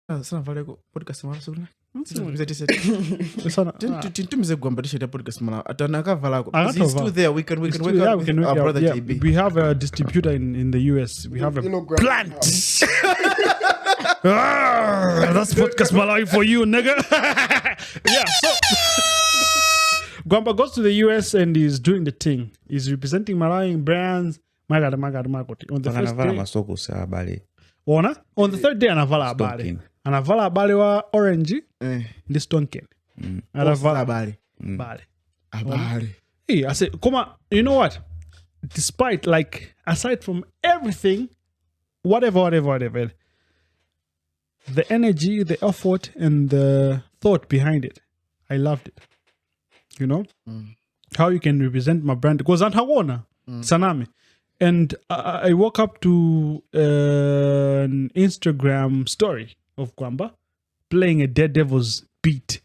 Sana valeko podcast mara sura. Tumize Gwamba tisha podcast mara. Atana kavala. He's still there. We can work out with our brother JB. We have a distributor in the US. We have a plant. That's Podcastmalawi for you, nigga. Yeah, so Gwamba goes to the US and he's doing the thing. He's representing Malawi brands. On the first day. On the third day, anavala abale. Anavala abale wa orange. This tonken. Anavala abale. Abale. Hey, I say, Koma, you know what? Despite, like, aside from everything, whatever, the energy, the effort, and the thought behind it, I loved it. You know? How you can represent my brand. Because Antagona, Sanami. And I woke up to an Instagram story of Gwamba playing a Daredevil's beat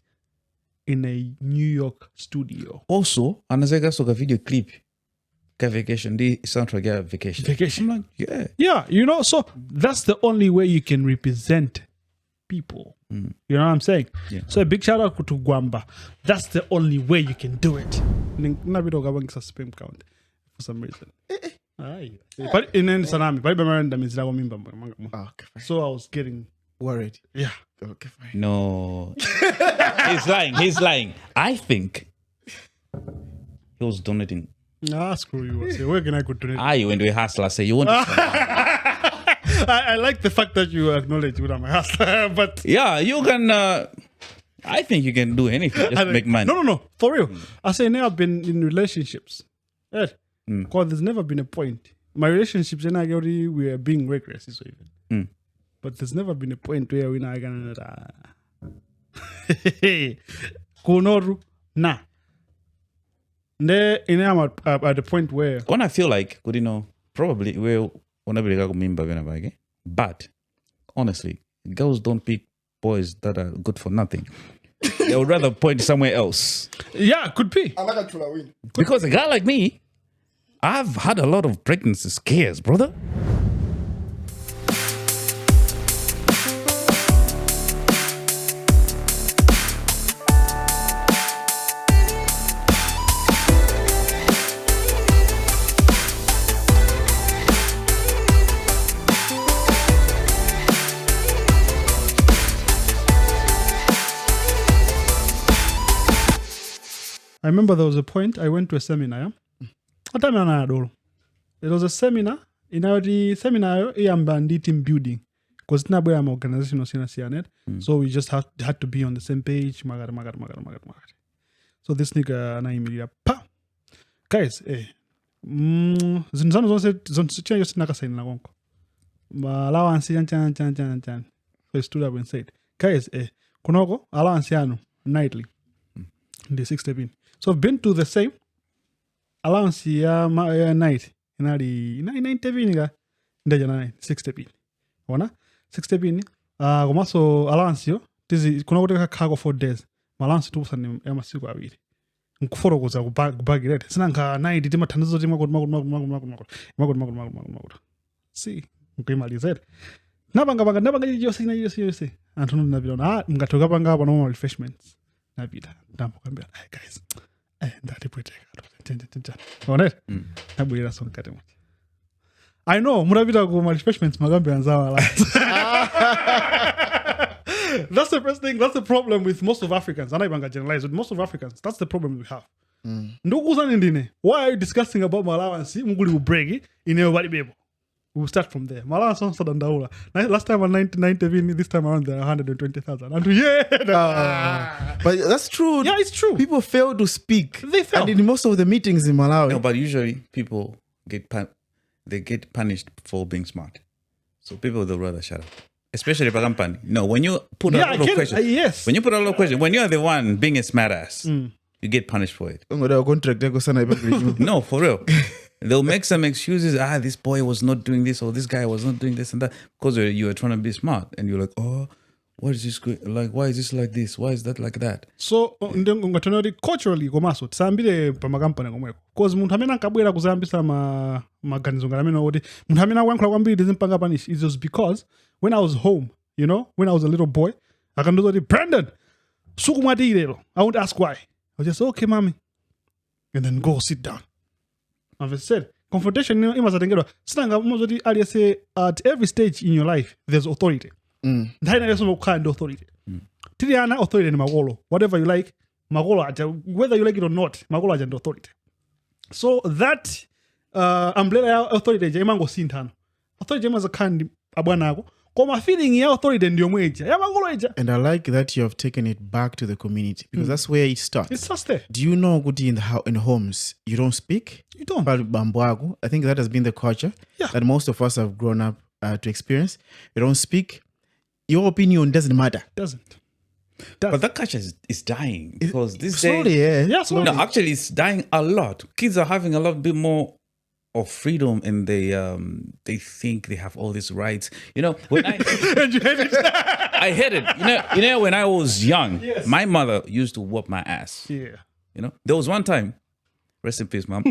in a New York studio. Also, anazega soga video clip. Vacation, the soundtrack vacation. Vacation. I'm like, yeah. Yeah, you know, so that's the only way you can represent people. You know what I'm saying? Yeah. So a big shout out to Gwamba. That's the only way you can do it. Spam count for some reason. But in Sanami, so I was getting worried. Yeah. Okay, fine. No. He's lying. I think he was donating. Nah, screw you. Say, where can I go donate? You went to a hustler. Say you want to I like the fact that you acknowledge what I'm a hustler, but yeah, you can I think you can do anything. Just make money. No. For real. I say now I've been in relationships. Because there's never been a point. My relationships and we are being reckless, so even. But there's never been a point where we're not gonna Konoru na. At the point where when I feel like, you know, probably but honestly, girls don't pick boys that are good for nothing. They would rather point somewhere else. Yeah, could be. Because a guy like me, I've had a lot of pregnancy scares, brother. I remember there was a point I went to a seminar. It was a seminar. In the seminar, team building. Because it's not an organization. So we just had to be on the same page. So this nigga and I immediately, guys, so he stood up and said, guys, kunogo allowance yanu nightly. The 6 So I've been to the same allowance night. In the 9 6 Wana 6 so allowance yo. This is kuna cargo 4 days. Allowance tu sana ya masiku abiri. Nkuforo kuza kubag rate. Sinanga night itima tanizo tima magod. See, nkimaliza. Nabanga yose. Antono nabilo mngatoka banga bano refreshments. Nabida. Dampo kambia. Hey guys. Ndati pwete. Onet. Nabwira son kate much. I know, murabida go refreshments magambe anzawa la. That's the first thing. That's the problem with most of Africans. And I banga generalize with most of Africans. That's the problem we have. Why are you discussing about my allowance? Munguli will break in everybody baby. We'll start from there. Malala songs Daula. Last time on 99, this time around 120,000. And but that's true. Yeah, it's true. People fail to speak. They fail. And in most of the meetings in Malawi. No, but usually people get punished for being smart. So people they'll rather shut up. Especially for company. No, when you put a lot of questions. Yes. When you put a lot of questions, when you're the one being a smartass, you get punished for it. No, for real. They'll make some excuses. This boy was not doing this, or this guy was not doing this and that, because you were trying to be smart, and you're like, oh, what is this like? Why is this like this? Why is that like that? So, culturally, gomaso tsambile pamakampani komweko. Because munthu amene ankabwera kuzambisa maganizo ngamene oti munthu amene akwankhula kwambiri zimpanga panish. It was because when I was home, You know, when I was a little boy, I can do that. Brandon, I won't ask why. I'll just say, okay, mommy. And then go sit down. As I said, confrontation, I say, at every stage in your life, there's authority. There's no kind of authority. Authority in Magolo. Whatever you like, Magolo, whether you like it or not, Magolo has authority. So that umbrella authority, Jamango Sintan. Authority is a kind of abanago. Feeling authority and I like that you have taken it back to the community because that's where it starts. It starts there. Do you know Guti in homes you don't speak? You don't. I think that has been the culture that most of us have grown up to experience. You don't speak. Your opinion doesn't matter. Doesn't. But that culture is dying because this slowly, day, slowly. No, actually, it's dying a lot. Kids are having a lot bit more of freedom, and they think they have all these rights. You know, when I I hate it. You know, when I was young, my mother used to whoop my ass. Yeah. You know, there was one time. Rest in peace, mom.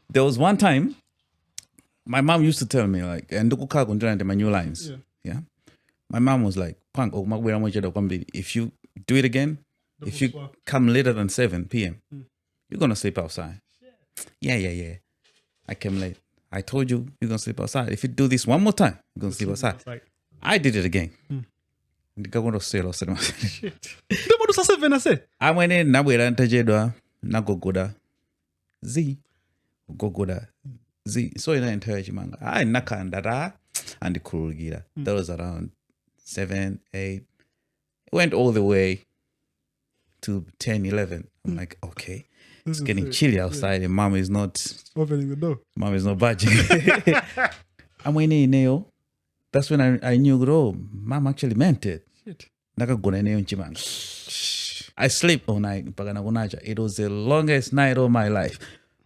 There was one time, my mom used to tell me like, "And my new lines." Yeah. My mom was like, "Punk, if you do it again, if you come later than 7 p.m., you're gonna sleep outside." Yeah. I came late. I told you you're gonna sleep outside. If you do this one more time, you're gonna sleep outside. I did it again. I went in, Nagogoda. Z. So in entire Jimanga. I nakandara and the Kurugira. That was around 7, 8. Went all the way to 10, 11. I'm like, okay. It's getting chilly outside and mom is not opening the door. Mom is not budging. I went in Neo. That's when I knew, mom actually meant it. I sleep all night. It was the longest night of my life.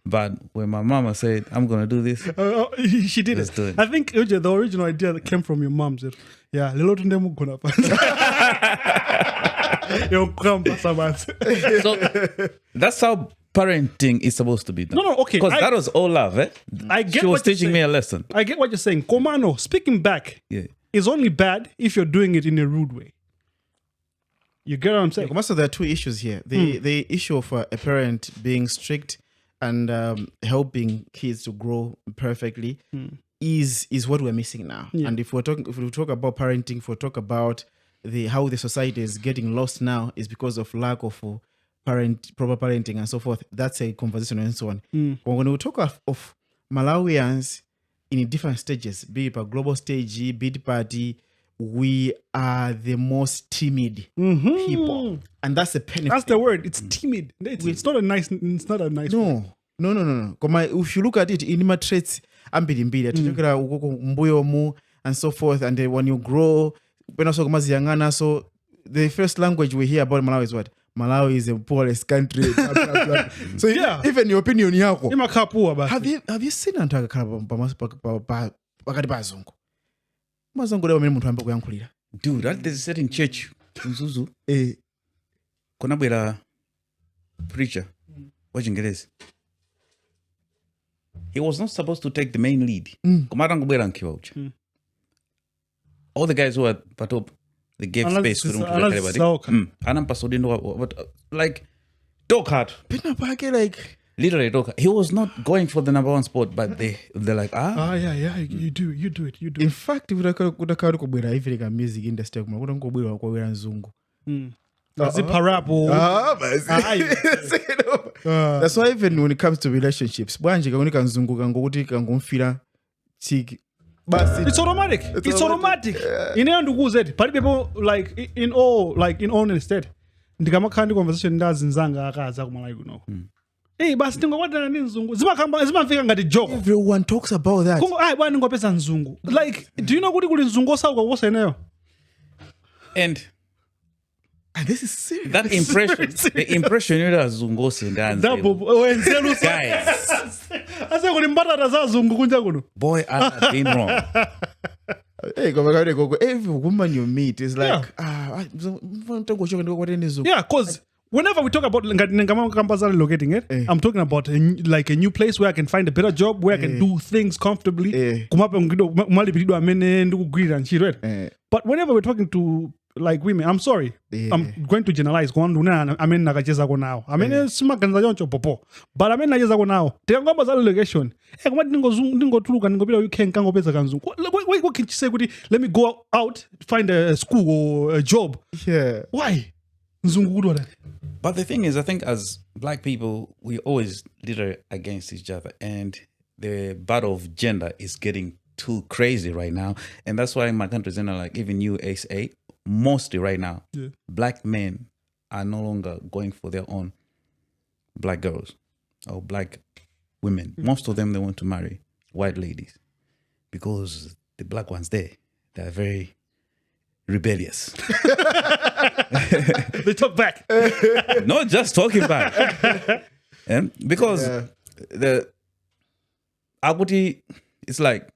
But when my mama said, I'm going to do this. She did it. I think the original idea that came from your mom said, yeah, so that's how parenting is supposed to be done. No, okay. Because that was all love, eh? She was teaching me a lesson. I get what you're saying. Komano, speaking back is only bad if you're doing it in a rude way. You get what I'm saying? So there are two issues here. The issue of a parent being strict and helping kids to grow perfectly is what we're missing now. Yeah. And if we talk about parenting, if we talk about how the society is getting lost now, is because of lack of proper parenting and so forth. That's a conversation and so on. But when we talk of Malawians in different stages, be it a global stage, be it party, we are the most timid people, and that's the benefit. That's the word. It's timid. It's not a nice. It's not a nice. No. If you look at it, in my traits, and so forth, and then when you grow, so the first language we hear about Malawi is what? Malawi is the poorest country. Blah, blah, blah. So even your opinion, have you seen Dude, that is set in church. Konabwera preacher. Watching this. He was not supposed to take the main lead. All the guys who were part of, they gave space for him to like dog hard. Literally dog hard. He was not going for the number one spot, but they're like, you do it. In fact, if you music industry, that's why even when it comes to relationships, it's automatic. It's automatic. In the but people like in all instead. Ndikama kandi conversation ndazinzanga akaza kumalawi kuno. Hey, basi ngokwadana nzungu. Zimafika ngati joke. Everyone talks about that. Bani ngopesa nzungu. Like, do you know kuti kuli nzungu osauka kuposa ineyo? And this is serious. That impression, the impression you are zungu sindans. Guys. Boy, I've been wrong. Every woman you meet is like, because whenever we talk about relocating it, I'm talking about a new place where I can find a better job, where I can do things comfortably. But whenever we're talking to like women, I'm sorry, I'm going to generalize. But I mean nacheza now. Ngomba za relegation. What can you say? Let me go out, find a school or a job. Yeah. Why? But the thing is, I think as black people, we always litter against each other, and the battle of gender is getting too crazy right now. And that's why in my countries, like even U.S.A, mostly right now, black men are no longer going for their own black girls or black women. Most of them, they want to marry white ladies because the black ones there, they're very rebellious. They talk back. Not just talking back. Because the Agudi, it's like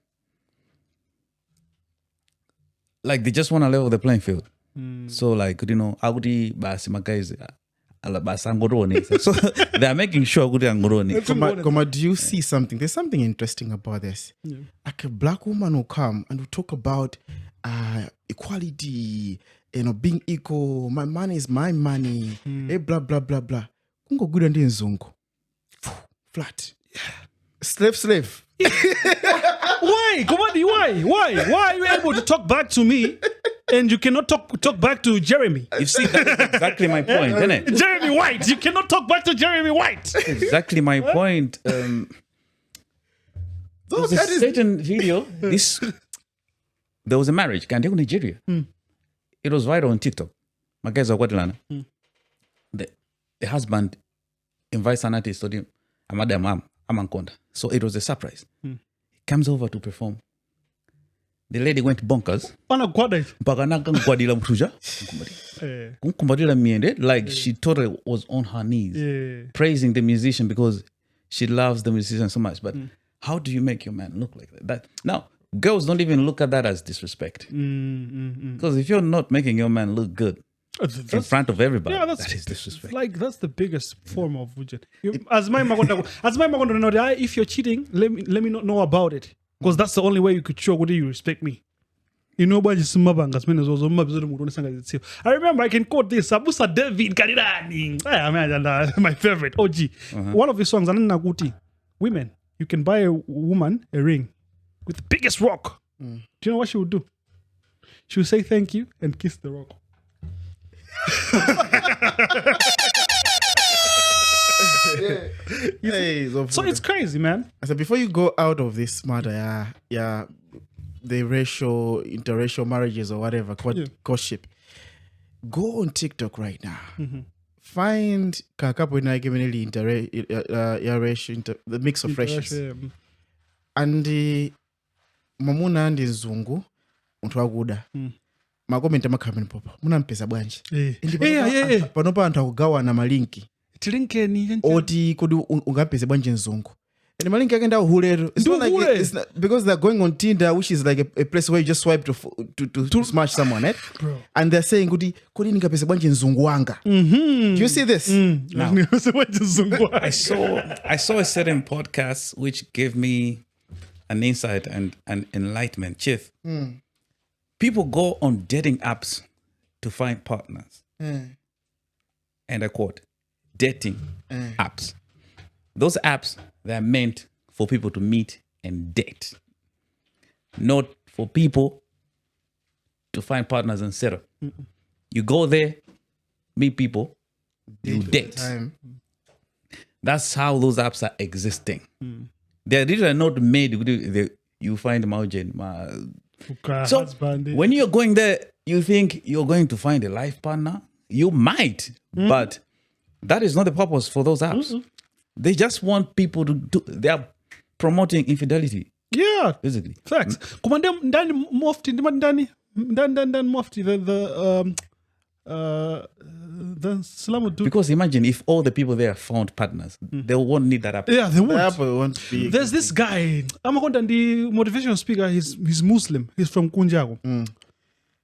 they just want to level the playing field. So Agudi basimakaize alabasangoroni. So they're making sure Agudi angoroni. Koma, do you see something? There's something interesting about this. Like a black woman will come and will talk about equality, being equal. My money is my money. Blah blah blah blah. Kungo good and nzungu. Flat. Slave. Why? Komadi, why? Why are you able to talk back to me and you cannot talk back to Jeremy? You see, that's exactly my point, isn't it? Jeremy White. You cannot talk back to Jeremy White. Exactly my point. There was a certain video. There was a marriage in Nigeria. It was viral on TikTok. My guys are Guatemala. The husband invites an artist to Amankonda. So it was a surprise. He comes over to perform. The lady went bonkers. Like she totally was on her knees, praising the musician because she loves the musician so much. But how do you make your man look like that? Now, girls don't even look at that as disrespect. Because if you're not making your man look good in front of everybody, that is disrespect. Like, that's the biggest form of budget. If you're cheating, let me not know about it. Because that's the only way you could show whether you respect me. I remember I can quote this. Abusa David Karirani. My favorite. OG. One of his songs, women, you can buy a woman a ring with the biggest rock. Do you know what she would do? She would say thank you and kiss the rock. So it's crazy, man. So before you go out of this matter, the interracial marriages or whatever, courtship, go on TikTok right now. Find kakapo inagimeneli the mix of races. And mamuna ndi nzungu mtu wakuda. Makomenti amakhameni popa. Munampeza bwanji. Panopa anthu akugawana malinki. Tilinkeni oti kodi ungapeze bwanje nzungu. And malinki akenda uhulero. It's not like it's not, because they're going on Tinder, which is like a place where you just swipe to smash someone, right? Bro. And they're saying kodi ningapeze bwanje nzungu wanga. Do you see this? Now, I saw a certain podcast which gave me an insight and an enlightenment. Chief. People go on dating apps to find partners. And I quote, dating apps. Those apps, they're meant for people to meet and date. Not for people to find partners and settle. You go there, meet people, you date. That's how those apps are existing. They're really not made, you find Maujen. So when you're going there, you think you're going to find a life partner? You might, but that is not the purpose for those apps. They just want people to do, they are promoting infidelity. Yeah. Basically. Facts. Ndani mufti, the Islam would do. Because imagine if all the people there found partners, they won't need that app. Yeah, they won't. The app won't be. There's this guy, I'm going to the motivational speaker, he's Muslim. He's from Kunjago.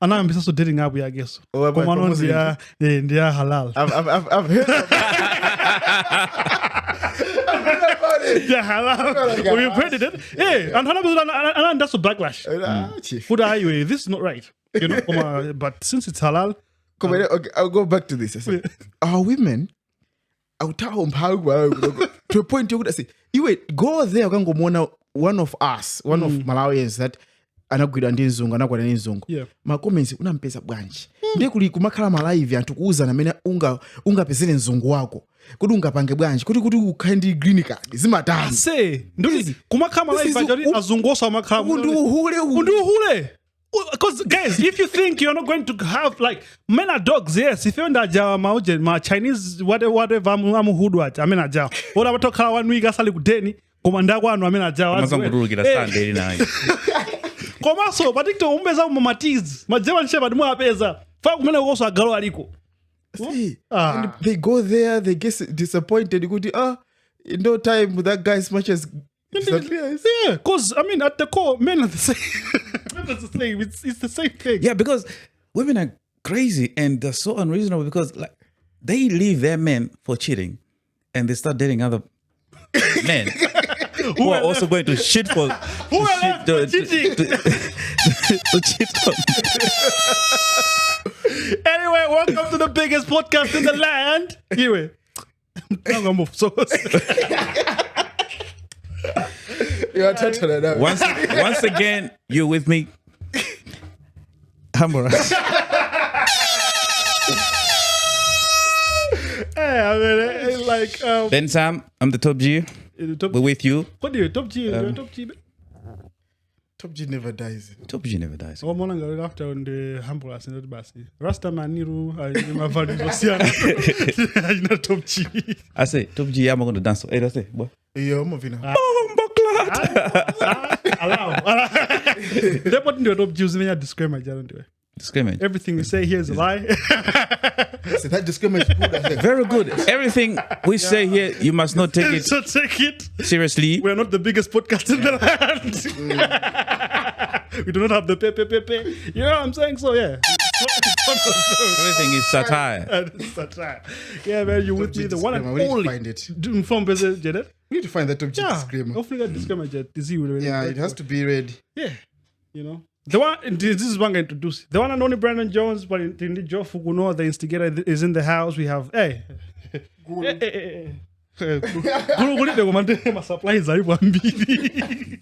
And I'm also dating up, I guess. Oh, Come on, they are halal. I've heard about it. Yeah, halal. Oh, you've heard it. Hey, and that's a backlash. Who are you? This is not right. You know, but since it's halal. Okay, I'll go back to this. I said, our women, I'll tell them how to a point you would say, you wait, go there, one of us, one of Malawians that anagwira ndi nzungu anagwira ndi nzungu makomenzi unampeza bwanji ndiye kuli kumakhala malive anthu kuuza namene ungapezere nzungu wako kuti ungapange bwanji kuti ukhale ndi green card zimatani say ndizi kumakhala malive ajali azungosa amakhala unduhule because guys, if you think you're not going to have like men are dogs, yes. If you're not Jawa ma Chinese whatever I'm hoodwat, I mean a Jawa. What about talk 1 week asali kudeni komanda kwanu I mean a Jawa. Mazangurukira Sunday nayo. Komaso badikto umbeza mumatiz. Majema nsheba dmu apeza. Fa kumene ukoso agalo aliko. And they go there, they get disappointed. You go no time with that guy as much as yeah, because I mean at the core, men are the same. It's the same thing. Yeah, because women are crazy and they're so unreasonable because like they leave their men for cheating and they start dating other men who are also going to shit for cheating. To cheat on. Anyway, welcome to the biggest podcast in the land. Anyway, I'm gonna move. So once again, you're with me. Hamburg. Hey, I mean, like Bensam, I'm the top G. We're with you. What do you top G? Top G. Top G never dies. Top G never dies. Oh, morning after on the Hamburg as in the basi. Rasta maniru, my value was not top G. I say top G. I'm going to dance. Hey, that's it. What? Yeah, I'm moving on. Allow. They put in the top G. You discriminate. Discriminate. Everything we say here is a lie. So that discrimination is good. Very good. Everything we say here, you must not take it. So take it seriously. We're not the biggest podcast in the land. We do not have the pay. You know what I'm saying? So yeah. Everything is satire. Satire. Yeah, man, you with me. The one and only. We need to find it. We need to find that top G disclaimer. Hopefully that disclaimer is you. Yeah, it has to be read. Yeah. You know. The one, this is one I introduce. The one and only Brandon Jones, but in the Joe Fukuno, the instigator, is in the house. We have, hey. My supply is okay.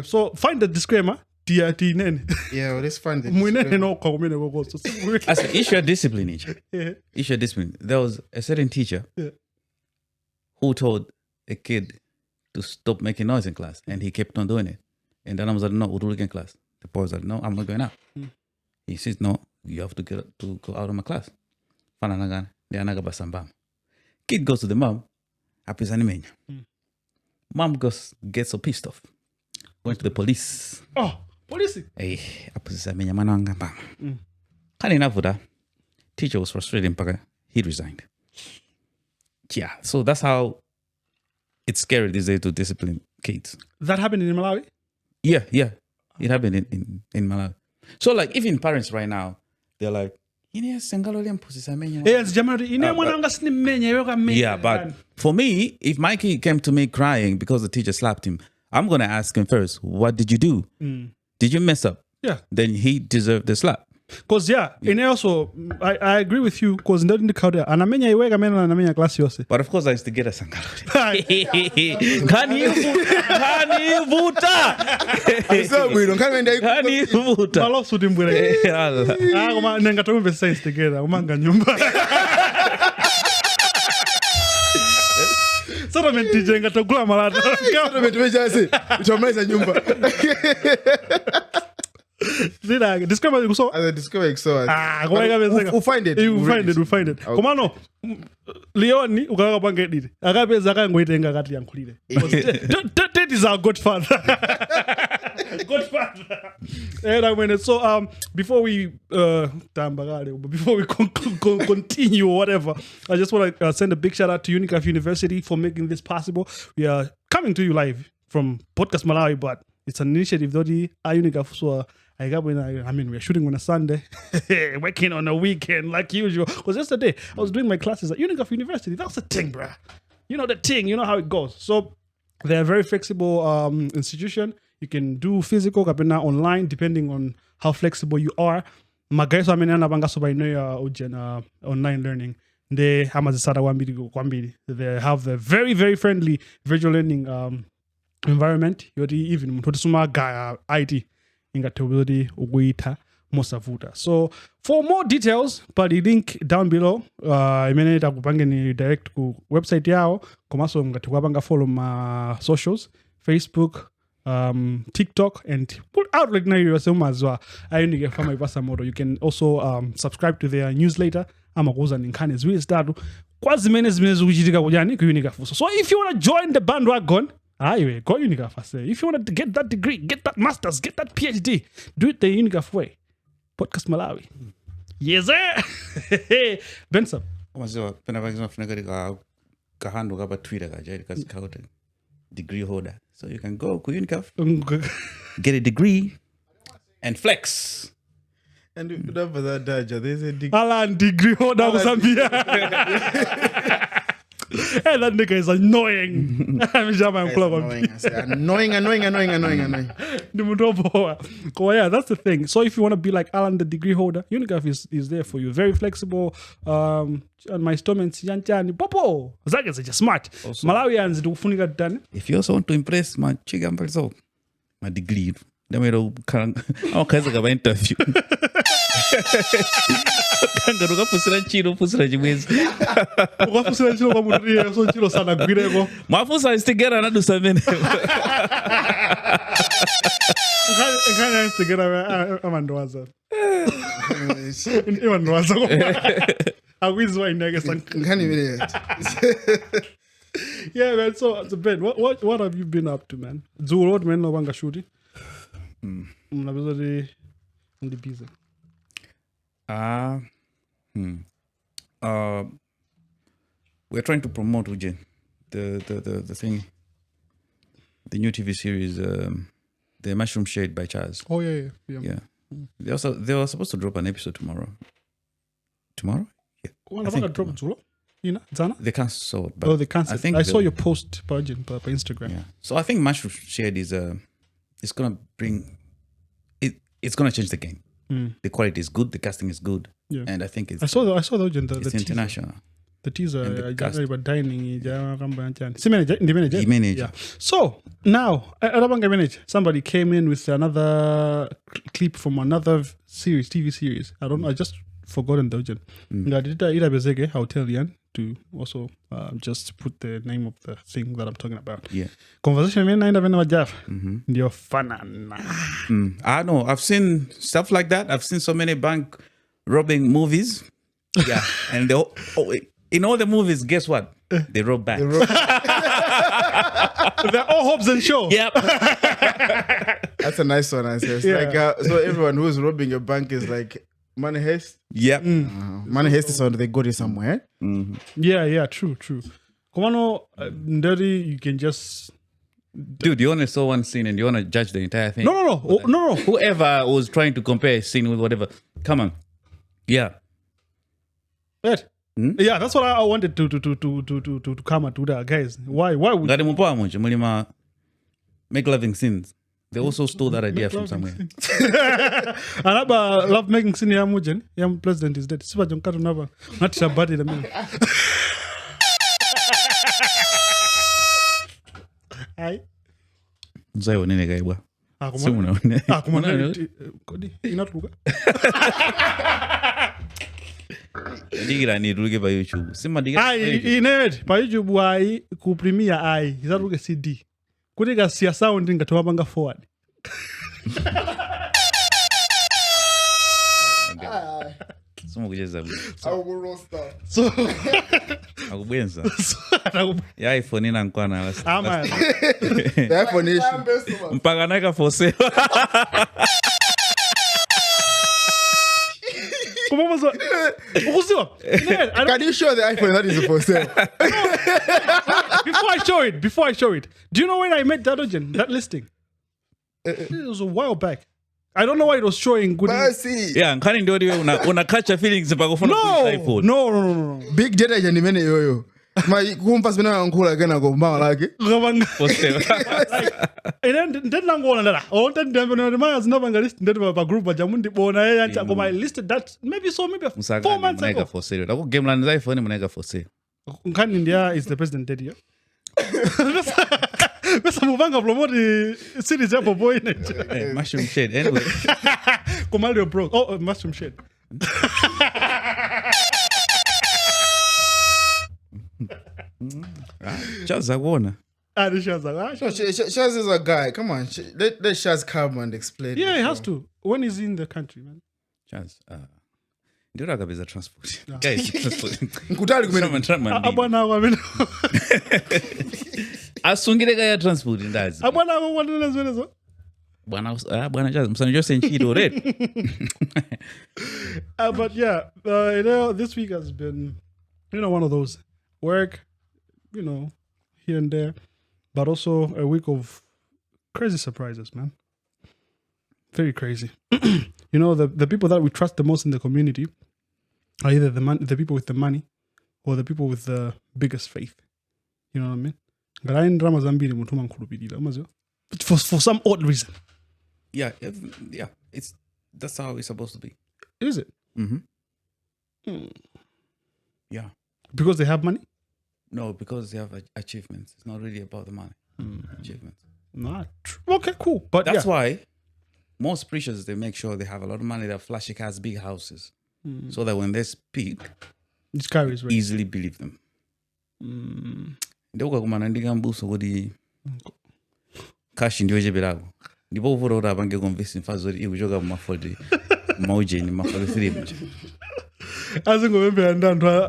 So find the disclaimer. Yeah, let's find the disclaimer. As an issue of discipline, issue of discipline. There was a certain teacher who told a kid to stop making noise in class, and he kept on doing it. And then I was like, no, we'll do it in class. The boy was like, no, I'm not going out. He says, no, you have to go out of my class. Kid goes to the mom. Mom gets so pissed off. Went to the police. Oh, police? Hey, enough of that. Teacher was frustrated. He resigned. Yeah, so that's how it's scary these days to discipline kids. That happened in Malawi? Yeah. It happened in Malawi. So like even parents right now, they're like, yeah, but for me, if my kid came to me crying because the teacher slapped him, I'm going to ask him first, what did you do? Did you mess up? Yeah. Then he deserved the slap. Because and also I agree with you because not in the crowd and I class yose. But of course I used to get a sangalori. Discover so. We'll find it. We'll find it. Come on, no. Leoni, ukakapangedile. Akapeza kangoitenga kati yankhulire. That is our godfather. Godfather. And I mean, so before we continue or whatever, I just want to send a big shout out to UNICAF University for making this possible. We are coming to you live from Podcast Malawi, but it's an initiative that UNICAF so we're shooting on a Sunday, working on a weekend like usual. Because yesterday I was doing my classes at UNICAF University. That's the thing, bruh. You know the thing. You know how it goes. So they're a very flexible institution. You can do physical, kapena online, depending on how flexible you are. Magaiso amenana banga soba ino online learning. They have the very, very friendly virtual learning environment. Yodi even mutosuma gaya IT ingatobili uguita mosavuta. So for more details, but the link down below, imeneta kupangeni direct ku website yao. Komaso mgatuwabanga follow my socials, Facebook, TikTok, and put out like now you can also subscribe to their newsletter. Amagoza ninkane zwi start kwazimene zimene zikuchitika kujani ku UNICAF. So if you want to join the bandwagon, go UNICAF. If you want to get that degree, get that masters, get that PhD, do it the UNICAF way. Podcast Malawi. Yes, sir. Bensam. Kahando kapa Twitter kaja degree holder. So you can go to UNICAF, get a degree, and flex. And for that Daja, there's a degree. Alan degree holder Zambia. Hey, that nigga is annoying. Annoying. Yeah, that's the thing. So if you want to be like Alan the degree holder, UNICAF is there for you. Very flexible. And my installments, Popo. Zagas are just smart. Malawians do funika done. If you also want to impress my chigamperso, my degree, then we don't all kinds of interview. Kangaruka pusira chiro pusira chimwezi. Ukafusira chiro kwa mudiri so chiro sana gwireko. Mafusa is together na do something. Ngana is together amandowaza. Imandowaza. Awizwa inege Ngani Yeah, man. So Ben, what have you been up to, man? Zuro man no banga shooting. Mnabizodi ndi busy. We're trying to promote Uje, the thing, the new TV series, the Mushroom Shade by Chaz. Oh yeah. They were supposed to drop an episode tomorrow. Tomorrow? Yeah. I think drop Zuro. You know, Zana? They canceled. But they canceled. I saw your post by Instagram. Yeah. So I think Mushroom Shade is it's gonna bring it's gonna change the game. The quality is good, the casting is good, and I think it's. I saw the it's international. The teaser, dining, yeah. So now, somebody came in with another clip from another TV series. I just forgotten the agent. I'll tell you to also just put the name of the thing that I'm talking about. Yeah. Conversation You're fun. I know. I've seen stuff like that. I've seen so many bank robbing movies. Yeah. And in all the movies, guess what? They rob banks. They're all Hobbs and Shaw. Yep. That's a nice one, I say. Like so everyone who's robbing a bank is like money heist. Yep. Money heist is on they got it somewhere. Mm-hmm. Yeah, true. Komano, dirty, you can just. Dude, you only saw one scene and you want to judge the entire thing. No. Whoever was trying to compare a scene with whatever, come on. Yeah. Right. Yeah, that's what I wanted to come and do that, guys. Why would make loving scenes? They also stole that idea from somewhere. Anaba love making scene ya mujen, ya president is dead. Sipa jonkatu naba, not shabadi the man. Ai. Mzai wanene gaibwa. Kumana. Kodi inatuka. Digira ni ruge by YouTube. Sima digira. Ai inet by YouTube ai ku premiere ai izaruge CD. Kutiga sia sound ngatoa banga forward. Somo kujeza. So akubwenza. Ya iPhone ina nkwana wasi. Ama. The iPhone is mpaka naika for sale. Can you show the iPhone that is for sale? before I show it, do you know when I met that agent, that listing? It was a while back. I don't know why it was showing good. Yeah, nkani ndio una catch feelings pakufuna iPhone. No. Big data janimene yoyo. My kumpas bina ngula gana go malaki. And then nangola ndala. Oh, then my never list that a group bajamundi bona yancha go my listed that maybe 4 months ago. For sale. Ako game land iPhone munega for sale. Nkani India is the president dead here. Besa muvanga promote series hapo boy Hey, mushroom shade anyway. Komalio broke. Oh, mushroom shade. Just Agona. Shaz is a guy. Come on, let Shaz come and explain. Yeah, he has to. When he's in the country, man. Chance. Ndio kabisa transport. Guys, transport. Nkutali kumena abwana wamena. Asungire kaya transport ndazi. Abwana wana zwenezo. Bwana Chance, msanjo senchito red. But yeah, this week has been, one of those work, here and there, but also a week of crazy surprises, man. Very crazy. The people that we trust the most in the community are either the people with the money or the people with the biggest faith. You know what I mean? For some odd reason. Yeah. That's how it's supposed to be. Is it? Mm-hmm. Yeah. Because they have money? No, because they have achievements. It's not really about the money. Achievements. Not true. Okay, cool. But that's why most preachers, they make sure they have a lot of money, they have flashy cars, big houses, so that when they speak, this guy is right. Easily believe them. Ndio kumana ndika mbuso kodi cash ndio jeberago. Ndipo uvura bange convince mfazo ikujoga mu mafodi maujeni mafodi 3.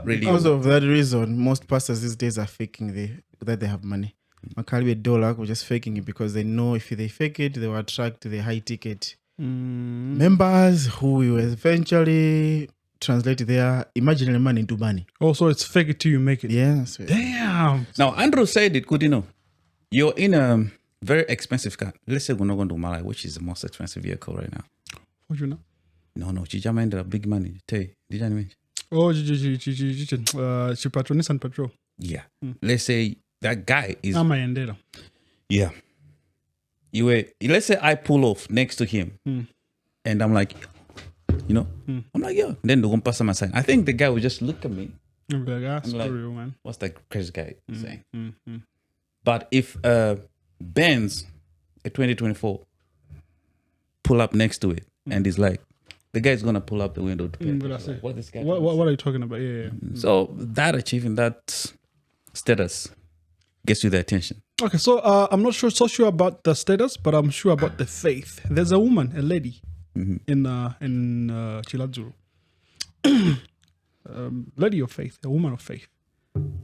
Because of that reason, most pastors these days are faking that they have money. Makaliwe dollar were just faking it because they know if they fake it, they will attract the high ticket members who will eventually translate their imaginary money into money. Oh, so it's fake it till you make it. Yes. Damn. Now, Andrew said it good, you're in a very expensive car. Let's say we're not going to Malawi, which is the most expensive vehicle right now. What you know? No, Chijama ended up big money. Did you mention? Oh, she patronis and patrol. Yeah. Let's say that guy is. Yeah. Let's say I pull off next to him and I'm like, I'm like, yeah. Then the one pass my sign. I think the guy would just look at me. I'm like, real, man. What's that crazy guy saying? But if Benz, a 2024, pull up next to it and he's like, the guy's gonna pull up the window to pay. Like, what this guy? What are you talking about? Yeah. So that achieving that status gets you the attention. Okay, so I'm not so sure about the status, but I'm sure about the faith. There's a woman, a lady, in Chiladzuru. Lady of faith, a woman of faith,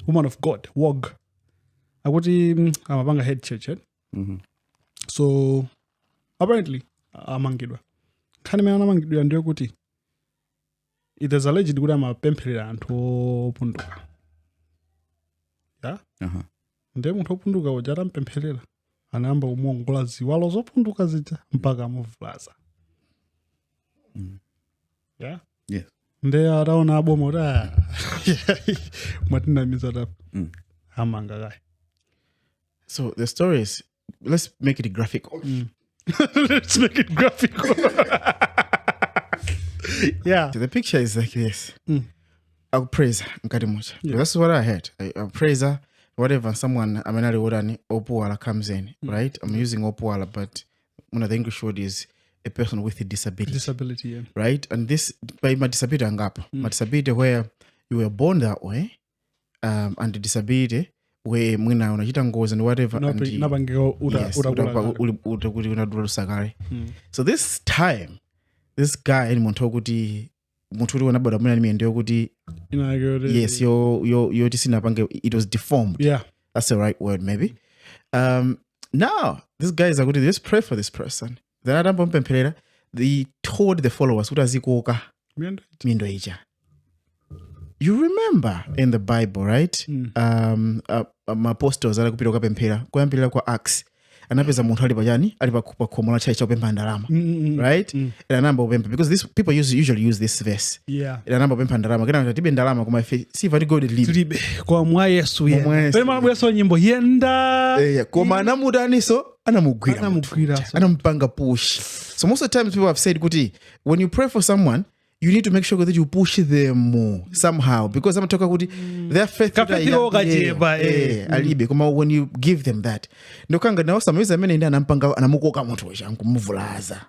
woman of God, WOG. I was in Amabanga head church. So apparently, amangidwa. Kanimana ndio kuti. It is alleged kuti amapemphera anthu opunduka. Yeah? Nde munthu opunduka uja atampempherera. Anayamba kumuongola ziwalo zopunduka zija mpaka amuvulaza. Yeah? Yes. Nde ataona abomo ta. Mwatinamiza ta. Amanga kai. So the story is, let's make it graphical. Let's make it graphical. Yeah. So the picture is like this. I'll praise her. Yeah. That's what I heard. I'll praise her. Whatever someone Opuala comes in, right? I'm using Opuala, but one of the English word is a person with a disability. Disability, yeah. Right? And this by my disability my disability where you were born that way, and the disability where mwina unajita ngozi and whatever. So this time, this guy in Montoguti Muturi wanabada mwana ndio kuti yes, your tisina it was deformed. Yeah. That's the right word maybe. Now, these guys are going to just pray for this person. Then they told the followers, you you remember in the Bible, right? Apostles alakupita ukapemphera kuyambirira kwa Acts anapeza munthu ali pachani ali pa khomo la chai chopempha ndalama, right? Anamba upempha because these people usually use this verse. Anamba upempha ndalama kena tibe ndalama koma ife siva ti God live kwa mwa Yesu yenda pema bweso nyimbo yenda koma anamudaniso anamugwira anampanga push. So most of the times people have said kuti when you pray for someone you need to make sure that you push them more somehow because I'm talking about their faith alibe koma when you give them that ndokanga nawo samaweza amene ndi anampanga anamukoka munthu uja nkumuvulaza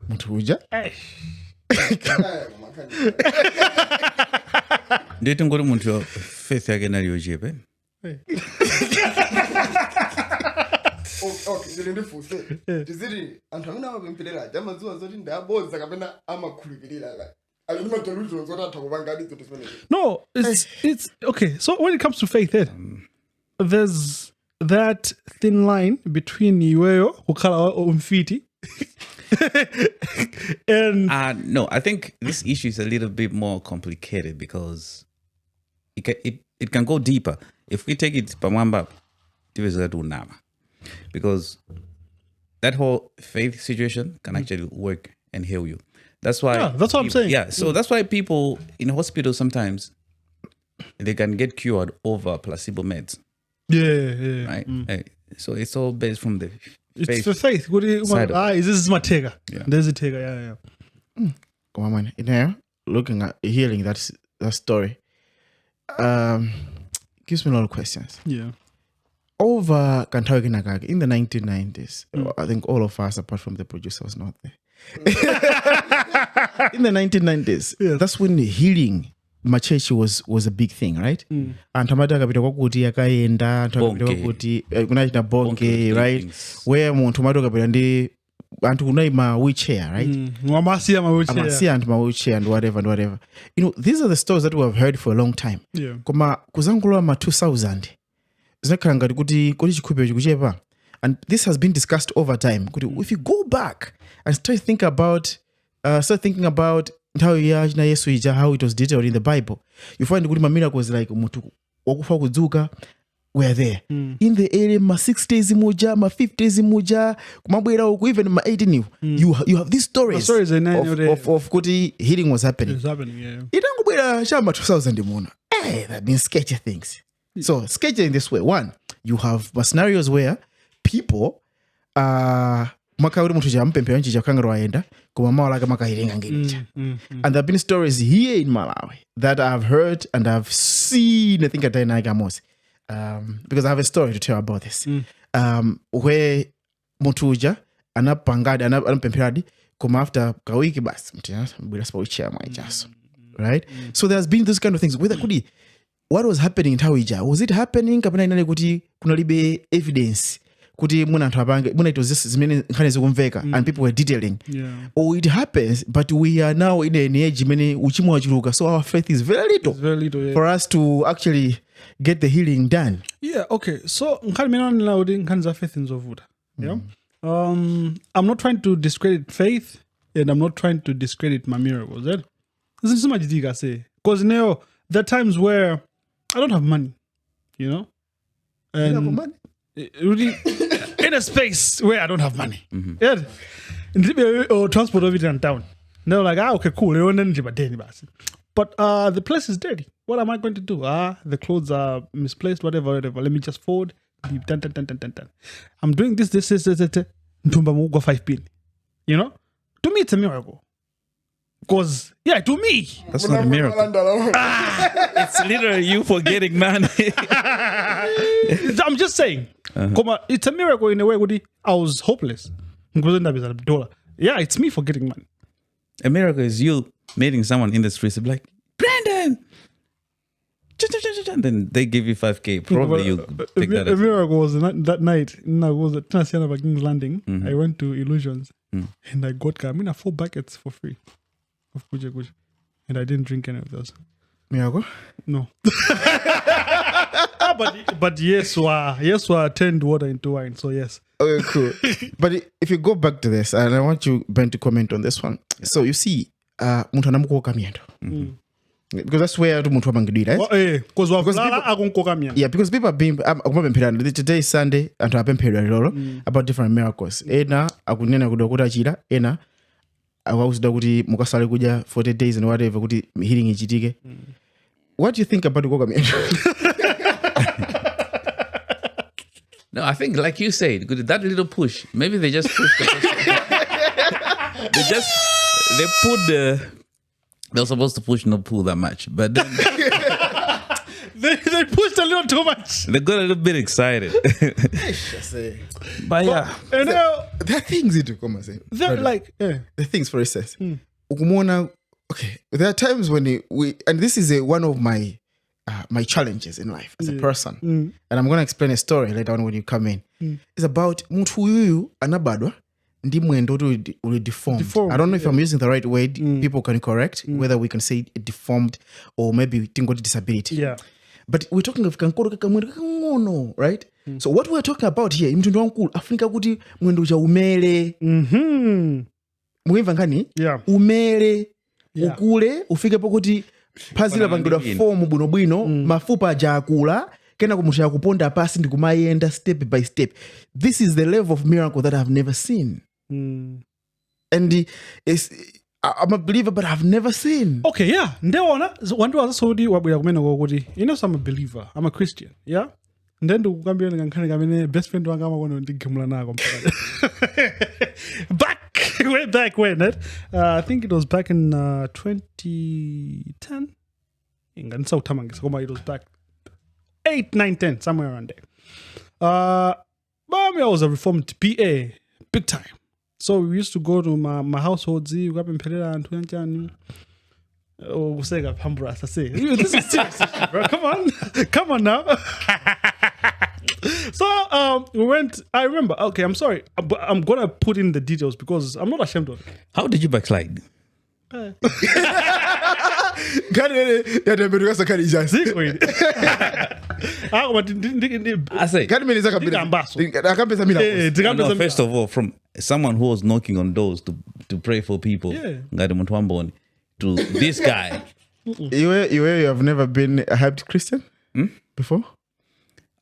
munthu uja ndeti ngori munthu faith yake naliyo chepe Okay, ndifuse. Tiziri anthu amene amapempherera amadziwa zoti ndaboza kapena amakhulupirira la. Ali madelusions zoti atha kupanga ndi zoti zimene. No, it's okay. So when it comes to faith, there's that thin line between iweyo kukhala umfiti and no, I think this issue is a little bit more complicated because it can go deeper. If we take it pamwamba tiweza tunama. Because that whole faith situation can actually work and heal you. That's why. Yeah, that's what I'm saying. Yeah, so that's why people in hospitals sometimes they can get cured over placebo meds. Yeah. Right. So it's all based from the faith. It's the faith. What do you is this my taker? Yeah. There's a taker. Yeah. Come on, man. In here, looking at healing that story, gives me a lot of questions. Yeah. Over Kantawi Kinagagi in the 1990s, I think all of us, apart from the producer, was not there. In the 1990s, that's when the healing machechi was a big thing, right? And tamata kapita kwakuti yakaenda, tamata kwakuti kunachita bonke, right? Where muntu mato kapita ndi antu kunaima wheelchair, right? Amasiya ma wheelchair and whatever. You know, these are the stories that we have heard for a long time. Yeah. Koma kuzangulwa ma 2000. Zinakanga kuti chikhupiro chikuchepa. And this has been discussed over time. If you go back and start thinking about how it was detailed in the Bible, you find kuti miracles like mutu wakufa kudzuka were there. In the early 60s muja, 50s muja, kumabwera uku even 80s you have these stories of kuti healing was happening. It's happening, yeah. Itangubwera chama 2000 muna. There have been sketchy things. So sketchy in this way. One, you have scenarios where people makauri mutu jampempera nchi kangaro aenda kuma mawala makahirenga ngenja. And there have been stories here in Malawi that I've heard and I've seen. I think at Naigamos, because I have a story to tell about this. Where mutuja anapangadi anampemperadi kuma after kawiki bas mutia bila spa uchiya maijaso. Right? So there's been those kind of things. Whether kudi what was happening in Tawija? Was it happening kapena inale kuti kunalibe evidence kuti muna anthu apange muna it was just zimene nkhani zikumveka and people were detailing. Or it happens but we are now in an age mene uchimo wachiruka, so our faith is very little, for us to actually get the healing done. Yeah, okay. So nkhani mena nilawudi nkhani za faith nzovuta. Yeah. I'm not trying to discredit faith and I'm not trying to discredit my miracles. This is so much diga say because now there are times where I don't have money, you know? And you have money? Really, in a space where I don't have money. Yeah. Or transport of it in town. And they're like, okay, cool. But the place is dirty. What am I going to do? The clothes are misplaced, whatever. Let me just fold. I'm doing this. Ntumba 5 pin. You know? To me, it's a miracle. Because, to me. That's not a miracle. It's literally you forgetting money. I'm just saying. It's a miracle in a way. I was hopeless. Yeah, it's me forgetting money. A miracle is you meeting someone in the streets and be like, Brandon! And then they give you 5K. Probably you take that. A miracle was that night. I was at Transiana King's Landing. I went to Illusions. And I got 4 buckets for free. Of kuja. And I didn't drink any of those. Miracle? No. But yes, turned water into wine. So yes. Okay, cool. But if you go back to this, and I want you, Ben, to comment on this one. So you see, muntu anamukoka miendo. Because that's where muntu wamangidwira, right? Because wakulala akunkoka myanga. Yeah, because people are being akumapemphera. Today is Sunday and apemphera lolo about different miracles. Ena akunena kudokuta chira, ena awauza kuti mukasale kuja 40 days and whatever kuti healing ichitike. What do you think about kukoka myanga? No, I think like you said, that little push. Maybe they just pushed they're supposed to push, not pull that much, but then they pushed a little too much. They got a little bit excited. But yeah, and there are things to come and say. They're like the things, for instance. Okay, there are times when we and this is one of my challenges in life as a person, and I'm going to explain a story later on when you come in. It's about muntu huyu anabadwa ndi mwendo uli deformed. I don't know if I'm using the right word. People can correct whether we can say deformed or maybe tingoti disability. Yeah. But we're talking of kankoro kakamwendo kakangono, right? So what we're talking about here, mtundu wankulu afunika kuti mwendo uja umele. Muimva ngani? Yeah. Umele, ukule, ufike pokuti pazila pangidwa form bwino mafupa aja akula kena kumucha kuponda pasi ndi kumayenda step by step. This is the level of miracle that I've never seen. And I'm a believer, but I've never seen. Okay, yeah. Ndeona wantu wasasodi wabwera kumena kuti I'm a believer. I'm a Christian. Yeah. And then ukambia ngankane kamene best friend wanga amakono ndigimula nako mpaka. Way back when, I think it was back in 2010. It was back 8, 9, 10, somewhere around there. I was a reformed PA, big time. So we used to go to my household, see, we got in Pereira and Tuyanchani. Oh, we say, I say, this is serious, bro. Come on now. So we went. I remember. Okay, I'm sorry, but I'm gonna put in the details because I'm not ashamed of it. How did you backslide? I say, no, first of all, from someone who was knocking on doors to pray for people, to this guy. You have never been a hyped Christian before?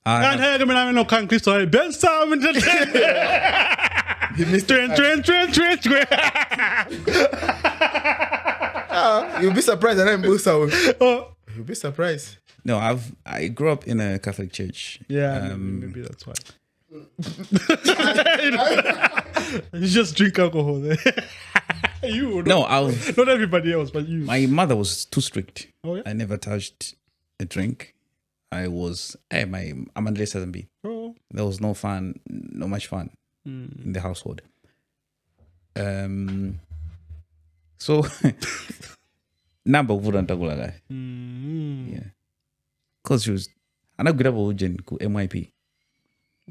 Bensam you'll be surprised that I'm Bensam. You'll be surprised. No, I grew up in a Catholic church. Yeah, maybe that's why. You just drink alcohol there. Not everybody else, but you. My mother was too strict. Oh, yeah? I never touched a drink. I'm an B. Oh. There was no much fun in the household. So number wouldn't talk like yeah. Cause she was ku MYP.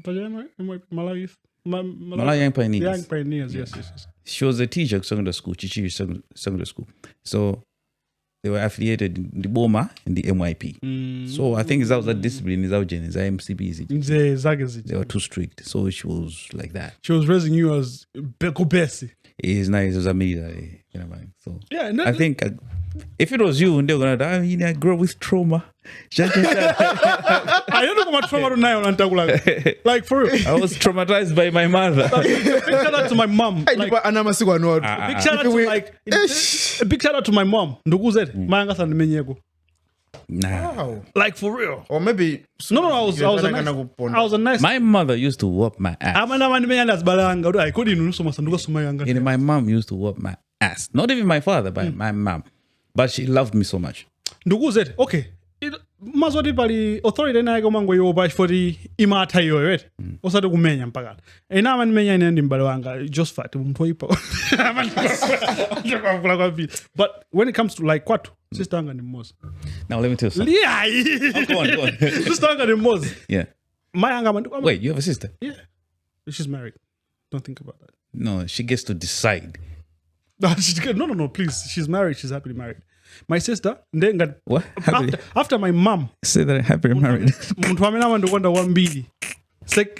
Malawi Young Pioneers. Young Pioneers, yes. She was a teacher at secondary school, Chichi secondary school. So they were affiliated in the Boma and the MYP. So I think that was a discipline, is our MCB. They were too strict. So she was like that. She was raising you as Bekobesi. It's nice, it was a media. So yeah, I think if it was you, they were gonna die. I grew up with trauma. I don't know how much trauma like for real. I was traumatized by my mother. Big shout out to my mom. Big shout out to my mom. Nah. Wow. Like for real. Or maybe no, I was a nice. My mother used to whoop my ass. And my mom used to whoop my ass. Not even my father, but my mom. But she loved me so much. Okay. Mazoti pali authority na yako mango yo bash for the imata yo right. Osado kumenya mpaka. Ena man menya inendi mbalo wanga just fat mtoipo. But when it comes to like what sister anga ni moz. Now let me tell you something. Yeah. Go on. Sister anga ni moz. Yeah. My anga man. Wait, you have a sister? Yeah. She's married. Don't think about that. No, she gets to decide. No, please. She's married. She's happily married. My sister, then got what? After my mom. Say that I'm happily married.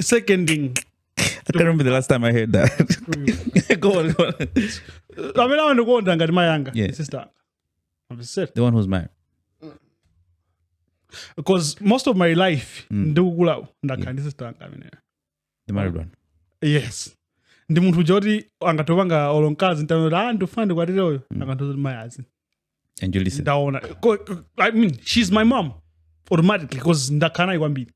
Seconding. I can't remember the last time I heard that. Go on. I want to go and my younger sister. The one who's married. Because most of my life, ndikukula ndakhandisa ameneyo. The married one. Yes. Ndi munthu joti angatopanga olonkazi ntano ndifande kwatireyo akantoza mayazi. And you listen. Ndaona. I mean, she's my mom automatically because ndakhala ikwambiri.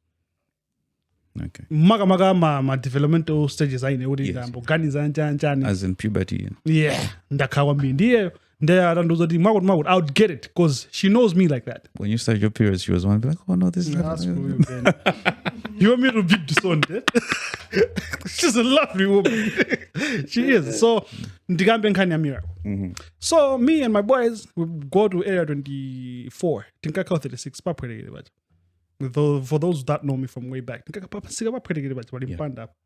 Okay. Maga ma developmental stages aine uri ndambo ganiza njani. As in puberty. Yeah, ndakhala kwambiri. Ndiye ndazoti mwakoti I would get it because she knows me like that. When you started your periods, she was one like, oh no, this is That's for you, Ben. You want me to be disowned? She's a lovely woman. She is. So, ndikambe nkhani ya miracle. So, me and my boys, we go to area 24. Tinkaka 36. For those that know me from way back.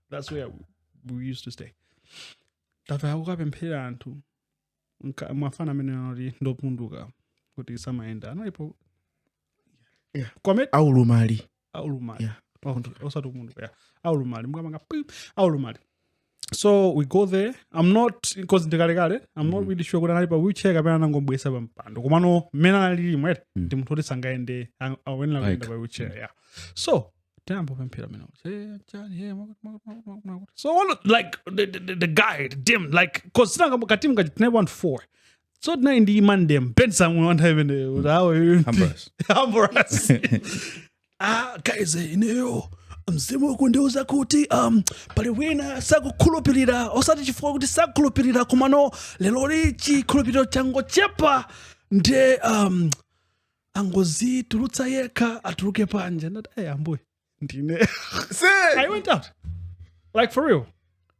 That's where we used to stay. Mafana menori ndopunduka kuti samaenda anaipo aulumali aulumali. So we go there. I'm not because ndikalekale I'm not really sure kuti analipa wheelchair kapena nangobwesa pampando komano mena alili mwete ndi munthu oti sangaende awenera kuenda pa wheelchair. So damn pemphera mena so like the guy dim like cause sinanga katimu kachitine 1-4 so tonight ndi mandem Bensam one time in Humburous. Guys ineyo mzimu kundeuza kuti pali wina sakukhulupirira osati chifukwa kuti sakukhulupirira komano lero lichi khulupiriro chango chepa nde angozitulutsa yekha atuluke panja ndati ambuye ndine. I went out like for real,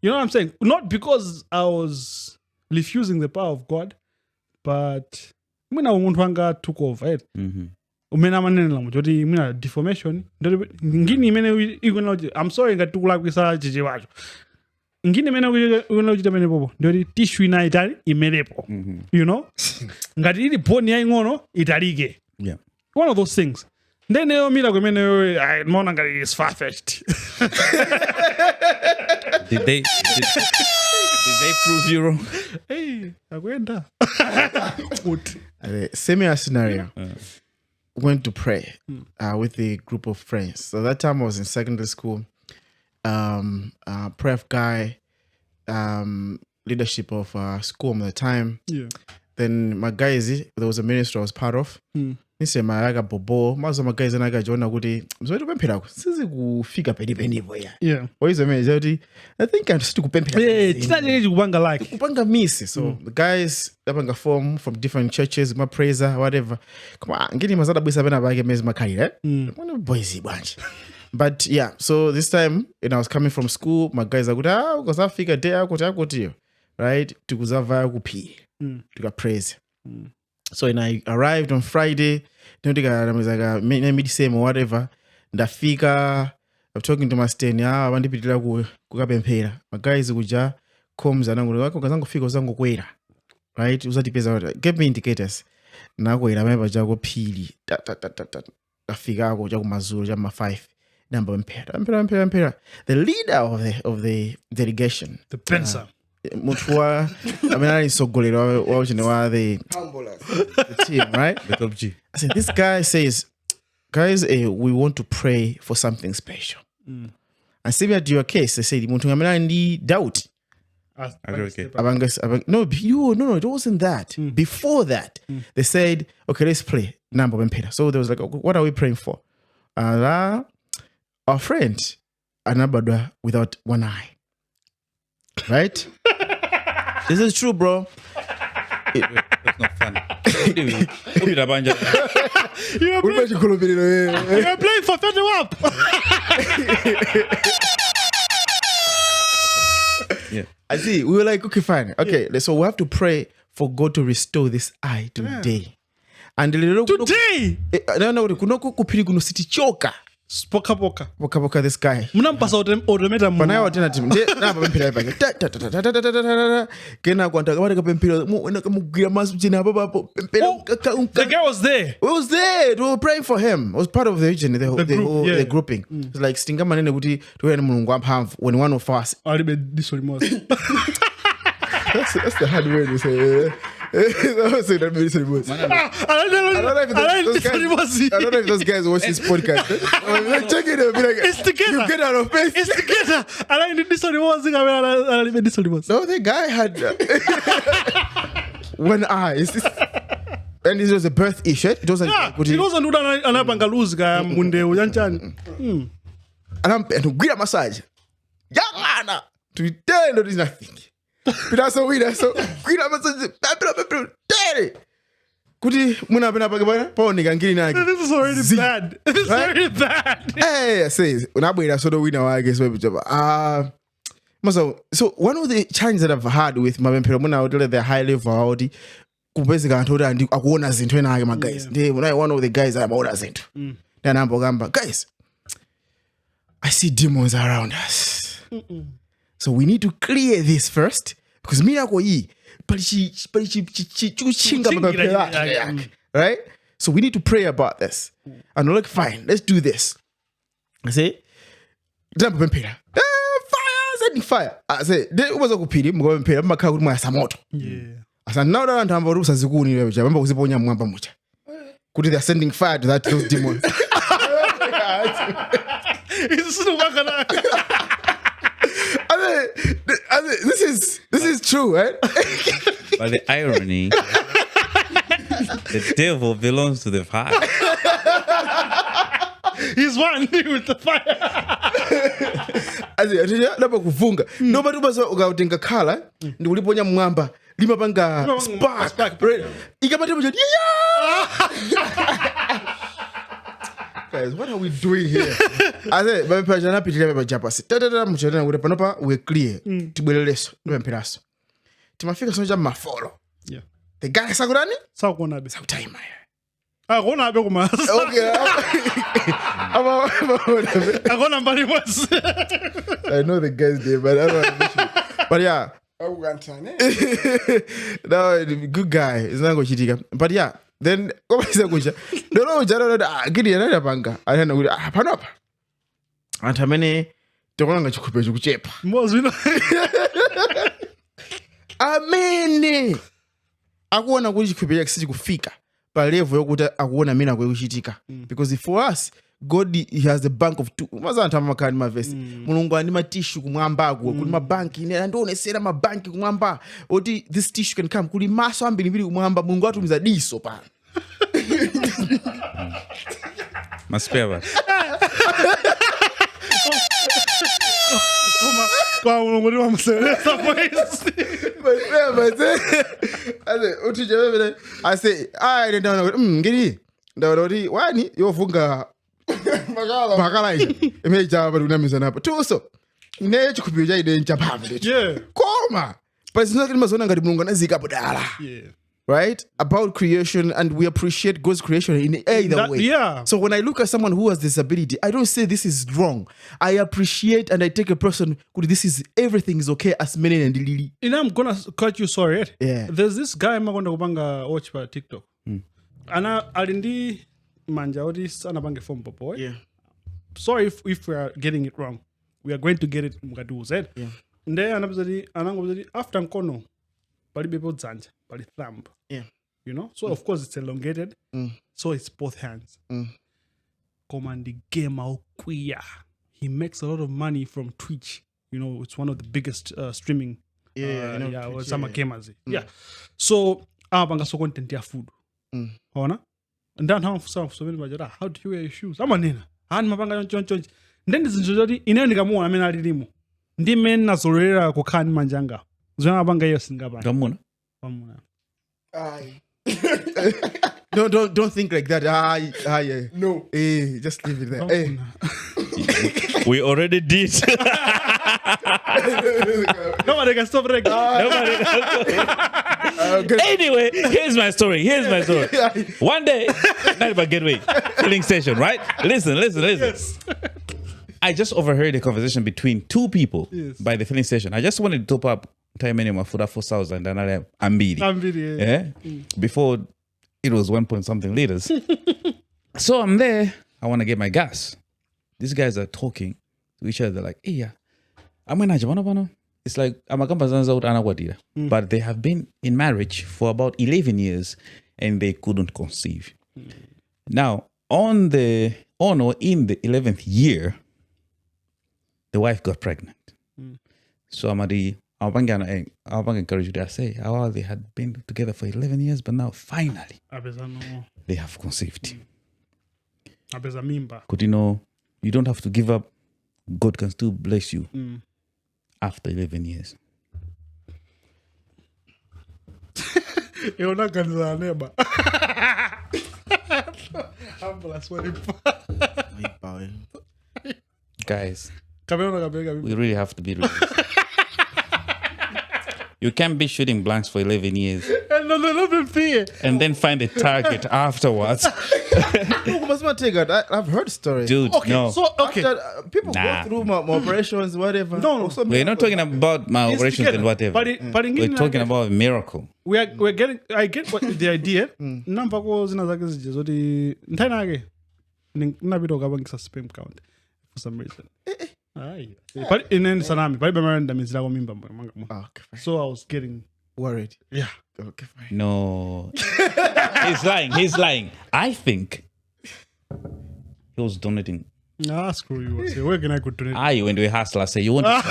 you know what I'm saying, not because I was refusing the power of God but mwina umuntu wanga took over it. Umena manenela mujoti mwina defamation ngini imene ikunoje I'm sorry ngatukulakwisa chiche wacho ngini imene ikunoje mene popo ndoti tissue ina itali imenepo you know ngati ili bone yaing'ono italike. Yeah, one of those things. Then mira kumene mona ngati is far-fetched. Did they prove you wrong? Hey, akwenda. Similar scenario. Went to pray with a group of friends. So that time I was in secondary school. Pref guy, leadership of school at the time. Yeah. Then my guys, there was a ministry I was part of. Nise malaga bobo mazo guys anaga jona kuti mzoti kupemphera sizi kufika penipo ya. Yeah. Waizo mezoti I think I'm just kupemphera. Yeah, tinaje kupanga like. Kupanga misi. So the guys apanga form from different churches, my praiser, whatever. Come on, ngini mazada bwisa bena bage mezi makali, One of boys bunch. But yeah, so this time, I was coming from school, my guys are good, because I figured day out, right? To kuzava kupi, to praise. So when I arrived on Friday, maybe same or whatever, ndafika, I'm talking to my stand, wandipitira kukapemphera. My guys kuja comes and wako kazangu fika zangu kwera. Right? Uzati pesa, give me indicators. Nakwera member jago pili. Ndafika ako jago mazuru jama 5. Number impera. The leader of the delegation. The Bensam. Mutua, I mean, I so good. Watching the team, right? The top G. I said, this guy says, guys, we want to pray for something special. And similar to your case, they said, I need doubt. Okay. No, it wasn't that. Before that, they said, okay, let's pray. Number impera. So there was like, what are we praying for? Our friend, Anabadwa without one eye. Right? This is true, bro. That's not funny. You're playing for 30 WAP. Yeah. I see. We were like, okay, fine. Okay, so we have to pray for God to restore this eye today. And today? No, kunoko kupiri kuno city choka. Poka this guy. Munampasa automata mu. Pana alternative. Na pempira bage. Kena kwanta kamara kapempira mu kamugira masu china baba pempira. The guy was there. We was there. We were praying for him. It was part of the region, the grouping. It's like stinga manene kuti tuwe mulungu amphamvu when one of us. That's That's the hard word to say. So that means it was. I don't know if those guys watch this podcast. Check it out. Be like, it's together. You get out of face. It's together. I don't need this one. No, the guy had one eye. And this was a birth issue. It wasn't. It wasn't anabanga munde uyanchani. And greet a massage. Young man, to tell there is nothing. But that's so weird. So greet a massage. Kuti muna bena pagabana poni kangiri nake. This is already bad. This is already bad. Hey, says unabwera so the winner I guess we so one of the challenges that I've had with mapemphero muna utole the high level audi kubezeka anthu oti akuona zinthu ena ake my guys. Ndiye one of the guys that about zinthu. Then ambogamba guys, I see demons around us. So we need to clear this first because miracle yi right? So we need to pray about this. And we're like, fine, let's do this. I say, fire, setting fire. I say, there was a kupiri, mgo mpira, maka kuri mwa samoto. I said, now that I'm rusa zikuni wewe, mamba usiponya mwamba mucha. Kuti they are sending fire to those demons. This is true, right? But the irony, the devil belongs to the fire. He's one with the fire. Laba kufunga. Nobody was ukautenga khala ndi uliponya mwamba lima panga spark. Ikapata mja. Guys, what are we doing here? I said, but I'm not pitting about Japas. We're clear. To be less, no piraso. To my figure, so my follow. Yeah. The guy Sagurani? Saguna be. Time. I go na be kuma. Okay. I go na bari was. I know the guy's name, but I don't know. But yeah. No, good guy. It's not going to but yeah. Then come on, no, gidi yana banga. I don't know. Panop. Antamene tokanga chikupezo kuchepa. Mozina. Amene. Akuona kuti chikupezo kisiji kufika. Pa level yokuti akuona mina kwekuchitika. Because for us, God he has a bank of two. Mazanta makani mavesi. Mulungu ani matishu kumwamba ako. Kuli mabanki ine ndionesera mabanki kumwamba. Oti this tissue can come. Kuli maso ambiri kumwamba. Mulungu atumiza diso pa. Maspeva. Kwa mulungu wa mseleza mwezi. I say, I don't know. Ngiri. Ndawari wani yofunga makala ishi. Imeja bali unamiza napa. Tuso. Ne chikupiga ide nchapava. Yeah. Koma. But it's not mazona ngati mulungu anazika budala. Yeah. Right? About creation, and we appreciate God's creation in either way. Yeah. So when I look at someone who has this ability, I don't say this is wrong. I appreciate and I take a person who this is everything is okay as many and lily. You know, I'm gonna cut you sorry. Right? Yeah. There's this guy I'm gonna kubanga watch by TikTok. Ana alindi manja odis anabanga phone boy. Yeah. Sorry if we are getting it wrong. We are going to get it mugadu said. Yeah. And then anangobzadi after nkono bali bebo zanja bali thumb. Yeah. You know? So of course it's elongated. So it's both hands. Command game out queer. He makes a lot of money from Twitch. You know, it's one of the biggest streaming. Twitch, some gamers. Yeah. So abanga so content ya food. Hona? And then how so many majora, how do you wear your shoes? I'm nina. Han mabanga chonchon. Then this is inene nikamuona amena alilimu. Ndime nazorera kokani manjanga. Zona abanga yo singaba. Gamuna. Don't think like that. Yeah. No. Just leave it there. We already did. Nobody can stop Nobody can stop. Anyway, here's my story. One day, not about Gateway filling station, right? Listen. Yes. I just overheard a conversation between two people by the filling station. I just wanted to top up time anymore for that 4,000 and I'm Ambidi. Yeah. Before it was 1 point something liters. So I'm there. I want to get my gas. These guys are talking to each other like, hey, yeah. I'm going to it's like Amakamba Zanza out Anagwadira. But they have been in marriage for about 11 years and they couldn't conceive. Now, in the 11th year, the wife got pregnant. So I'll encourage you to say, oh, they had been together for 11 years, but now finally they have conceived. Could you know, you don't have to give up. God can still bless you after 11 years. You're not going to neighbor. Guys, we really have to be realistic. You can't be shooting blanks for 11 years and then find a target afterwards. I've heard stories. Dude, no. So, People go through my operations, whatever. No. We're not talking about my operations and whatever. But We're talking about a miracle. We're getting. I get what the idea. Number goes in as just the Ntainage. Nabito Gabang's spam count for some reason. But in any Sanami, by Miranda means so I was getting worried. Yeah. Okay, fine. No. He's lying. I think he was donating. Nah, screw you. Where can I go donate? You went to a hustler. Say you want to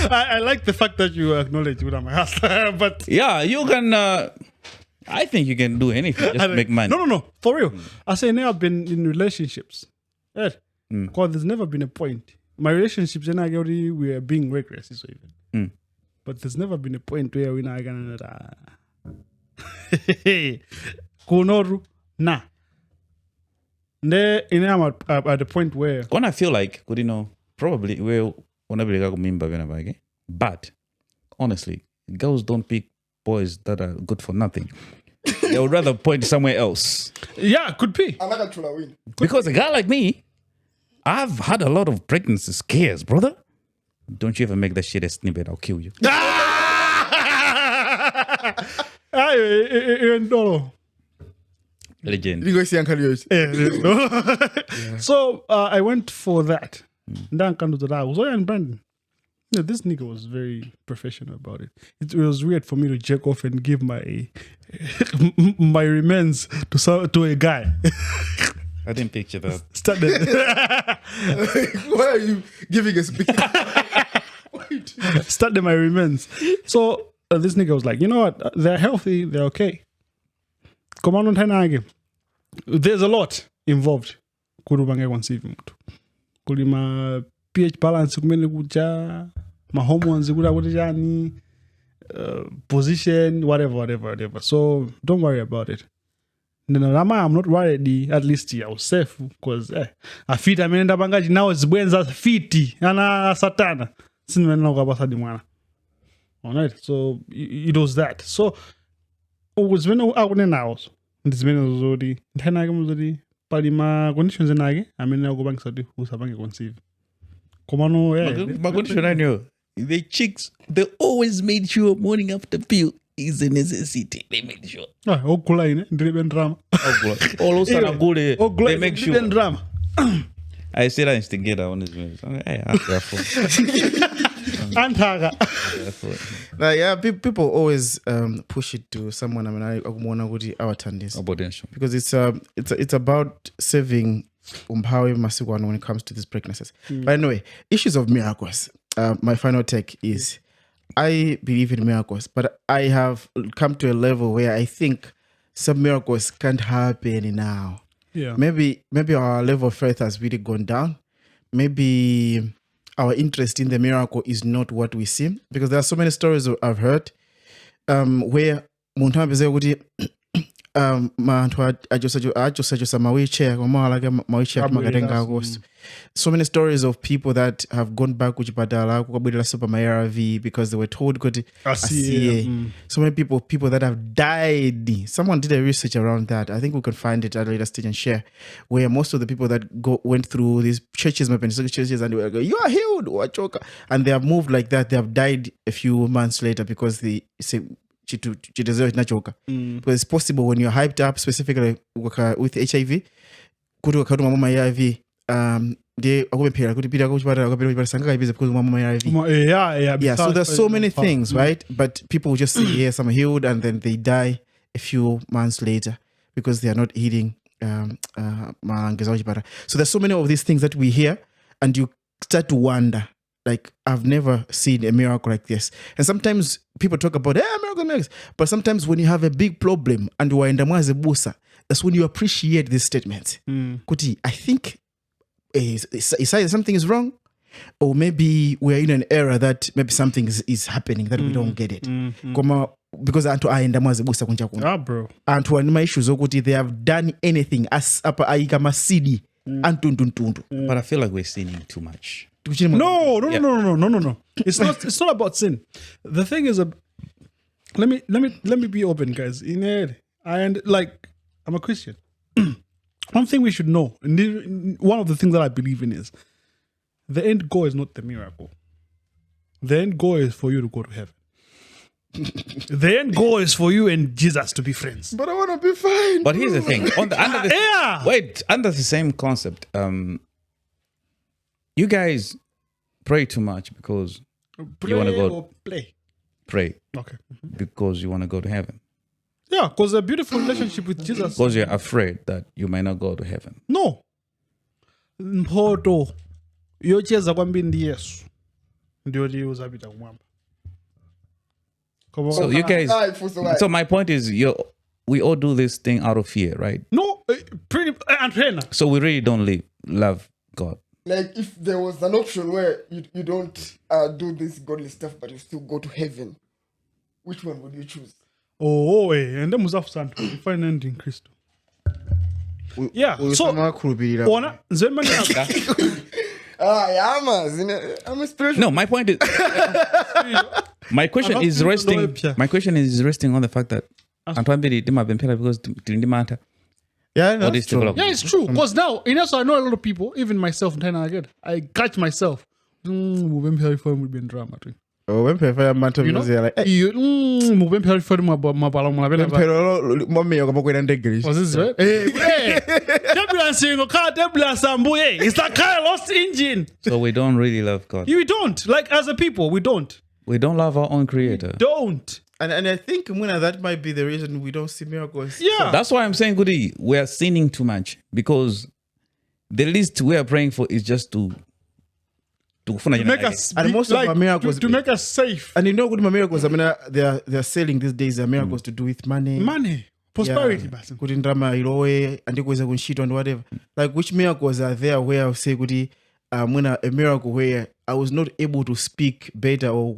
I like the fact that you acknowledge what I'm a hustler, but yeah, you can I think you can do anything, just make money. No. For real. I say now I've been in relationships. Because there's never been a point. My relationships and we are being reckless, so even. But there's never been a point where we're not gonna Kunoru na. At the point where when I feel like, could you know, probably but honestly, girls don't pick boys that are good for nothing. They would rather point somewhere else. Yeah, could be. Because a guy like me, I've had a lot of pregnancy scares, brother. Don't you ever make that shit a snippet, I'll kill you. Legend. So I went for that. Then come to the I was and Brandon. Yeah, this nigga was very professional about it. It was weird for me to jerk off and give my my remains to a guy. I didn't picture that. Why are you giving a speech? Started my remains. So this nigga was like, you know what? They're healthy. They're okay. Come on, there's a lot involved. Kurubange conceive mtu. Kulima pH balance kumele kuja, my hormones kuja position, whatever. So don't worry about it. I'm not worried, at least I was safe because a fit I mean bangaji now is bwenza fiti ana satana sinwena kwabasadi mwana. Alright, so it was that. So was when I went in house. This man was already palima conditions nage I mean go bank sadi usabange conceive. Komano my condition I know. The chicks they always made sure morning after pill is a necessity. They make sure. Driven drama. They make sure. Drama. I said I instigator on his way. Yeah, people always push it to someone. I mean, I want to our tandis because it's about saving umphawi masikwana when it comes to these pregnancies. But anyway, issues of miracles. My final take is I believe in miracles, but I have come to a level where I think some miracles can't happen now. Yeah. Maybe our level of faith has really gone down. Maybe our interest in the miracle is not what we see, because there are so many stories I've heard where so many stories of people that have gone back because they were told so many people that have died. Someone did a research around that. I think we can find it at a later stage and share, where most of the people that went through these churches and they were like, you are healed, and they have moved like that. They have died a few months later because they say because it's possible when you're hyped up, specifically with HIV, they akupemphera kuti pita kuchipatala akapita sangakaipize because mama ARV. Yeah. So there's so many things, right? But people will just say yes, I'm healed, and then they die a few months later because they are not eating so there's so many of these things that we hear, and you start to wonder, like, I've never seen a miracle like this. And sometimes people talk about miracles, but sometimes when you have a big problem and you are in the busa, that's when you appreciate these statements. Kuti, I think either something is wrong, or maybe we're in an era that maybe something is happening that we don't get it. Because antu aenda mwazibusa kunja kuna. Bro. Antu anima issues okuti they have done anything as apa aika masidi antuntuntuntu. But I feel like we're sinning too much. No. It's not about sin. The thing is, let me be open, guys. I'm a Christian. One thing we should know, and one of the things that I believe in is, the end goal is not the miracle. The end goal is for you to go to heaven. The end goal is for you and Jesus to be friends. But I want to be fine. But here's the thing. Under the same concept, you guys pray too much because you want to go pray. Okay. Because you want to go to heaven. Yeah, because a beautiful relationship with Jesus. Because you're afraid that you may not go to heaven. No. Mpoto yocheza kwambiri ndi Yesu ndio liuzapita kumwamba. So you guys, so my point is, we all do this thing out of fear, right? No, pretty and so we really don't love God. Like if there was an option where you don't do this godly stuff, but you still go to heaven, which one would you choose? And then muzafu santo, you find end in Christ. Yeah. So ona zemani I'm a spiritual. No, my point is. My question is resting on the fact that because yeah, that's true. Yeah, it's true. Because now, I know a lot of people, even myself, I catch myself. Would be in drama. When people matter, you know, like, hey, was this right? It's that kind of lost engine. So we don't really love God. We don't. Like as a people, we don't. We don't love our own creator. We don't. And I think Muna, that might be the reason we don't see miracles. Yeah. So that's why I'm saying, Goody, we are sinning too much because the least we are praying for is just to make us and most of our miracles to make us safe. And you know, good miracles. I mean, they are selling these days. Are miracles to do with money, prosperity. Good drama, ilowe, and they go and whatever. Like which miracles are there where I say, Goody, when a miracle where I was not able to speak better or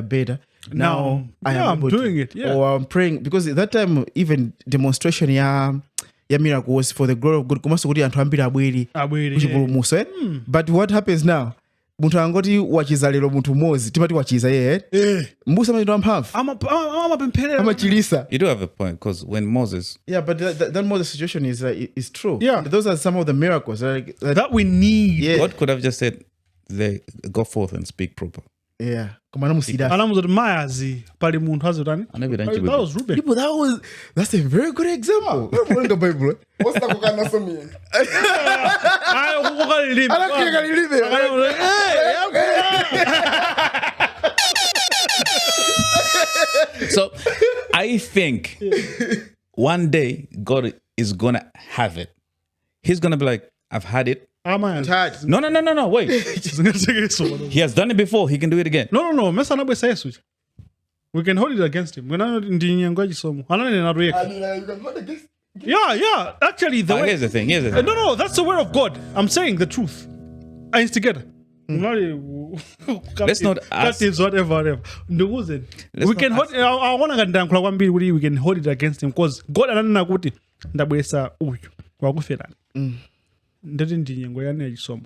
better. Now I am doing it. Yeah. Or I'm praying because at that time even demonstration ya miracle was for the glory of God. But what happens now? Muntu angoti wachiza lero muntu mozi timati wachiza yeye mbusa manje mphamvu amachilisa. You do have a point because when Moses but that Moses situation is true. Yeah, those are some of the miracles that we need. Yeah. God could have just said they go forth and speak proper. Yeah, kumana musida anamuzo mayazi pali muntu azotani. That was Ruben. That's a very good example. We're in the Bible. What's that kokana so me? So I think one day God is gonna have it. He's gonna be like, I've had it. No, wait. He has done it before. He can do it again. No. We can hold it against him. Yeah. Actually, here's the thing. No. That's the word of God. I'm saying the truth. And it's together. Let's not ask. Whatever. We can hold. I want to we can hold it against him because God anana kuti ndabwesa uyu wakufera. Ndati ndinyengo yana yachisomo.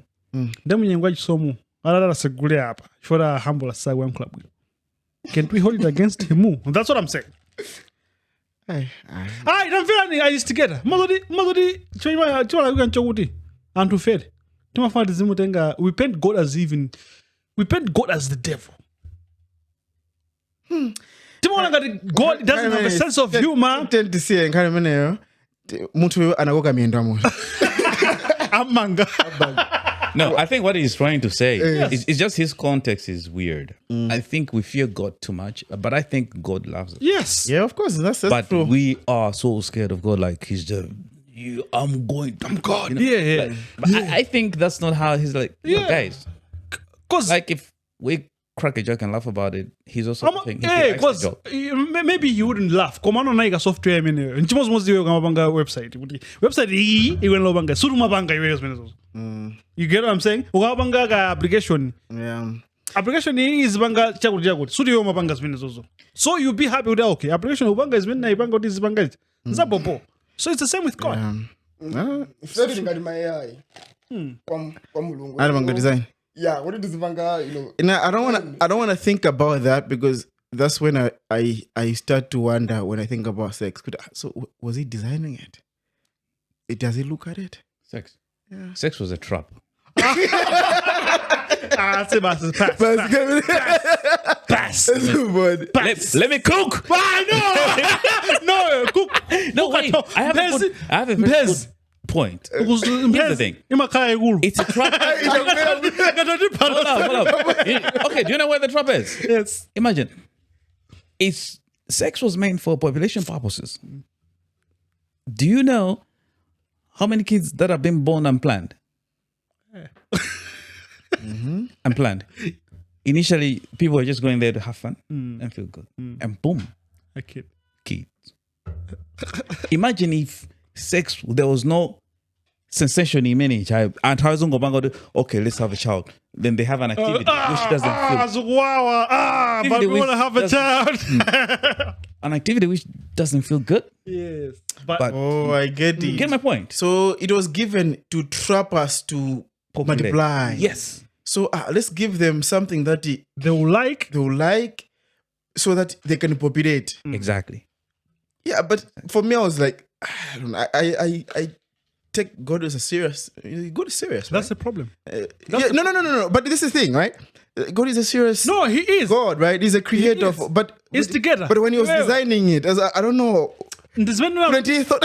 Ndamunyengo yachisomo alala segule apa. Chifora humble asagwa club. Can't we hold it against him? That's what I'm saying. I'm feeling I used together. Mazodi chwa we can chokuti. Antu fed. Tumafanya zimutenga we paint God as the devil. God doesn't have a sense of humor. Tend to say muntu anagoka mienda mo. Amanga. No, I think what he's trying to say is just his context is weird. I think we fear God too much, but I think God loves us. Yes. Yeah, of course. That's But true. we are so scared of God, like he's just I'm God. You know? Yeah. Like, but I think that's not how he's like. Yeah, guys. Because Like if we crack a joke and laugh about it, he's also thinking. because maybe you wouldn't laugh. Komano naika software mene. Nchimos mozi wewe kama banga website. Website hii iwe lo banga. Suru mabanga iwe mene zozo. You get what I'm saying? Ukabanga ka application. Yeah. Application is banga chakuri. Suru yo mabanga mene zozo. So you be happy with that. Okay, application ubanga is mene na ibanga is banga. Zabopo. So it's the same with God. Studying my AI. Kwa mulungu. I don't design. Yeah, what is vanga, you know? And I don't wanna think about that because that's when I start to wonder when I think about sex. So was he designing it? Does he look at it? Sex. Yeah. Sex was a trap. Pass. Let me cook. No, cook. No, wait. I have a very good point. Here's the thing. It's a trap. Hold up. Okay, do you know where the trap is? Yes. Imagine. Sex was meant for population purposes. Do you know how many kids that have been born unplanned? Unplanned. Initially, people were just going there to have fun and feel good. And boom. A kid. Kids. Imagine if sex, there was no sensation in many child. And okay, let's have a child. Then they have an activity which doesn't feel. But we want to have a child. An activity which doesn't feel good. Yes. But I get it. Get my point. So it was given to trap us to multiply. Yes. So let's give them something that they will like, so that they can populate. Exactly. Yeah, but for me, I was like, I don't know. I take God as a serious. God is serious. That's right? the problem. No. But this is the thing, right? God is a serious. No, he is God, right? He's a creator. But it's together. But when he was designing it, I don't know. This man thought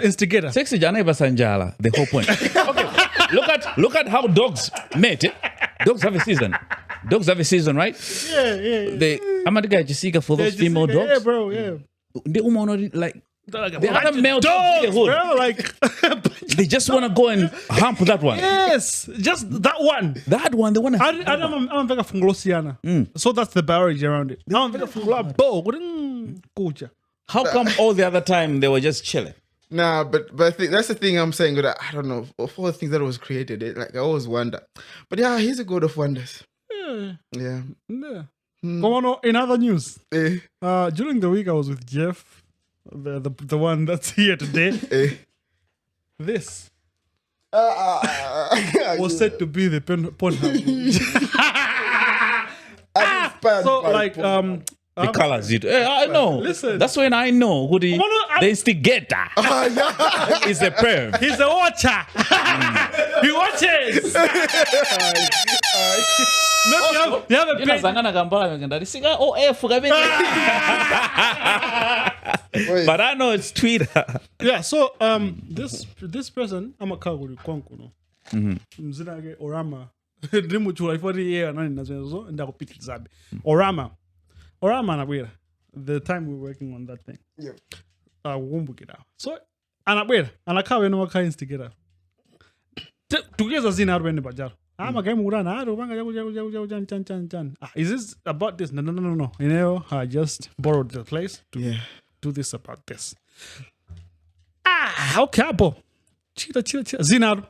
instigator. Sex is Sanjala. The whole point. Okay. Look at how dogs mate. Dogs have a season. Dogs have a season, right? Yeah. I'm the guy Jessica for those female dogs. Yeah, bro. Yeah. They like the other male dogs, bro. Like they just want to go and hump that one. Yes, just that one. That one. They want to. I'm very fungolosiana. So that's the biology around it. Now I'm very How come all the other time they were just chilling? Nah, but I think that's the thing I'm saying. That I don't know, of all the things that was created, I always wonder. But yeah, he's a God of wonders. Yeah. Come on, in other news. During the week I was with Jeff, the one that's here today. This was said to be the Pornhub. So like the colors it. I know. Listen. That's when I know who the instigator is a perv. He's a watcher. He watches. Maybe you have a page. But I know it's Twitter. Yeah, so this person, I'm a kaguri konkuno. Mzinage Orama. Ndimuchula ifori yeye nani nazo ndakupita zabe. Orama anabwera. The time we were working on that thing. Yeah. Wumbukira. So anabwera, anakawe no waka instigator. Tugeza zina arwende bajaro. Is this about this? No. You know, I just borrowed the place to do this about this. Okay, Apo. Chila. Zinar.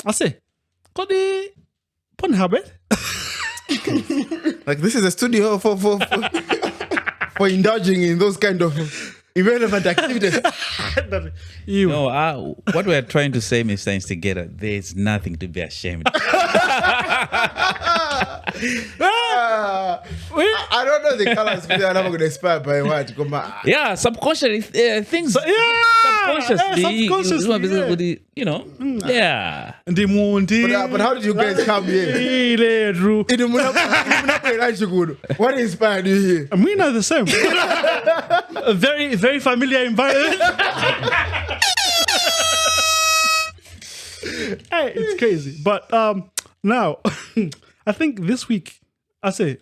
I say, Kodi Pornhub. Like this is a studio for indulging in those kind of irrelevant activities. No, what we're trying to say, Mr. Instigator, there's nothing to be ashamed of. I don't know the colors. I'm not going to expire by what? Yeah, subconsciously things. Subconsciously, you know. Yeah. But how did you guys come here? What inspired you here? We know the same. A very, very familiar environment. Hey, it's crazy. But now, I think this week,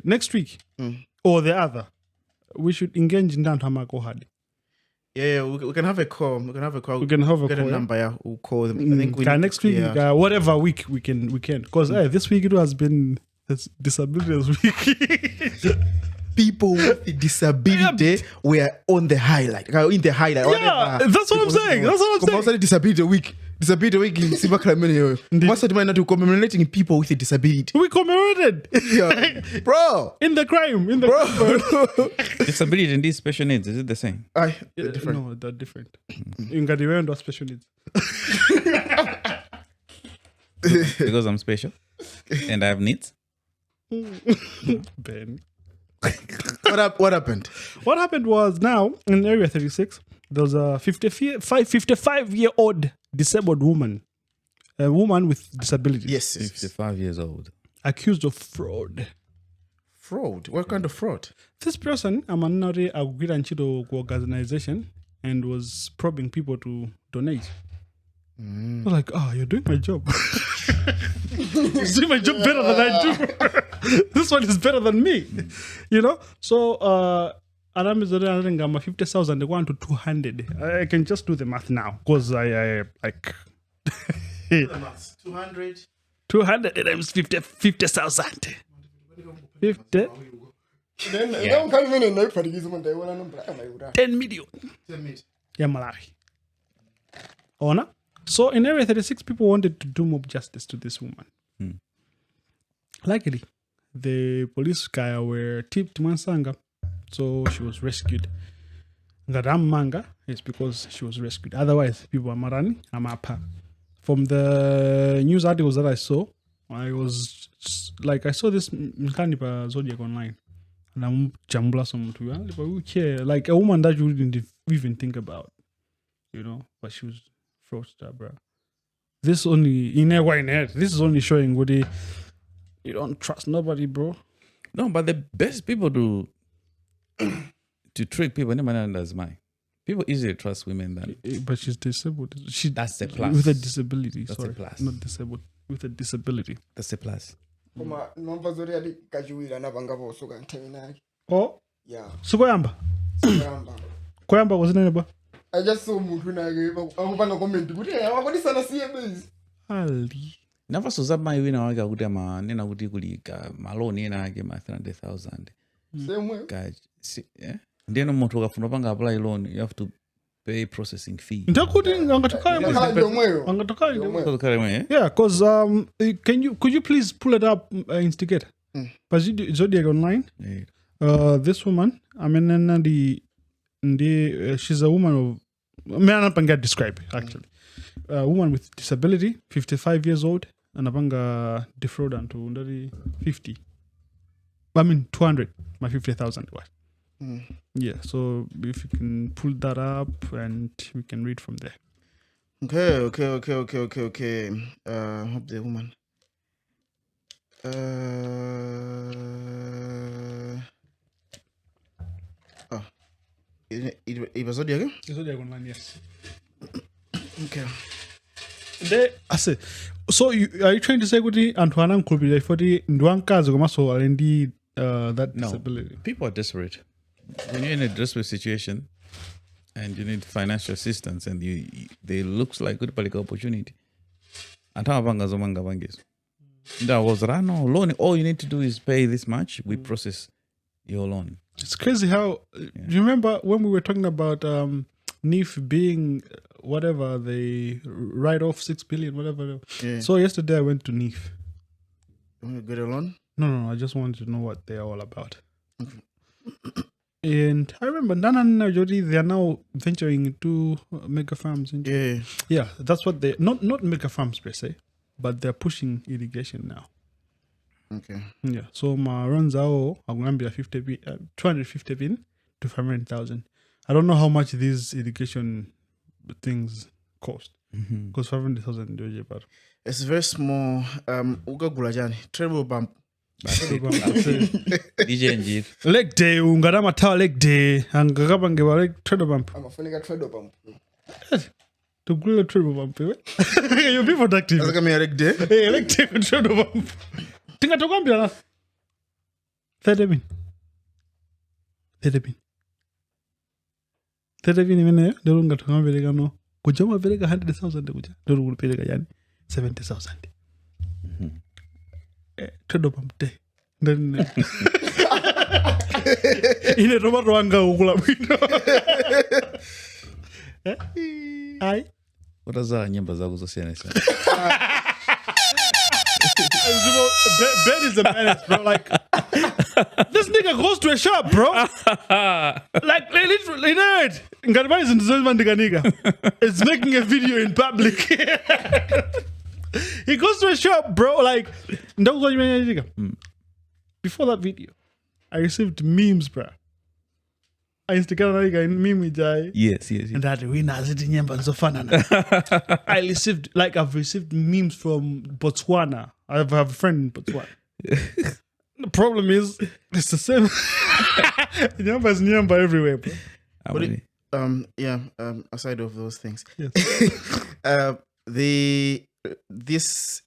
next week or the other, we should engage in Dantama Hadi. Yeah, we can have a call. We can have a call. We can have a get call. A number. Yeah, we'll call them. I think next week, whatever week we can. Because this week it has been disability week. People with disability were on the highlight. In the highlight. Yeah, that's what I'm saying. That's what I'm saying. Disability week. Disability week in Simba Climate. What's the mind to commemorating people with a disability? We commemorated. Yeah. Bro. In the crime. Disability and these special needs, is it the same? Different. No, they're different. In Gadiwendo are special needs. Because I'm special and I have needs. Ben. What happened? What happened was now in Area 36, there was a 55-year-old disabled woman, a woman with disability. Yes. 55 years old. Accused of fraud. Fraud? What kind of fraud? This person, Amanari Agwiranchido organization, and was probing people to donate. I was like, you're doing my job. You're doing my job better than I do. This one is better than me. You know? So, Adam is I'm 50,000, they want to 200. I can just do the math now because I like 200 times 50,000. 50. Then don't come in and note for the gizmo. 10 million. Yeah, Malawi. Honor. So in Area 36, people wanted to do mob justice to this woman. Luckily, the police guy were tipped Mansanga, so she was rescued. Ngadam Manga is because she was rescued. Otherwise, people are marani, amapa. From the news articles that I saw, I saw this Mkanipa Zodiac online. And I'm jambla some to like a woman that you didn't even think about, you know, but she was fraudster, bro. This only this is only showing what you don't trust nobody, bro. No, but the best people to trick people, that's mine. People easily trust women than. But she's disabled. That's the plus. With a disability. That's sorry, a plus. not disabled. With a disability. That's a plus. Oh, yeah. So Gwamba was in anybody. I just saw Mutunagi. I'm going to comment. What is an CMS? Ali. Never saw that my winner. I got Nena Udigulika, Malone, and I gave my 300,000. Same way. Guys, yeah. Then no more to apply loan, you have to pay processing fee. Yeah, because could you please pull it up, Instigate? Zodiac online. Yeah. This woman, I mean, she's a woman of, I can't describe actually. A woman with disability, 55 years old, and Abanga defrauded to 50. 200, my 50,000 was. Yeah, so if you can pull that up and we can read from there. Okay. Hope the woman. It was Zodiac? Zodiac online, yes. Okay. I say, so are you trying to say that Antoine could be for the Ndwanka Zogomaso and indeed that disability? People are desperate. When you're in a desperate situation and you need financial assistance and they looks like good political opportunity. And how that was Rano loan. All you need to do is pay this much. We process your loan. It's crazy how you remember when we were talking about NIF being whatever they write off 6 billion, whatever. Yeah. So yesterday I went to NIF. You want to get a loan? No. I just wanted to know what they're all about. Okay. And I remember Nana and Jody, they are now venturing into mega farms. Yeah, that's what they not mega farms per se, but they're pushing irrigation now. Okay. Yeah. So my runs are I'm gonna be 250 bin to 500,000. I don't know how much these irrigation things cost because 500,000 do you it's very small. Uga gulajani treble bump. DJ leg day ungarama tawa leg day angakabange wa leg treble bump. I'm a funny treble bump. To grill a trip of Ampe. You'll be productive. That's like me elected. Hey, elected a trip of Ampe. Tinga to Gambia. 30 min. 30 min mene dorunga to Gambia no. Kujama verega 100,000 kuja. Dorunga perega yani 70,000. Trade of Ampe. Then ine Robert wanga ukula bwino. Ai. Utaza nyimbo zako zosiyana sana. Ben is a menace, bro. Like, this nigga goes to a shop, bro. Like, literally, nerd. It's making a video in public. He goes to a shop, bro. Like, before that video, I received memes, bro. I Instagram in meme jai. Yes. And that we naziti nyamba nzofana. I've received memes from Botswana. I have a friend in Botswana. The problem is it's the same. Nyamba is nyamba everywhere, bro. Aside of those things. Yes. This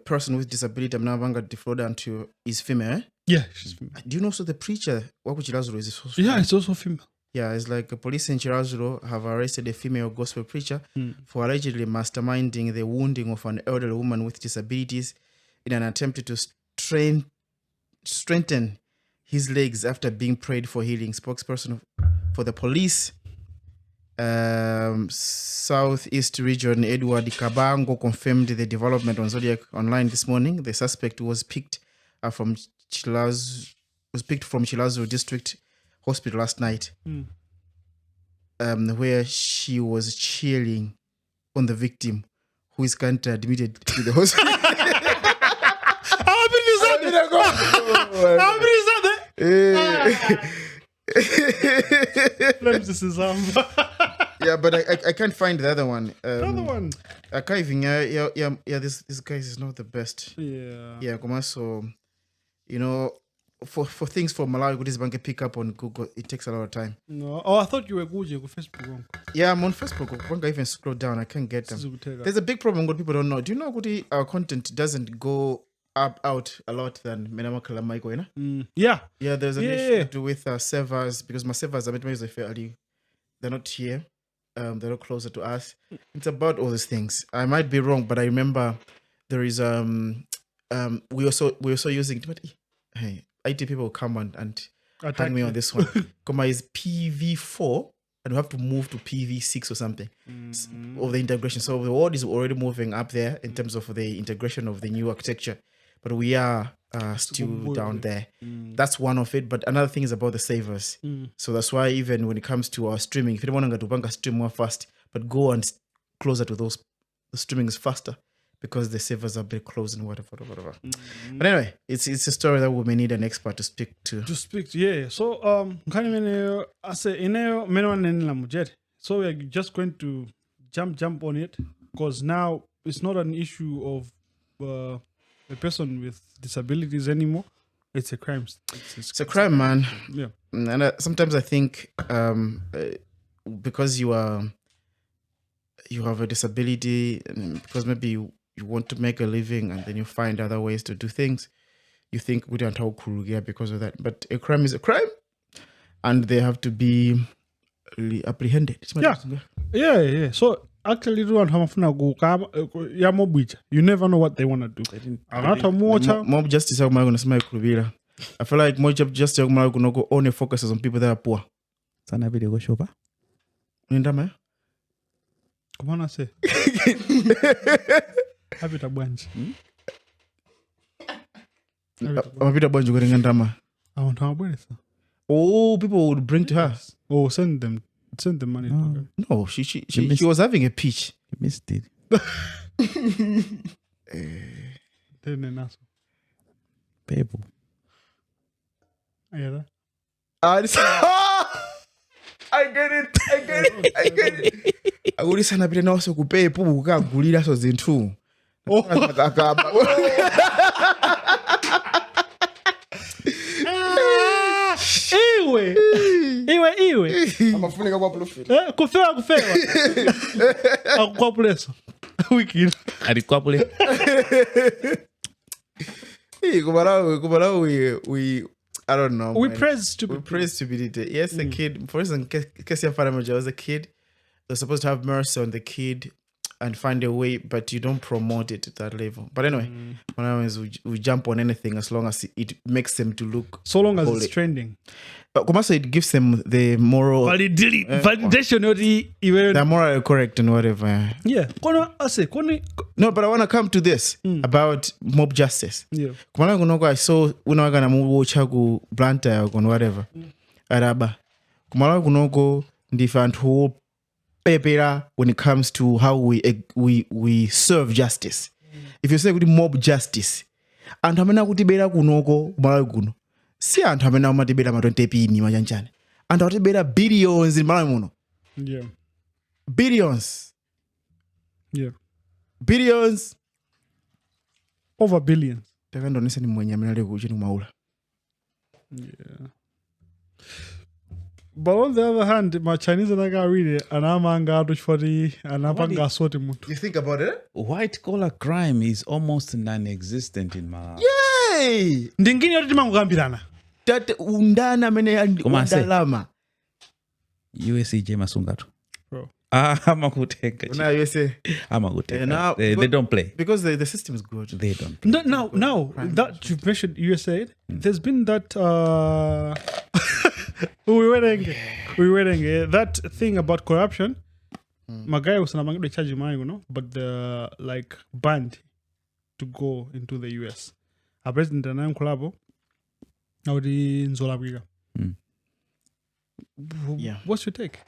person with disability I'm now going to defraud unto is female. Yeah, she's female. Do you know so the preacher Wakuchilazuro is also female? Yeah, it's also female. Yeah, it's like the police in Chilazuro have arrested a female gospel preacher for allegedly masterminding the wounding of an elderly woman with disabilities in an attempt to strengthen his legs after being prayed for healing. Spokesperson for the police Southeast Region Edward Kabango confirmed the development on Zodiac Online this morning. The suspect was picked from Chilazuro District Hospital last night, where she was cheering on the victim, who is currently admitted to the hospital. Yeah, but I can't find the other one. Another one. This guy is not the best. Yeah, so you know, for things for Malawi Goodies Bank pick up on Google, it takes a lot of time. No, I thought you were Gugu on Facebook. Yeah, I'm on Facebook. When I even scroll down, I can't get them. There's a big problem what people don't know. Do you know Goody, our content doesn't go out a lot than Menama Kalamaiko? Yeah. Yeah, there's an issue to do with servers, because my servers are fairly, they're not here. They're not closer to us. It's about all these things. I might be wrong, but I remember there is we also using IT people come and hang me on this one. Koma is PV4 and we have to move to PV6 or something of the integration. So the world is already moving up there in terms of the integration of the new architecture, but we are still down there. That's one of it. But another thing is about the savers. So that's why even when it comes to our streaming, if you don't want to bank a stream more fast, but go and closer to those, the streaming is faster because the servers are a bit close and whatever. But anyway, it's a story that we may need an expert to speak to. Yeah. So so we're just going to jump on it, because now it's not an issue of a person with disabilities anymore. It's a crime. It's a crime, man. Yeah. And sometimes I think because you have a disability, and because maybe you want to make a living and then you find other ways to do things, you think we don't talk because of that. But a crime is a crime, and they have to be apprehended. Yeah. So actually, you never know what they want to do. Mob justice, I feel like more justice only focuses on people that are poor. Sana video go show ba? Nindama? Come on, I say. Have it a bunch. Oh, people would bring to her. Oh, send them money. No, she was having a pitch. You missed it. People. Yeah. I get it. I would say na bile na also kupay pubu kukagulira so zintu. Iwe. Amafunika kwa profile. Kufewa. akukwapuleso wikini Adikwapule. Kumalawi, we I don't know. we man. praise stupid We praise stupidity. Yes, the kid. For instance, Kesia Faramaja was a kid. They're supposed to have mercy on the kid and find a way, but you don't promote it at that level. But anyway, we jump on anything as long as it makes them to look. so long as holy. it's trending But Kumasa, it gives them the moral. validation oti iwe They're morally correct and whatever. yeah kono ase koni No, but I want to come to this about mob justice. yeah Kumala kunoko I saw unawaga na muwocha ku Blantyre or whatever. Araba. Kumala kunoko different whole pepera when it comes to how we serve justice. If you say with mob justice, and hamena kutibera kunoko Malawi kuno. Si anthu amene amatibera ma 20 pini machanchane. Anthu atibera billions in Malawi muno. yeah Billions. yeah Billions. over billions Takandonesa ni mwenye amene ali kuchini maula. yeah but on the other hand my Chinese naga read it anamanga atuchfati anapanga asoti mutu You think about it? White collar crime is almost non-existent in Malawi. Hey! ndingini yoti timangokambirana Tate undana amene Koma ase. undalama. U.S.A. Masungatu. bro Amakutenga. Una USA. Amakutenga. Now, They but- don't play. Because the system is good. They don't. now that you've mentioned USA there's been that we were that thing about corruption magai was namangdo charge mine you know but the like banned to go into the US a president and collabo audi nzola bwiga Yeah. what's your take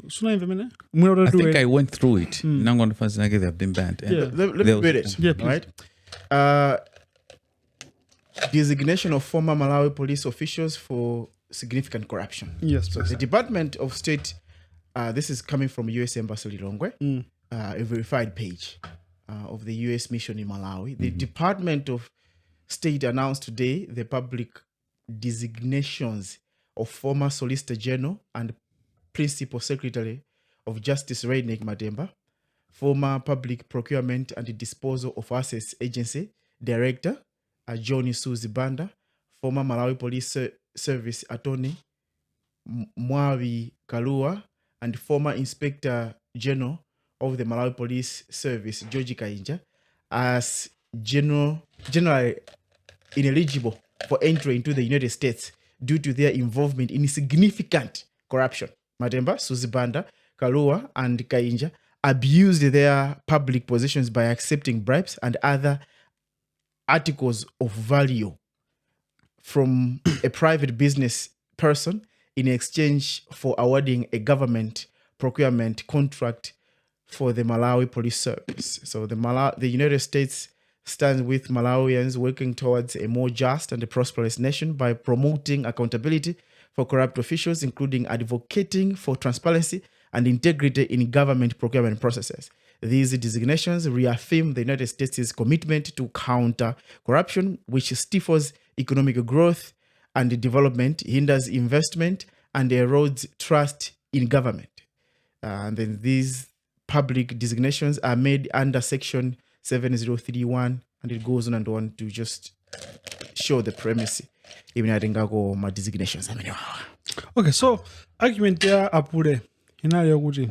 suna invemene I think I went through it. Nangon Fazinage, they have been banned. And Yeah. Let me They'll- read it. Yeah, please. Right? Designation of former Malawi police officials for significant corruption. yes So the Department of State, this is coming from U.S. Embassy Lilongwe, a verified page of the U.S. mission in Malawi. The Department of State announced today the public designations of former Solicitor General and Principal Secretary of Justice Reinek Mademba, former Public Procurement and Disposal of Assets Agency Director Johnny Suzy Banda, former Malawi Police Service Attorney Mwawi Kalua, and former Inspector General of the Malawi Police Service George Kainja as generally ineligible for entry into the United States due to their involvement in significant corruption. Mademba, Suzy Banda, Kalua, and Kainja abused their public positions by accepting bribes and other articles of value from a private business person in exchange for awarding a government procurement contract for the Malawi Police Service. So the United States stands with Malawians working towards a more just and a prosperous nation by promoting accountability for corrupt officials, including advocating for transparency and integrity in government procurement processes. These designations reaffirm the United States' commitment to counter corruption, which stifles economic growth and development, hinders investment, and erodes trust in government. And then these public designations are made under Section 7031, and it goes on and on to just show the premise. Even I think I go my designations. I mean, okay so argument ya apule inayo kuti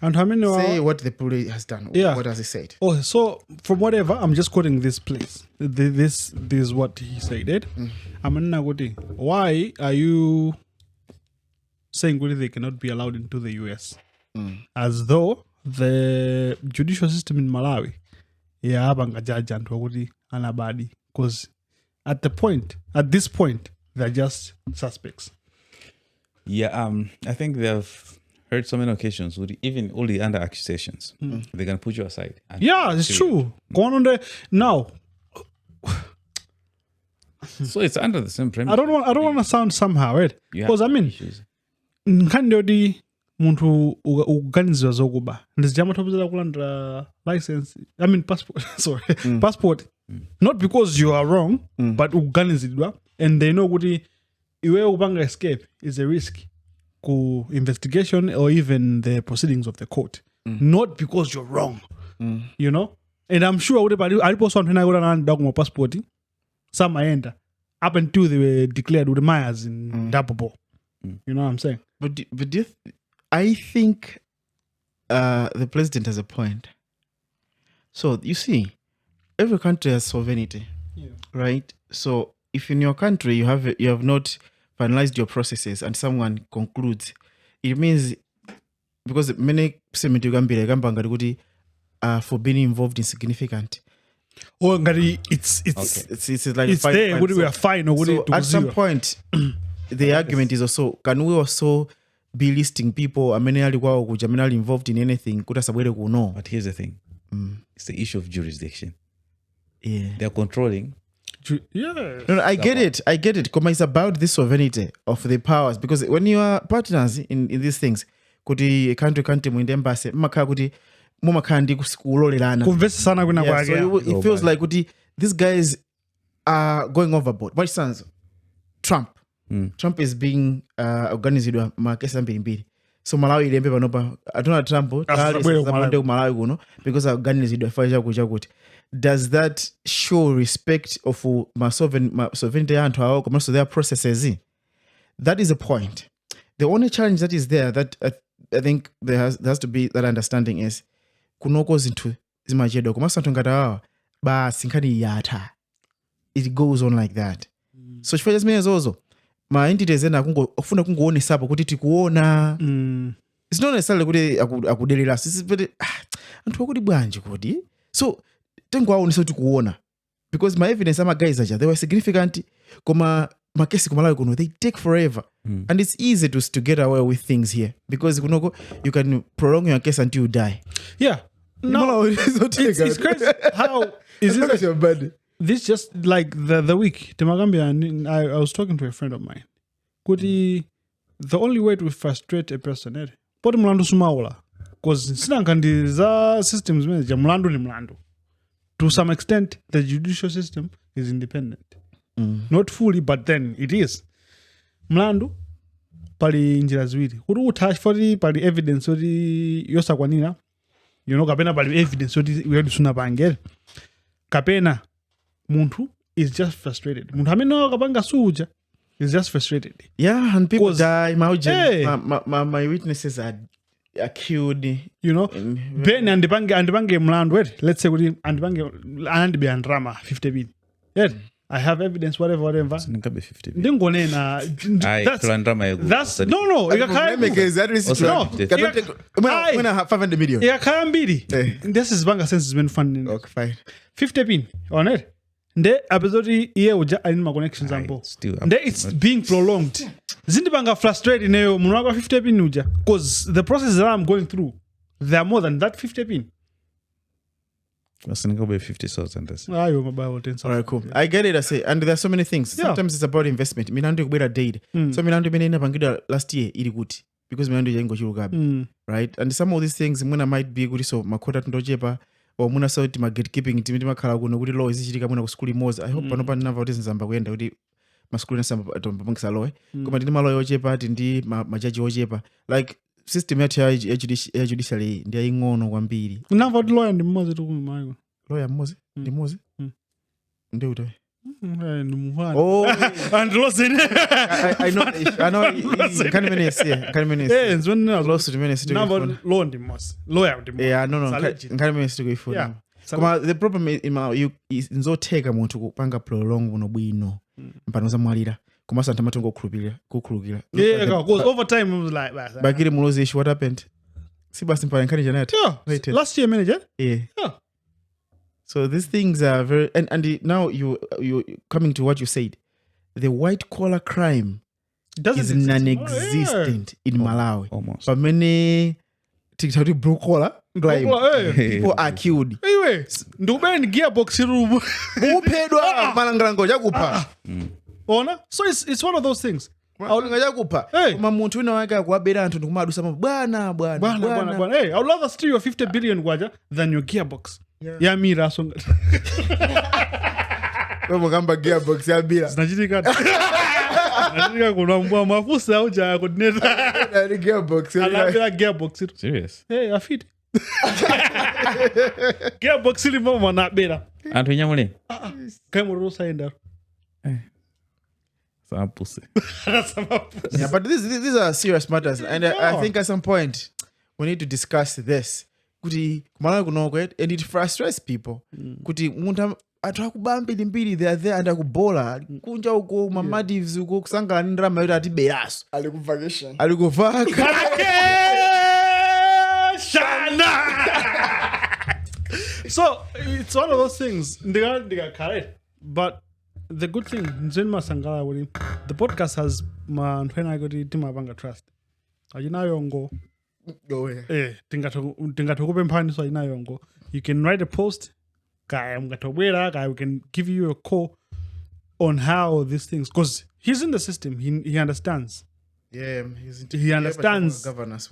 and how many say what the police has done. Yeah. What has he said? oh so from whatever I'm just quoting this place this is what he said amanena kuti why are you saying kuti they cannot be allowed into the US as though the judicial system in Malawi yahamba ngajaji anthu akuti anabadi because at this point they're just suspects. Yeah, I think they've heard so many occasions, with even all the under accusations, they can put you aside. And Yeah, it's true. Going on there now. So it's under the same premise. I don't want to sound somehow, right? You have Because I mean, issues. nkhandiyoti munthu uganizwa zokuba ndizijamatophezera kulandira license I mean passport sorry passport not because you are wrong but ukuganizidwa and they know kuti iwe upanga escape is a risk ku investigation or even the proceedings of the court not because you're wrong. You know? And I'm sure I post something I got an dog passport. Some I enter up until they were declared with the Myers in Dapopo. You know what I'm saying? But I think the president has a point. So you see, every country has sovereignty, right? So if in your country you have not finalized your processes and someone concludes, it means because many for being involved in significant. Oh, it's like it's there. Would we are fine or would so at some point, the argument is also, can we also be listing people involved in anything? But here's the thing. It's the issue of jurisdiction. Yeah. They're controlling. Yeah. No, I get it. Because it's about the sovereignty of the powers. Because when you are partners in these things, kuti country mwinde embassy, mmakhala kuti mumakhandi kulolelana. So it feels like kuti these guys are going overboard. For instance, Trump is being organized makesi ambiri. So Malawi ilembe panopa atona Trump Malawi kuno because organized chakuti. Does that show respect of sovereignty and also their processes? That is a point. The only challenge that is there that I think there has to be that understanding is kunoko zintu zimachedo kumasantu ngatawa ba sinkani yata. It goes on like that. So chifukwa chimene zozo ma entities ena kufuna kungoonesa kuti tikuona. It's not necessarily kuti akudelera sisi but anthu akuti bwanji kuti. So tengwaonesa tikuona because my evidence ama guys aja they were significant koma makesi kumalawi kuno they take forever and it's easy to get away with things here because kunoko you can prolong your case until you die. Yeah. No, it's crazy. How is it? Your body. This just like the week Temagambia, I was talking to a friend of mine. Kuti the only way to frustrate a person is poti mlandu sumaula because sinangandi za systems manager mlandu ni mlandu. To some extent, the judicial system is independent. Not fully, but then it is. Mlandu, pali njira ziwiri. Kuru utashfori pali evidence ori yosa kwanina. You know, kapena pali evidence ori wedu suna pangere. Kapena, muntu is just frustrated. Muntu hamino kapanga suja is just frustrated. Yeah, and people die. My witnesses are killed, you know. Ben andipange mlandu let's say kuti andibe andrama 50 bin. Yeah, I have evidence whatever. Sinikabe 50 bin. Ndingonena that's no when I have 500 million. Yeah, kambiri. This is banga sense been fun. Okay, fine. 50 bin on it. Nde episode here uja anima connections ambo. Nde it's being prolonged. Zindibanga frustrated neyo munwaka 50 pin uja because the process that I'm going through there are more than that 50 pin. Wasn't go 50,000. Ayo mabao 10,000. Alright, cool. I get it. I say, and there are so many things. Sometimes it's about investment. Minando kubera date. So minando menena pangida last year ili kuti because minando yengo chirugabi. Right? And some of these things muna might be good so makota tundojepa or muna sauti ma gatekeeping timidima kala kuno kuti law izichitika muna kuskuli moza. I hope panopa nava kuti nzamba kwenda kuti masukulu nasamba atompangisa law. Koma ndi malaw ochepa ndi majaji ochepa. Like system yathu ya judiciary ndi aying'ono kwambiri. Unamva kuti lawyer ndi mmozi tu kumaiko. Lawyer mmozi? Ndi mmozi? Ndi utoe. Ndi muhani. Oh, and losing. I know can't even say. Nzwena lawsuit ministry. Number law ndi mmozi. Lawyer ndi mmozi. Yeah, no. Can't even say go for. Koma the problem is nzoteka muntu kupanga prolong uno bwino. Mpanoza mwalira. Koma santa matongo kukhulukira. Yeah, because over time it was like that. Bakiri mulozi issue what happened? Sibasi mpana nkani janati. Yeah. Last year manager? Yeah. So these things are very and now you coming to what you said. The white collar crime is non-existent in Malawi. Almost. But many blue collar crime. People are killed. Anyway, ndubeni gearbox room. Upedwa malangalango jakupa. Ona? So it's one of those things. Malangalango jakupa. Koma muntu wina wake kuabera anthu ndikumadusa bwana. Hey, I would rather steal your 50 billion kwaja than your gearbox. Ya mira songa. Wewe ngamba gearbox ya bila. Zinachitika. Zinachitika kuna mbwa mafusa au ja coordinator. Gearbox. Ala gearbox. Serious? Hey, afiti. Gearbox ili mama na bera. Antu inyamule. Kama rosa enda. Sama pussy. Yeah, but these are serious matters, and I think at some point we need to discuss this. Kuti kumala kunoko, and it frustrates people. Kuti munta atakubambili mbili they are there and akubola kunja uko mamadives uko kusanga ndrama yote atiberaso. Ali ku vacation. Ali kuvaka. So it's one of those things. Ndiga correct, but the good thing, Nzima Sangala with him, the podcast has man when I go to Timabanga Trust. Ajina yongo. Go ahead. Tinga to open pan so ajina yongo. You can write a post. Guy, I'm guy. We can give you a call on how these things, because he's in the system. He understands. Yeah, he understands governance.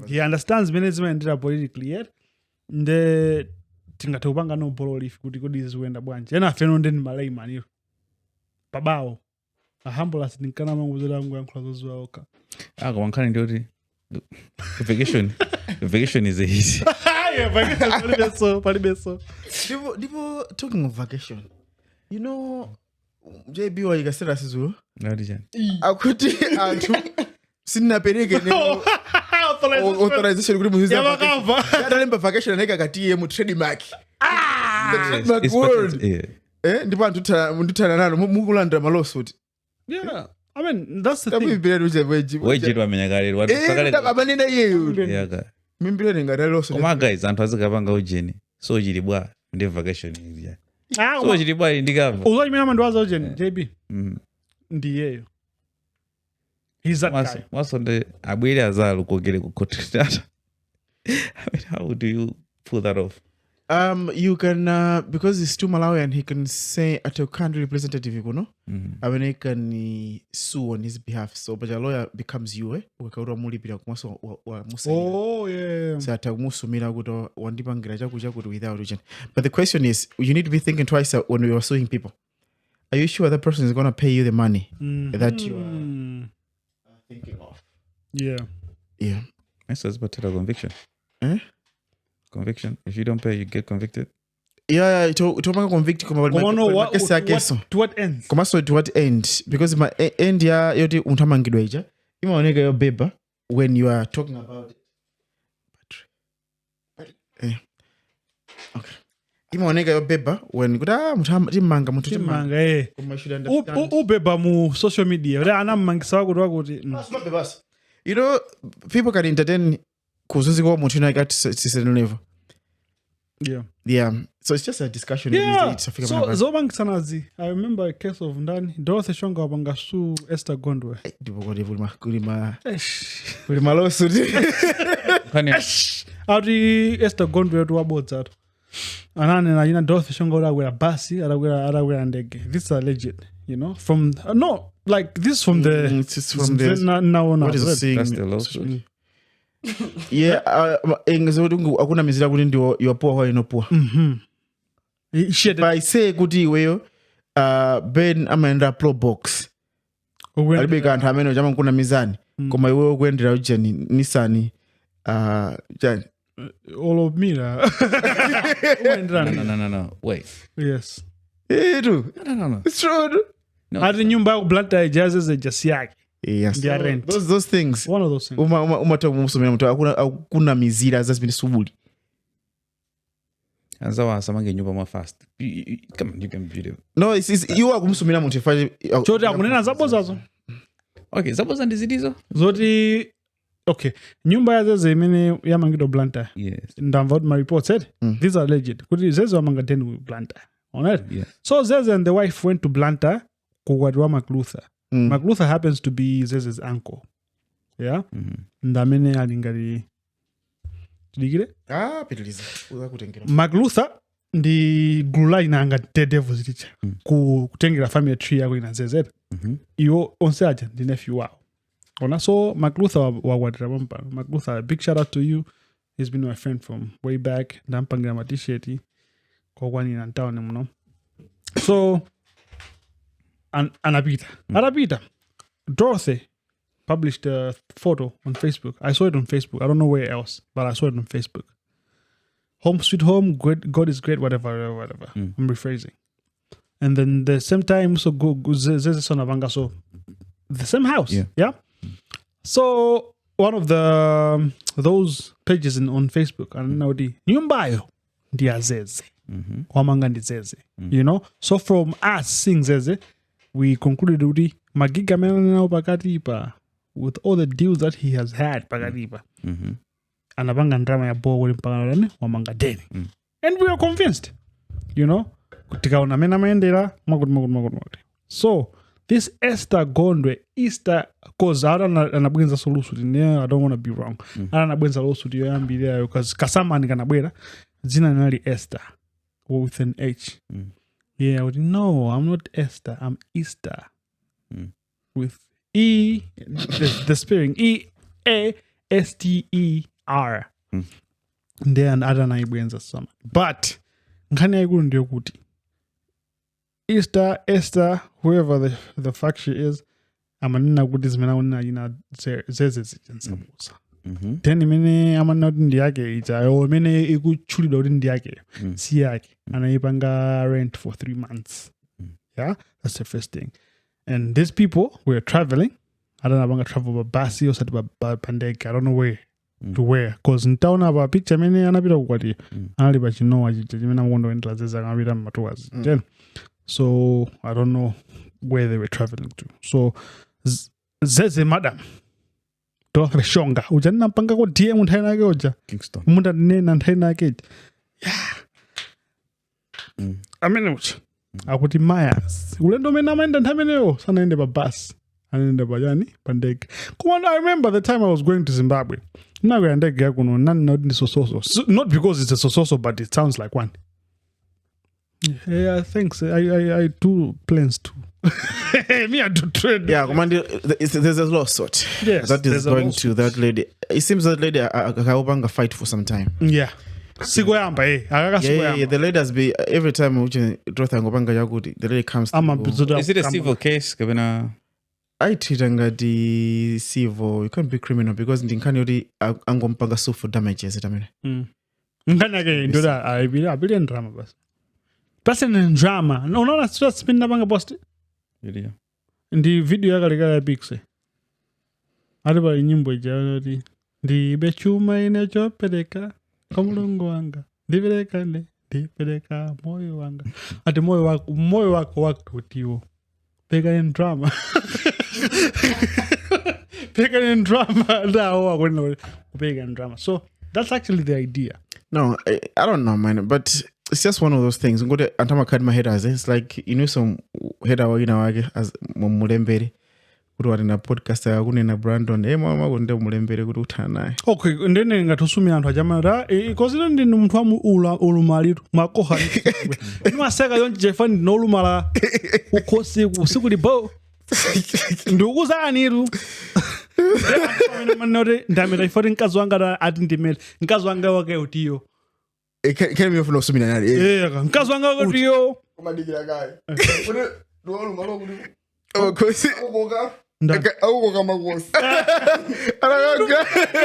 He understands management politically. Yeah, the tinga to banga no polo if kuti this wenda bwanje. Ena feno ndeni Malawi maniro. Babao. A humble as ninkana manguzela ngo yankula zozwa oka. Ako wankani ndio vacation is a hit. Yeah, vacation palibeso. People talking of vacation. You know, JB wa ikasera sizulu. Nadijan. Akuti antu sina pereke ne authorization kuti muziza vacation. Lemba vacation aneka katiye mu trademark. Trademark word. Ndipo ndutana nalo mukulanda malawsuit. Yeah. I mean, that's the thing. Wejidwa amenyagalirwa. Abanena yeyo. Yaga. Mimbire ngada lawsuit. Koma guys antu azikapanga ujeni. So jilibwa ndi vacation ya. So jilibwa ndikava. Uzo mina ndo wazo ujeni JB. Ndiyeyo. He's that guy. Waso nde abwire azalo kogere ku court data. I mean, how do you pull that off? You can because it's too Malawian, he can say at a country representative, you know. I mean, he can sue on his behalf. So, but a lawyer becomes you, Oh yeah. So without region. But the question is, you need to be thinking twice when you are suing people. Are you sure that person is going to pay you the money that you are thinking of? Yeah. Yeah. That's but a conviction. Conviction. If you don't pay, you get convicted. Yeah, to convict to what end? To what end? Because my end ya yote untamangidwa ija. Imaoneka yo beba when you are talking about it. Okay. Imaoneka yo beba when kuda mutimanga mutimanga ubeba mu social media. Ule anamangisa wakudwa kuti. You know, people can entertain kuzuzi kwa mutu na ikati certain level. Yeah. So it's just a discussion. Yeah. So Zobang Sanazi. I remember a case of Ndani. Dorothy Shonga Bangasu Esther Gondwe. Esther Gondwe to about that. And then Dorothy Shonga with a basi, and ndege. This is legit, you know. From no, like this from the. It's from the. Now, what is it saying? That's the lawsuit. Yeah, akuna mizira kuti ndio yopoa kwa inopoa. By say kuti weyo Ben amaenda pro box. Alibeka anthu amene chama kuna mizani. Koma iweyo kuendera ujeni Nissan jani. All of me. No. Wait. Yes. No. It's true. No. Hadi nyumba yako blanta ijaze za jasi yake. Yes. Those things. One of those things. Umata umusomera mtu hakuna mizira zazibini subuli. Anzawa samange nyumba ma fast. Come on, you can beat it. No, it's you are kumusomera mtu faje. Chote akunena zabo zazo. Okay, zabo zandizidizo. Zoti okay. Nyumba ya zimene yamangido blanta. Yes. Ndamva my report said these are legit. Kuti zezo amanga tenu blanta. Alright? Yeah. So Zeze and the wife went to Blanta kugwadwa McLuther. McLuther happens to be Zeze's uncle. Yeah? Ndamene alingari Digire? Pitiliza. McLuther ndi gula inanga dedevu ziticha. Kutengera family tree yako ina Zeze. Iyo onseaja ndi nephew wao. Ona so McLuther wagwadira bampa. McLuther, big shout out to you. He's been my friend from way back. Ndampangira ma t-shirt kwa kwani na town mno. So Anapita. Dorothy published a photo on Facebook. I saw it on Facebook. I don't know where else, but I saw it on Facebook. home sweet home, God is great, whatever. I'm rephrasing. And then the same time, so go Zeze Sonavanga, so the same house. Yeah. So one of those pages on Facebook, and now the Nyumbayo dia Zeze. Wamanga ndi Zeze. You know? So from us seeing Zeze, we concluded with Magiga Menao Pakatipa with all the deals that he has had Pakatipa. Anabanga drama ya bo wali mpaka wamanga deni. And we are convinced. You know? Tikaona mena maendera magud. So this Esther Gondwe, Easter, cause I don't anabwenza solution in there. I don't want to be wrong. I anabwenza solution yo yambi there because kasama ni kanabwera zina nali Esther with an H. Yeah, I would no, I'm not Esther. I'm Easter with E, the spelling EASTER. Then adana ibwenza sama. But nkani ayiku ndio kuti Esther, whoever the fact she is, amanina kuti zimena unina ina zeze zitsensabusa. Then imene amanina kuti ndi yake itayo imene ikuchulidwa kuti ndi yake si yake anaipanga rent for 3 months. Yeah, that's the first thing. And these people were traveling. I don't know about travel by bus or by pandemic. I don't know where to where. Because in town about picture many anabira kukwati. Anali but you know wajimena ngondo entra zeza ngamira matuwazi. Then so I don't know where they were traveling to. So Zeze madam to reshonga ujanna panga ko DM nthaina yake oja Kingston munda nena nthaina yake. Yeah. I mean akuti Myers ulendo mena maenda ntameneyo sana ende ba bus anaenda bajani pandege. Come on, I remember the time I was going to Zimbabwe. Now we are ndege yakuno not not because it's a sososo but it sounds like one. Yeah, thanks. I do planes too. Me, I do trade. Yeah, Commander, there's a lawsuit. Yes, that is going to that lady. It seems that lady a fight for some time. Yeah. Yeah, the lady has been every time the lady comes to Is it a civil case? I treat the civil. You can't be criminal because in Kanyori angompanga sue for damages. I believe drama bus. Person in drama. No, that's just been the post. Video. In the video I big say. Adaba nyimbo jana di bechuma ine chopeleka komulungu wanga. Dipeleka moyo wanga. Ati moyo wako wakutiwo. Pega in drama. Pega in drama. Pega in drama. So that's actually the idea. No, I don't know, man, but it's just one of those things. Go to Antama Cardinal headers. It's like, you know, some header as mulembere. Kudu na podcast ya na Brandon. Mama kunde mulembere kudu utana. Okay, ndene ngatusumi antu ajamara. Because ndi mtu wa ulumaliru. Makoha. Nwa sega yonji jefani no ulumala. Ukosi usiku libo. Ndugu za aniru. Ndamira ifori nkazwanga na adindimele. Nkazwanga wake utiyo. Can we offer some minute? Yeah, nkazwanga wake utiyo. Kuma digira guy. Do ulumala kudu. Oh, kosi. Auko kama kosi.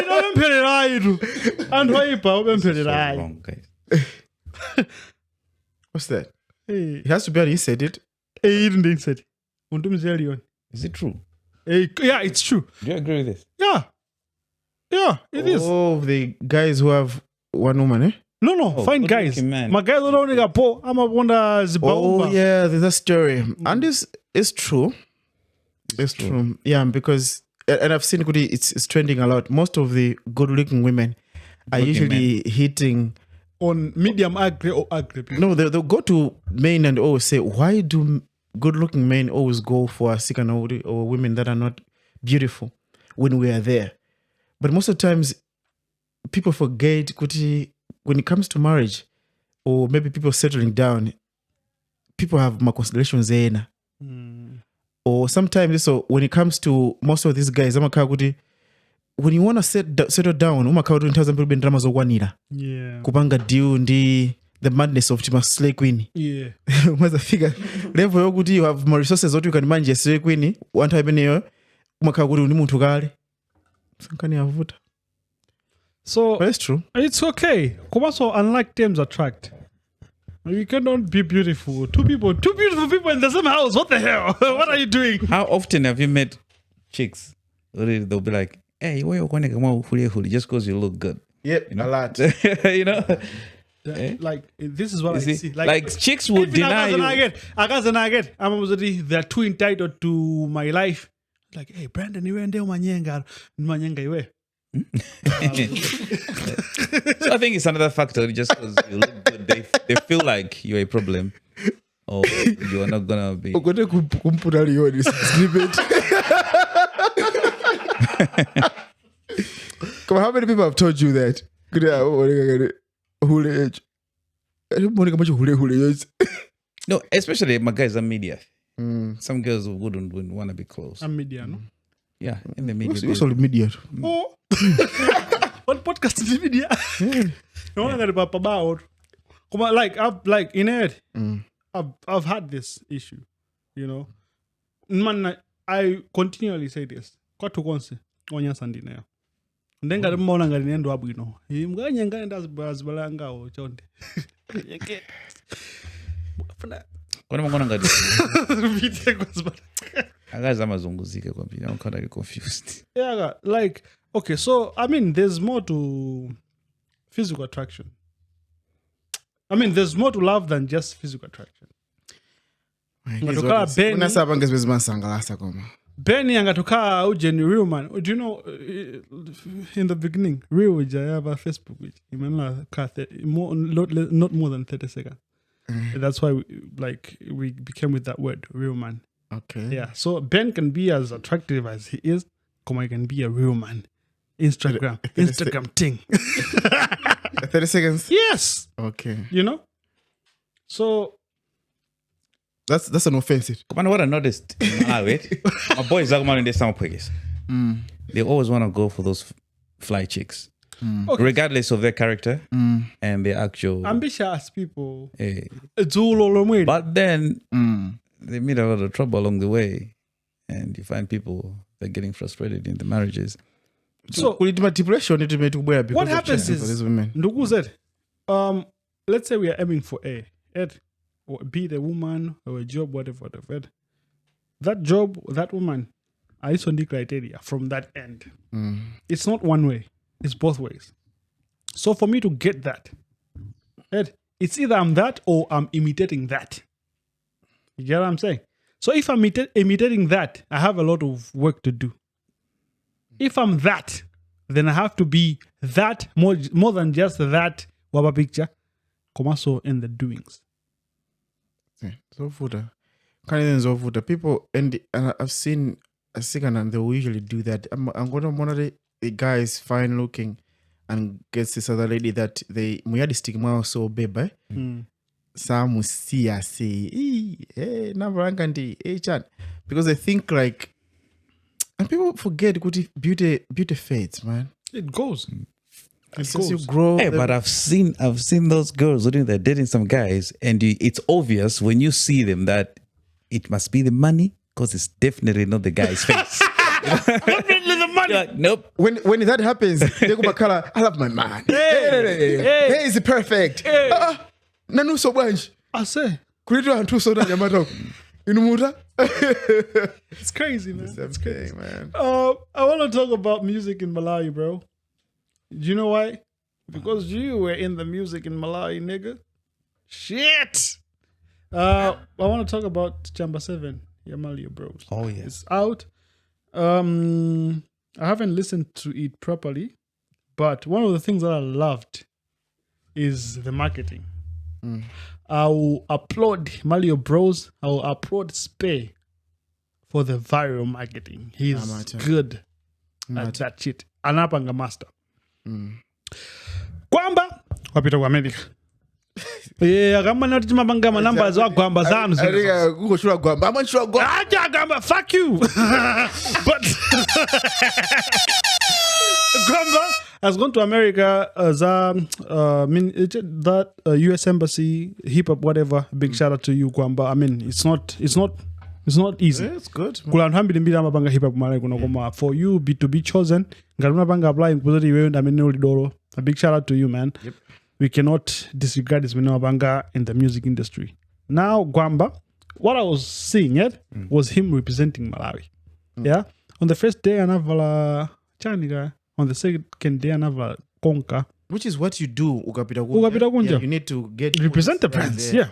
Ubempelera itu. Antu aipa ubempelera. What's that? Hey. He has to be he said it. He didn't say it. Is it true? Yeah, it's true. Do you agree with this? Yeah, it is. Oh, the guys who have one woman, eh? No, fine guys. My guys don't only got po. I'm a wonder Oh yeah, there's a story, and this is true. It's true. Yeah, because and I've seen it's trending a lot. Most of the good-looking women are usually hitting on medium ugly or ugly. No, they'll go to men and always say, why do good-looking men always go for Sikana or women that are not beautiful when we are there? But most of the times, people forget when it comes to marriage, or maybe people settling down, people have more considerations there. Or sometimes, so when it comes to most of these guys, when you want to settle down, yeah, kupanga deal ndi the madness of Tima Slay Queen. Yeah. What's the figure? Level yokuti you have more resources what you can manage Slay Queen. One time in here, umakaguri uni muntu kale. Sankani avuta. So That's true. it's okay. Also, unlike Thames Attract, you cannot be beautiful. Two beautiful people in the same house. What the hell? What are you doing? How often have you met chicks? They'll be like, hey, why you going to come out just because you look good? Yep, a lot. You know? Like, this is what You I see? see. Like chicks would deny you. I'm too entitled to my life. Like, hey, Brandon, you went there, manyenga iwe. So I think it's another factor. Just because you look good, they feel like you're a problem, or you are not gonna be. Come on, how many people have told you that? No, especially my guys are media. Some girls wouldn't want to be close. I'm media, no? Yeah, in the media. What's all the media? Oh. What podcast is media? No one got about. Come on, like in it. I've had this issue, you know. Man, I continually say this. Kwa tukonse onya sandina. Ndenga mbona ngani nendo abwino. Mganye ngani ndazbalanga o chonde. When I'm gonna I'm kind of confused. Yeah, like okay, so I mean, there's more to physical attraction. I mean, there's more to love than just physical attraction. Benny angatoka ujeni real man. Do you know in the beginning, real which I have a Facebook which not more than 30 seconds. That's why we became with that word, real man. Okay. Yeah. So Ben can be as attractive as he is. He can be a real man. Instagram thing. 30 seconds? Yes. Okay. You know? So that's an offensive. Come on, what I noticed in Malawi, my boys are in the summer place. They always want to go for those fly chicks. Okay. Regardless of their character and their actual ambitious people. But then they meet a lot of trouble along the way, and you find people that are getting frustrated in the marriages. So what happens is Ngugu said, let's say we are aiming for A, or be the woman or a job, whatever. That job, that woman, I on the criteria from that end. It's not one way. It's both ways. So for me to get that, Ed, it's either I'm that or I'm imitating that. You get what I'm saying? So if I'm imitating that, I have a lot of work to do. If I'm that, then I have to be that more than just that waba picture. Come also in the doings. So people and I've seen a second and they will usually do that. I'm gonna monitor the guy is fine looking and gets this other lady that they muyadi stigma so baby. Some see hey number chan because they think like, and people forget beauty fades, man. It goes. As you grow. Hey, but I've seen those girls doing they're dating some guys, and it's obvious when you see them that it must be the money because it's definitely not the guy's face. Definitely the money. Like, nope. When that happens, they go back, I love my man. Hey, is it perfect? Nanu so bunch. I say. It's crazy, man. It's crazy, man. I want to talk about music in Malawi, bro. Do you know why? Because you were in the music in Malawi, nigga. Shit. I want to talk about Chamba 7, Yamalia Bros. Oh, yeah. It's out. I haven't listened to it properly, but one of the things that I loved is the marketing. I will applaud Malio Bros. I will applaud Spay for the viral marketing. He's good at that shit. Anapanga master. Gwamba wapita kwa America. Kama nati mabanga manamba za Gwamba zanu. Gugu shura Gwamba. I'm sure Gwamba. Aja Gwamba, fuck you. But Gwamba has gone to America as that U.S. Embassy, hip hop, whatever. Big shout out to you, Gwamba. I mean, it's not It's not easy. Yeah, it's good. Kula anthu ambiri mbiri amapanga hip hop Malawi kuno koma for you to be chosen ngati unapanga apply kupozoti iweyo ndi amene uli dolo. A big shout out to you, man. Yep. We cannot disregard this mapanga in the music industry. Now Gwamba, what I was seeing was him representing Malawi. Yeah. On the first day anavala chanika. On the second day anavala konka. Which is what you do. Ukapita kunja. Yeah, you need to represent the brands. Yeah.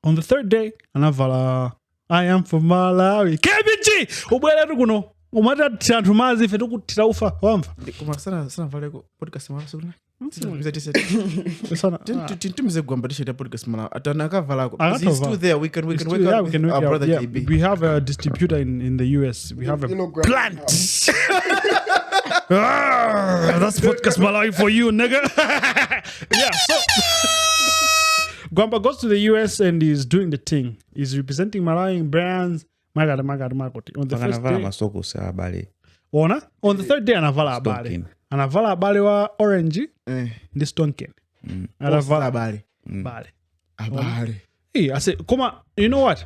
On the third day anavala I am from Malawi. KBG! Ubweletu kuno. Umata chantu mazi fetu kutira ufa. Wamfa. Kuma sana valeko podcast Malawi sukuna. Tumize Gwamba t-shirt ya podcast Malawi. Atanaka valako. He's still there. We can work out with our brother KB. We have a distributor in the US. We have a plant. That's Podcast Malawi for you, nigga. Yeah, so Gwamba goes to the US and he's doing the thing. He's representing Malawi brands. Magada. On the first day. On the third day, anavala abale. Anavala abale wa orange. This Tonkin. Anavala abale. Hey, I say, come on, you know what?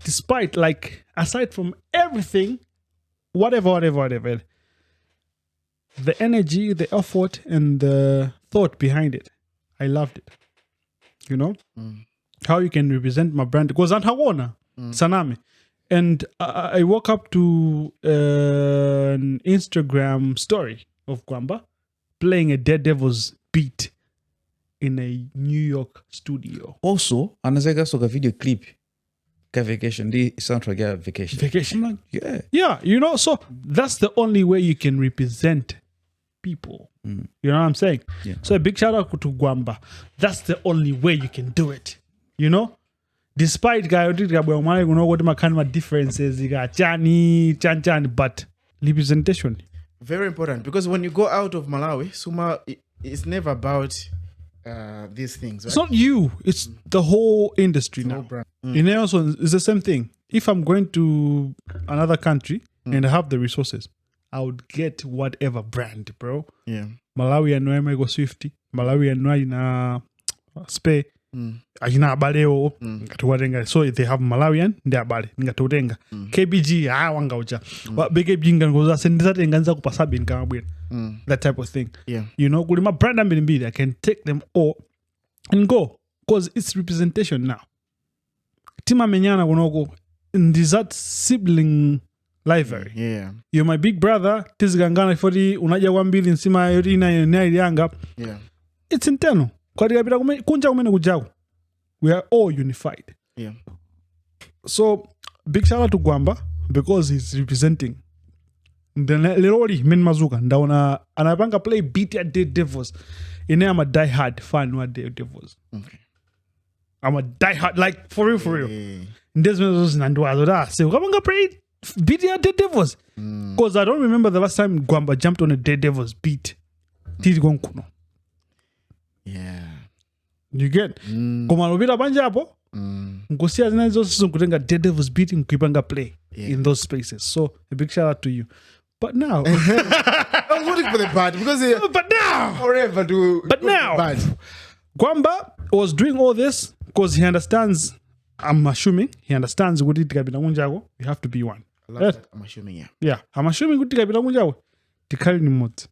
Despite, like, aside from everything, whatever, the energy, the effort, and the thought behind it, I loved it. You know? How you can represent my brand. Because Antawona, Sanami. And I woke up to an Instagram story of Gwamba playing a Dead Devil's beat in a New York studio. Also, anazega soka video clip ka vacation. The soundtrack ya vacation. I'm like, Yeah. yeah, you know, so that's the only way you can represent people. You know what I'm saying? Yeah. So a big shout out to Gwamba. That's the only way you can do it. You know? Despite differences, but representation. Very important, because when you go out of Malawi, Suma, it's never about these things. Right? It's not you, it's the whole industry now. You know, so it's the same thing. If I'm going to another country and I have the resources, I would get whatever brand, bro. Yeah. Malawi and go Swifty, Malawi and na Spay. Ajina abaleo ngatuwarenga, so they have Malawian ndi abale ngatuwarenga KBG wanga uja wa BKB ngoza sendeza tenganza kupasabi nkamabwira that type of thing. Yeah. You know, kulima brand mbili I can take them all and go, because it's representation now. Tima menyana kunoko in that sibling library. Yeah. You're my big brother, tizigangana fori unaja kwambili nsima yori na yanga. Yeah. It's internal. We are all unified. Yeah. So big shout out to Gwamba because he's representing. Literally, min mazuka ndaona anapanga play beat at Dead Devils. I'm a die-hard fan of Dead Devils. Okay. I'm a die-hard, like for real. Yeah. There's nandwa so I'm play beat at Dead Devils. Because I don't remember the last time Gwamba jumped on a Dead Devils beat. Yeah. You get? Koma lobira banja hapo. Nkusia zina hizo sisi kutenga Dead Devil's beat mkipanga play in those spaces. So a big shout out to you. But now I'm voting for the bad because but now forever to But now bad. Gwamba was doing all this because he understands, I'm assuming he understands kuti tikapita kunjako you have to be one. I love that. I'm assuming, yeah. Yeah, I'm assuming kuti tikapita kunjako tikali ni mot.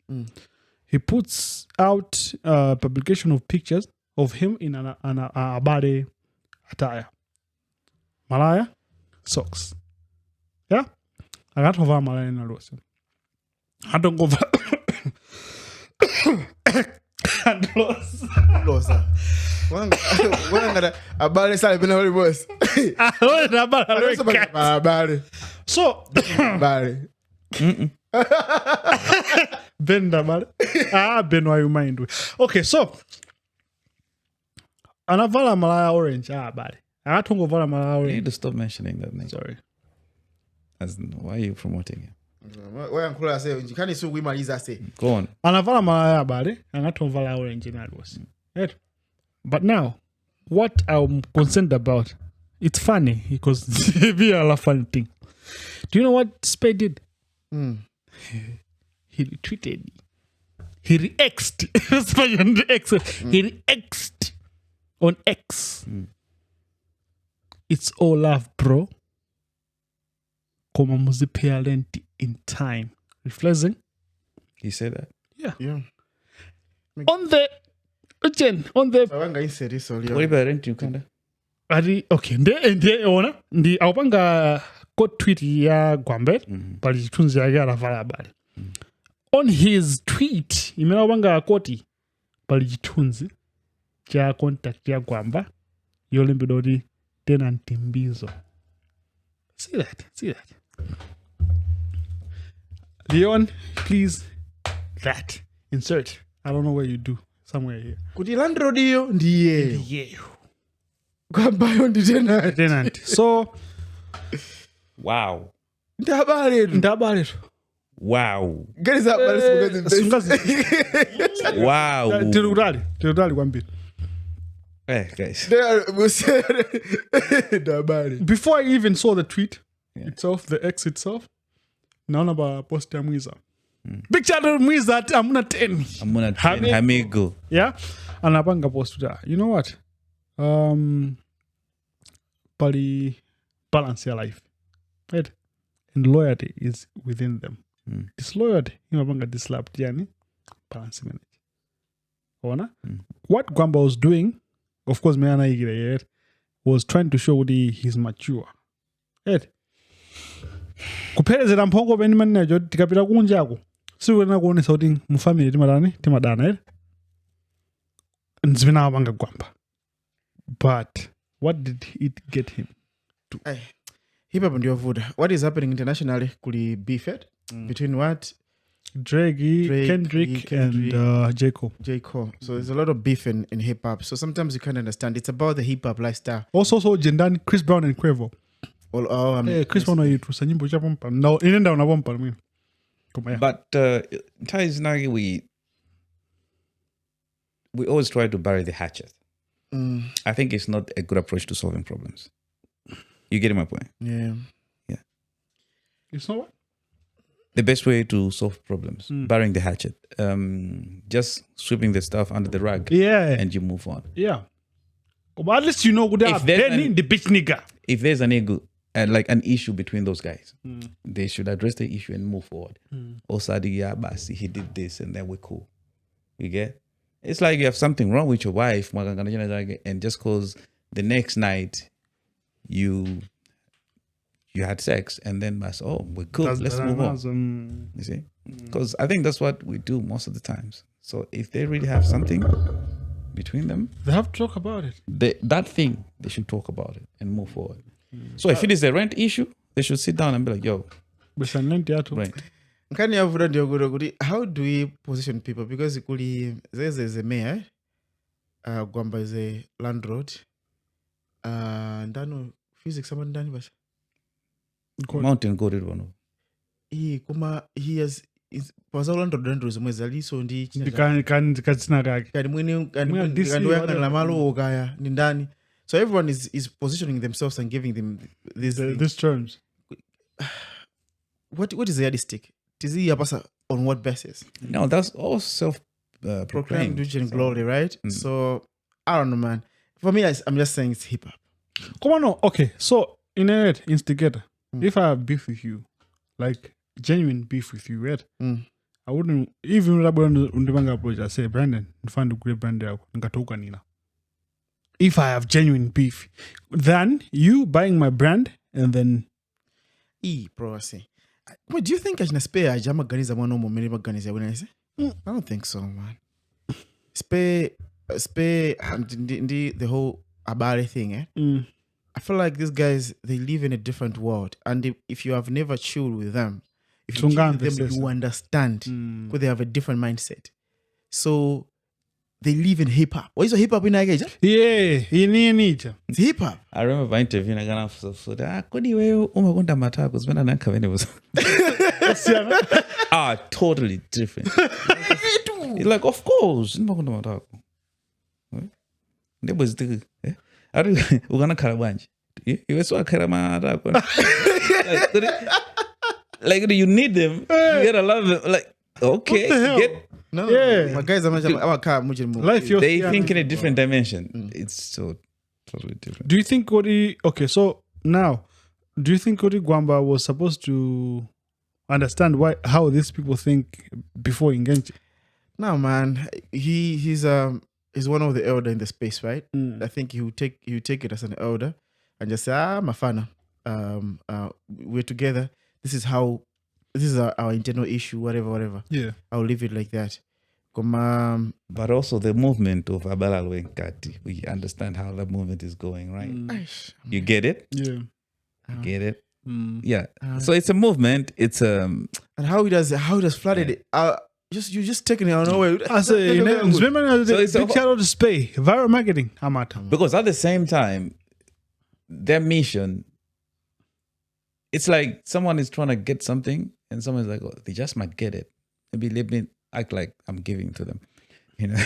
He puts out a publication of pictures of him in an abade attire. Malaya socks. Yeah? I got over Malaya in a row. I don't go and Closer. Wanga abale sale bina wali boss. Abale. So abale. Ben Dabal. Ben, why you mind? Okay, so Anavala Malaya orange. Bad. I don't go Vala Malaya You orange. need to stop mentioning that name. Sorry. Why are you promoting it? Why uncle I say you can't so we maliza say. Go on. Anavala Malaya bad. I don't Vala orange in that was. Right? But now, what I'm concerned about, it's funny because be a funny thing. Do you know what Spade did? He retweeted. He reacted. He reacted on X. It's all love, bro. koma muzipay rent in time. Reflecting? He said that? Yeah. On the Awanga inseri soli. What about rent in Uganda? okay, ndi awapanga quote tweet ya Gwamba pali chitunzi yake alavala habari. On his tweet, imene awapanga quote pali chitunzi cha contact ya Gwamba yolembedwa kuti tenant Mbizo. See that. Leon, please, that insert. I don't know where you do. Somewhere here. Kuti landlord iyo ndiye. Yeah. Gwambayo ndi tenant. So, Wow. ndabale. Wow. Get is up, Wow. Tirudali kwambiri. Hey, guys. Before I even saw the tweet itself, the X itself, none about post ya Mwiza. Big shout out to Mwiza, I'm gonna 10. Hamigo. Yeah? Anapanga post that. You know what? Pali balance your life. Right? And loyalty is within them. Disloyalty, inapanga dislap yani balance manage. Ona? What Gwamba was doing, of course, was trying to show that he's mature. Right? Kupelezera mphongo peni manejo tikapita kunjako. Siwena kuonesa kuti mu family timadana. Nzimena awapanga Gwamba. But what did it get him to? Hip hop ndio vuda. What is happening internationally kuli beef between what? Drake, Kendrick, and J. Cole. So there's a lot of beef in hip hop. So sometimes you can't understand. It's about the hip hop lifestyle. Also, Jendani, Chris Brown and Quavo. Chris Brown aitusa nyimbo cha pompa. No, inenda unapompa mimi. But ties nagi we always try to bury the hatchet. I think it's not a good approach to solving problems. You get my point? Yeah. It's not what? The best way to solve problems, burying the hatchet, just sweeping the stuff under the rug, and you move on. Yeah. But at least you know the bitch nigga. If there's an ego, like an issue between those guys, they should address the issue and move forward. Osadi Basi, he did this, and then we're cool. You get? It's like you have something wrong with your wife, and just cause the next night you had sex, and then we're cool. Let's move on. You see? Because I think that's what we do most of the times. So if they really have something between them, they have to talk about it. They should talk about it and move forward. So if it is a rent issue, they should sit down and be like, yo, rent. How do we position people? Because there's a mayor, Gwamba is a landlord, and I know physics someone done Mountain Gold one. He has was all landlord zomwezali so ndi katsina kake. So everyone is positioning themselves and giving them these terms. What is the yardstick? Is he on what basis? No, that's all self-proclaimed. Proclaimed glory, right? So I don't know, man. For me, I'm just saying it's hip hop. Come on, no. Okay, so in a instigator, if I have beef with you, like genuine beef with you, right? I wouldn't even approach. I say, Brandon, find a great brand there. If I have genuine beef, then you buying my brand and then. Bro, I say. What do you think I should spare a jama ganiza one more many ganiza when I say? I don't think so, man. Spare the whole Abare thing, I feel like these guys, they live in a different world. And if you have never chilled with them, if you chill with them, you understand because they have a different mindset. So they live in hip hop. What is hip hop in Nigeria? Yeah, it's hip hop. I remember interviewing a guy totally different. He's like, of course. Like you need them. You gotta love them. Like, okay, my guys are they think in a different dimension. It's so totally different. Do you think okay, so now Do you think Kodi Gwamba was supposed to understand how these people think before engaging? No, man. He's one of the elder in the space, right? I think he would take it as an elder and just say, Mafana, we're together. This is our internal issue, whatever. Yeah. I'll leave it like that. But also the movement of Abalalo and Kati, we understand how the movement is going, right? You get it? Yeah. You get it? Yeah. So it's a movement. It's and how he does flooded it. You just taking it on away. I say, it's a big shout out to Spay, viral marketing. Because at the same time, their mission, it's like someone is trying to get something, and someone's like, they just might get it. Maybe let me act like I'm giving to them. You know,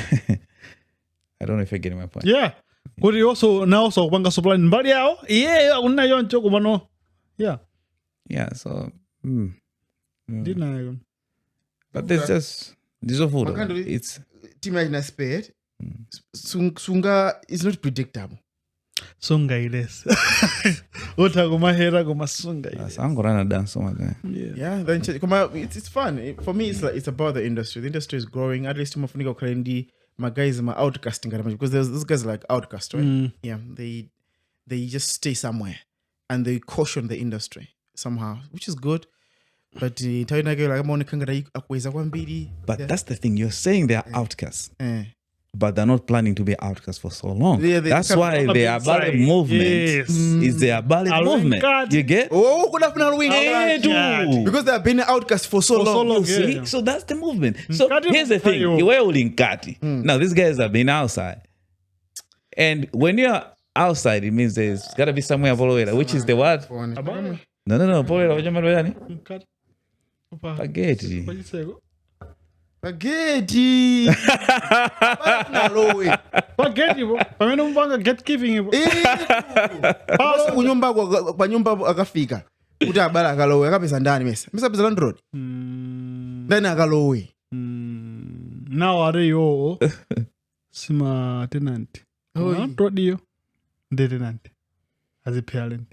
I don't know if you're getting my point. Yeah. But he also now wanga supply but yeah. Yeah. So. But there's just it's Timagina spared. Sunga is not predictable. Sunga iles. Utagumahera goma sunga iles. I'm gonna dance on my guy. Yeah, then it's fun. For me, it's about the industry. The industry is growing. At least Mafunika Kalendi, my guys are outcasting because those guys are like outcast, right? Yeah, they just stay somewhere and they caution the industry somehow, which is good. But that's the thing, you're saying they're outcasts, but they're not planning to be outcasts for so long. That's why the Abale movement is the Abale movement. You get? Because they have been outcasts for so long. See? So that's the movement. So here's the thing, you were all in Kati. Now these guys have been outside. And when you're outside, it means there's got to be somewhere which is the what? No. Spaghetti. Spaghetti. Pamene umpanga get giving. Pasa kunyumba akafika. Kuti abala akalowe akapeza ndani mesa. Mesa pesa landroad. Then akalowe. Now are you sima tenant. Landroad yo. The tenant. As a parent.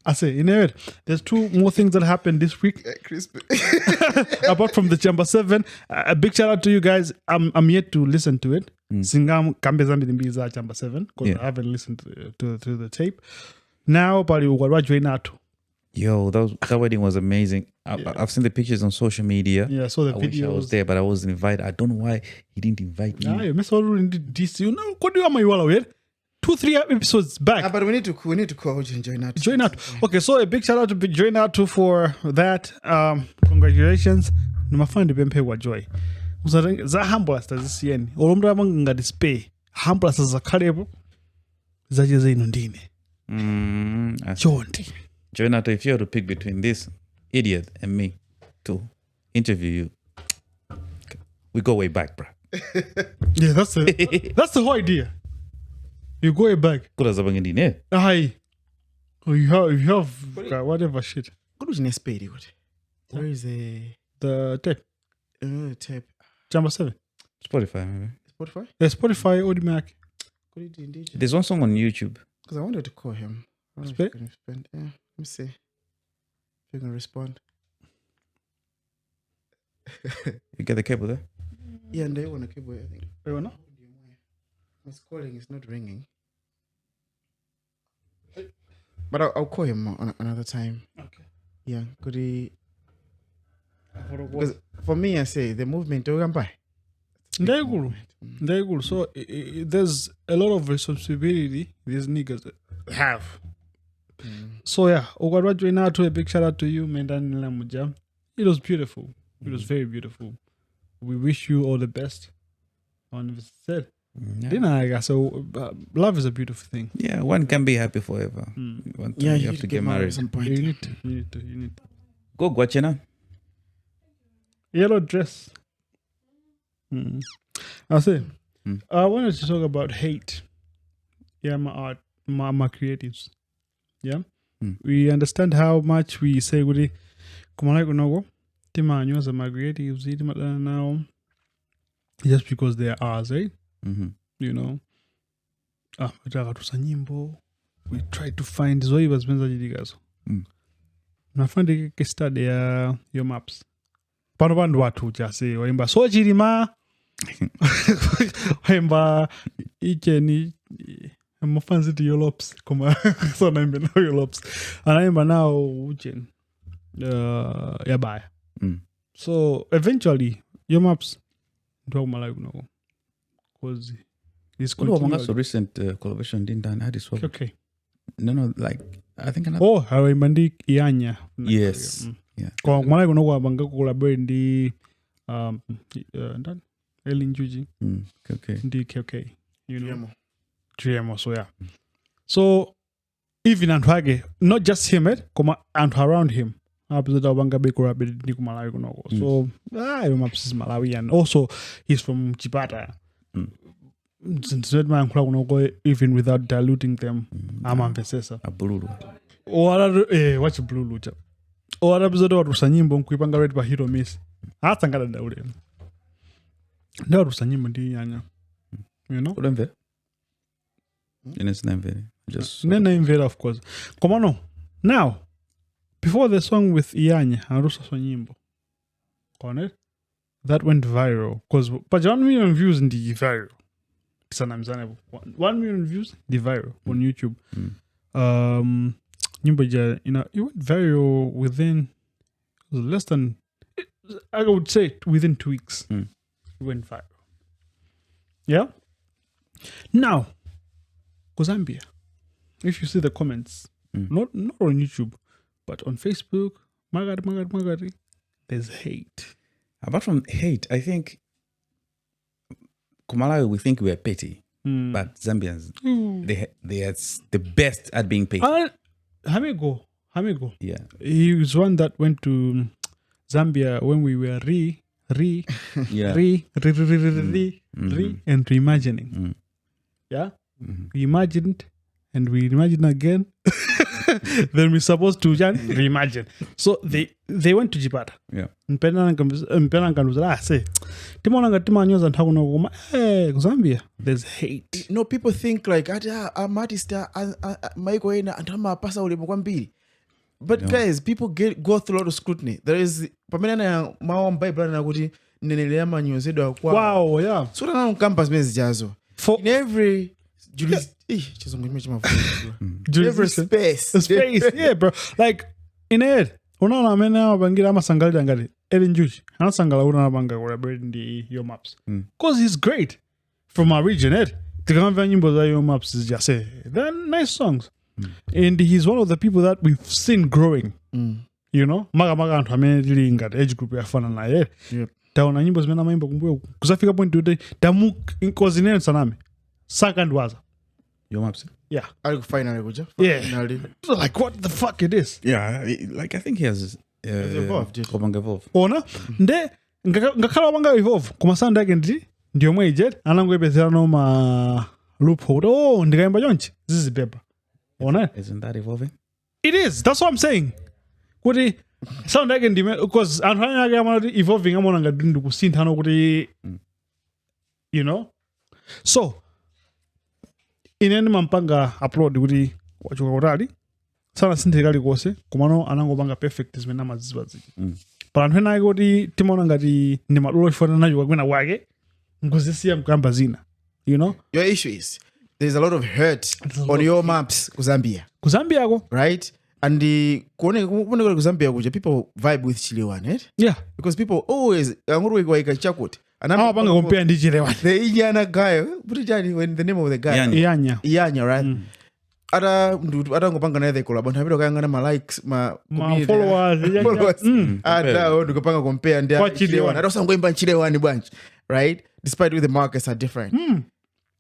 I say, you know, there's two more things that happened this week. Apart from the Chamber 7, a big shout out to you guys. I'm yet to listen to it. Singam Kambezambi Nimbiza Chamber 7 because I haven't listened to the tape. Now, Pali Ugarwa. Yo, that wedding was amazing. I've seen the pictures on social media. Yeah, I saw the videos. Wish I was there, but I wasn't invited. I don't know why he didn't invite me. You missed all this. You know, what do you want? 2-3 episodes back. But we need to call Join Out. Join Out. Okay, so a big shout out to Join Out for that. Congratulations. Numafandi bempe wa joy. Za humble as this yen. Olomra manga display. Humble as a karebo. Zaje ze inundine. Join Out, if you had to pick between this idiot and me to interview you, we go way back, bro. Yeah, that's the whole idea. You go back. Aye. Oh, you have whatever shit. What was next pay? Where is the tape? Tape. Chamber 7. Spotify, maybe. Spotify? Yeah, Spotify, Audimac. There's one song on YouTube. Because I wanted to call him. Let me see if you can respond. You get the cable there? Yeah, and they want a cable, I think. They want His calling is not ringing. But I'll call him on another time. Okay. Yeah, could he? Because for me, I say the movement. Very good. So there's a lot of responsibility these niggas have. So yeah, a big shout out to you, Mendan Lamuja. It was beautiful. It was very beautiful. We wish you all the best. On said. So love is a beautiful thing. Yeah, one can be happy forever. You have to get married. At some point. You need to. Go Guachena. Yellow dress. I'll say. I wanted to talk about hate. Yeah, my art, my creatives. Yeah. We understand how much we say Gudi Kumalai Kunogo. Tima Nyosa my creatives now. Just because they are ours, right? You know, we try to find Zoe was nafanda ke study ya your maps pano vanhu watu chase waimba so chirima waimba icheni mafanzi ti yolops koma so naimba now yolops anaimba now ucheni yabaya so eventually your maps ndo Malawi kuno cause this continuous recent collaboration didn't done had this okay no like I think another hawaimba ndi Ianya yes yeah kwa Malawi kuno kwa banga collaborate ndi ndani Ngugi okay ndi okay you know GMO so yeah so even anthu ake not just him koma anthu around him apazita banga be collaborate ndi ku Malawi kuno so your maps is Malawian also he's from Chipata even without diluting them amamvesesa abululu watch bululu cha orapizota watusa nyimbo nkuipanga rate pa hero miss atsangana daule ndio watusa nyimbo ndi Ianya you know ulemve ines nemve just nemve of course come on now before the song with Ianya arusa so nyimbo on that went viral because but 1 million views in the viral sanamzana 1 million views the viral on YouTube nyimbo ja it went viral within less than I would say within 2 weeks it went viral yeah now Zambia if you see the comments not on YouTube but on Facebook magari there's hate. Apart from hate, I think Malawi we think we are petty, but Zambians they are the best at being petty. Hamigo. Yeah, he was one that went to Zambia when we were and reimagining. Yeah, we imagined and we imagined again. Then we're supposed to reimagine. So they went to Jipata. Yeah. Say, Zambia, there's hate. No, people think like I'm artist Michael and I'm pasa ulipokwambili. But guys, people go through a lot of scrutiny. There is pamena maomba Bible na kuti nenelea manyozedo kwa. Wow, yeah. So na campus mezi jazo. In every every space, yeah, bro. Like in it, unaona amena bangira amasangalira ngati Ngugi anasangala una banga collaborate ndi your maps because he's great from our region. Tikamva nyimbo za your maps is just say they're nice songs and he's one of the people that we've seen growing. You know, maga anthu amene tili ngati age group yafana naye. Taona nyimbo zimene amaimba kumbuyo kuzafika point today tamu inkozinene saname second was your maps. Yeah. Finally, finally. Like what the fuck it is? Yeah, like I think he has evolved. Ona nde ngakhala banga evolve kuma sound yake ndio mweje anangwebezera no ma loophole. Oh, ndikaimba chonchi. This is paper. Ona? Isn't that evolving? It is. That's what I'm saying. Kuti sound yake because anfanya yake amana evolving amona ngadindu kusintha no kuti you know. So inene mampanga upload kuti wachoka kutali sana sinthekali kose kumano anangopanga perfect zimene amaziziwa ziki panthu ena ake kuti timaona ngati ndi madulo chifana nacho kwina kwake nkuzisiya mkamba zina you know your issue is there's a lot of hurt on your maps ku Zambia ko right and kuone ku Zambia kuja people vibe with Chilewani right yeah because people always angurwe kwaika chakuti anapanga compare ndi Chilewani the Inyana guy when the name of the guy Ianya right ngopanga naye collab anthu apita kayangana ma likes ma followers ndikupanga compare ndi Chilewani asangoimba Chilewani bwanji right despite with the markets are different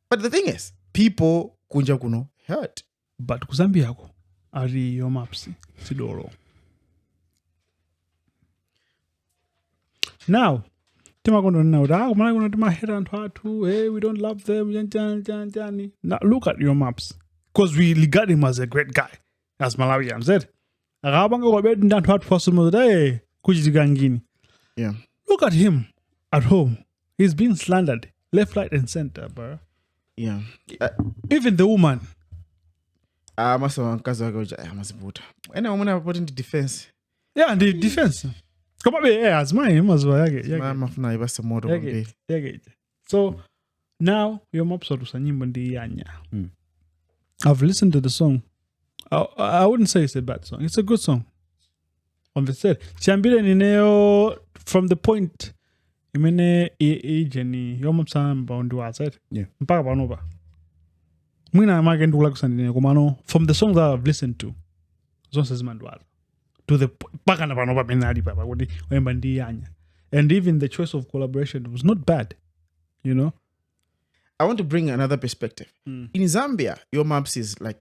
but the thing is people kunja kuno hurt but ku Zambia ko ari your maps sidolo now timakondo now kumana kuno timahera anthu athu hey we don't love them jani now look at your maps because we regard him as a great guy as Malawians said akabanga kwabedi ndi anthu athu possible hey kuchitika ngini yeah look at him at home he's being slandered left right and center bro yeah even the woman Amaso mkazi wake uja amazibuta. Ene umuna put into defense. Yeah, and the defense. Come be as mine mazwa yake. Mafuna ibasa moto mbili. Yake. So now your maps are nyimbo ndi yanya. I've listened to the song. I wouldn't say it's a bad song. It's a good song. On the set. Chambile nineo from the point imene ijeni your maps are bound to us, right? Yeah. Mpaka panoba. Mwina amake ndukula kusandine kumano from the songs that I've listened to. Zonse zimandwala. To the paka na panoba penali papa kuti wemba ndi yanya. And even the choice of collaboration was not bad. You know? I want to bring another perspective. In Zambia, your maps is like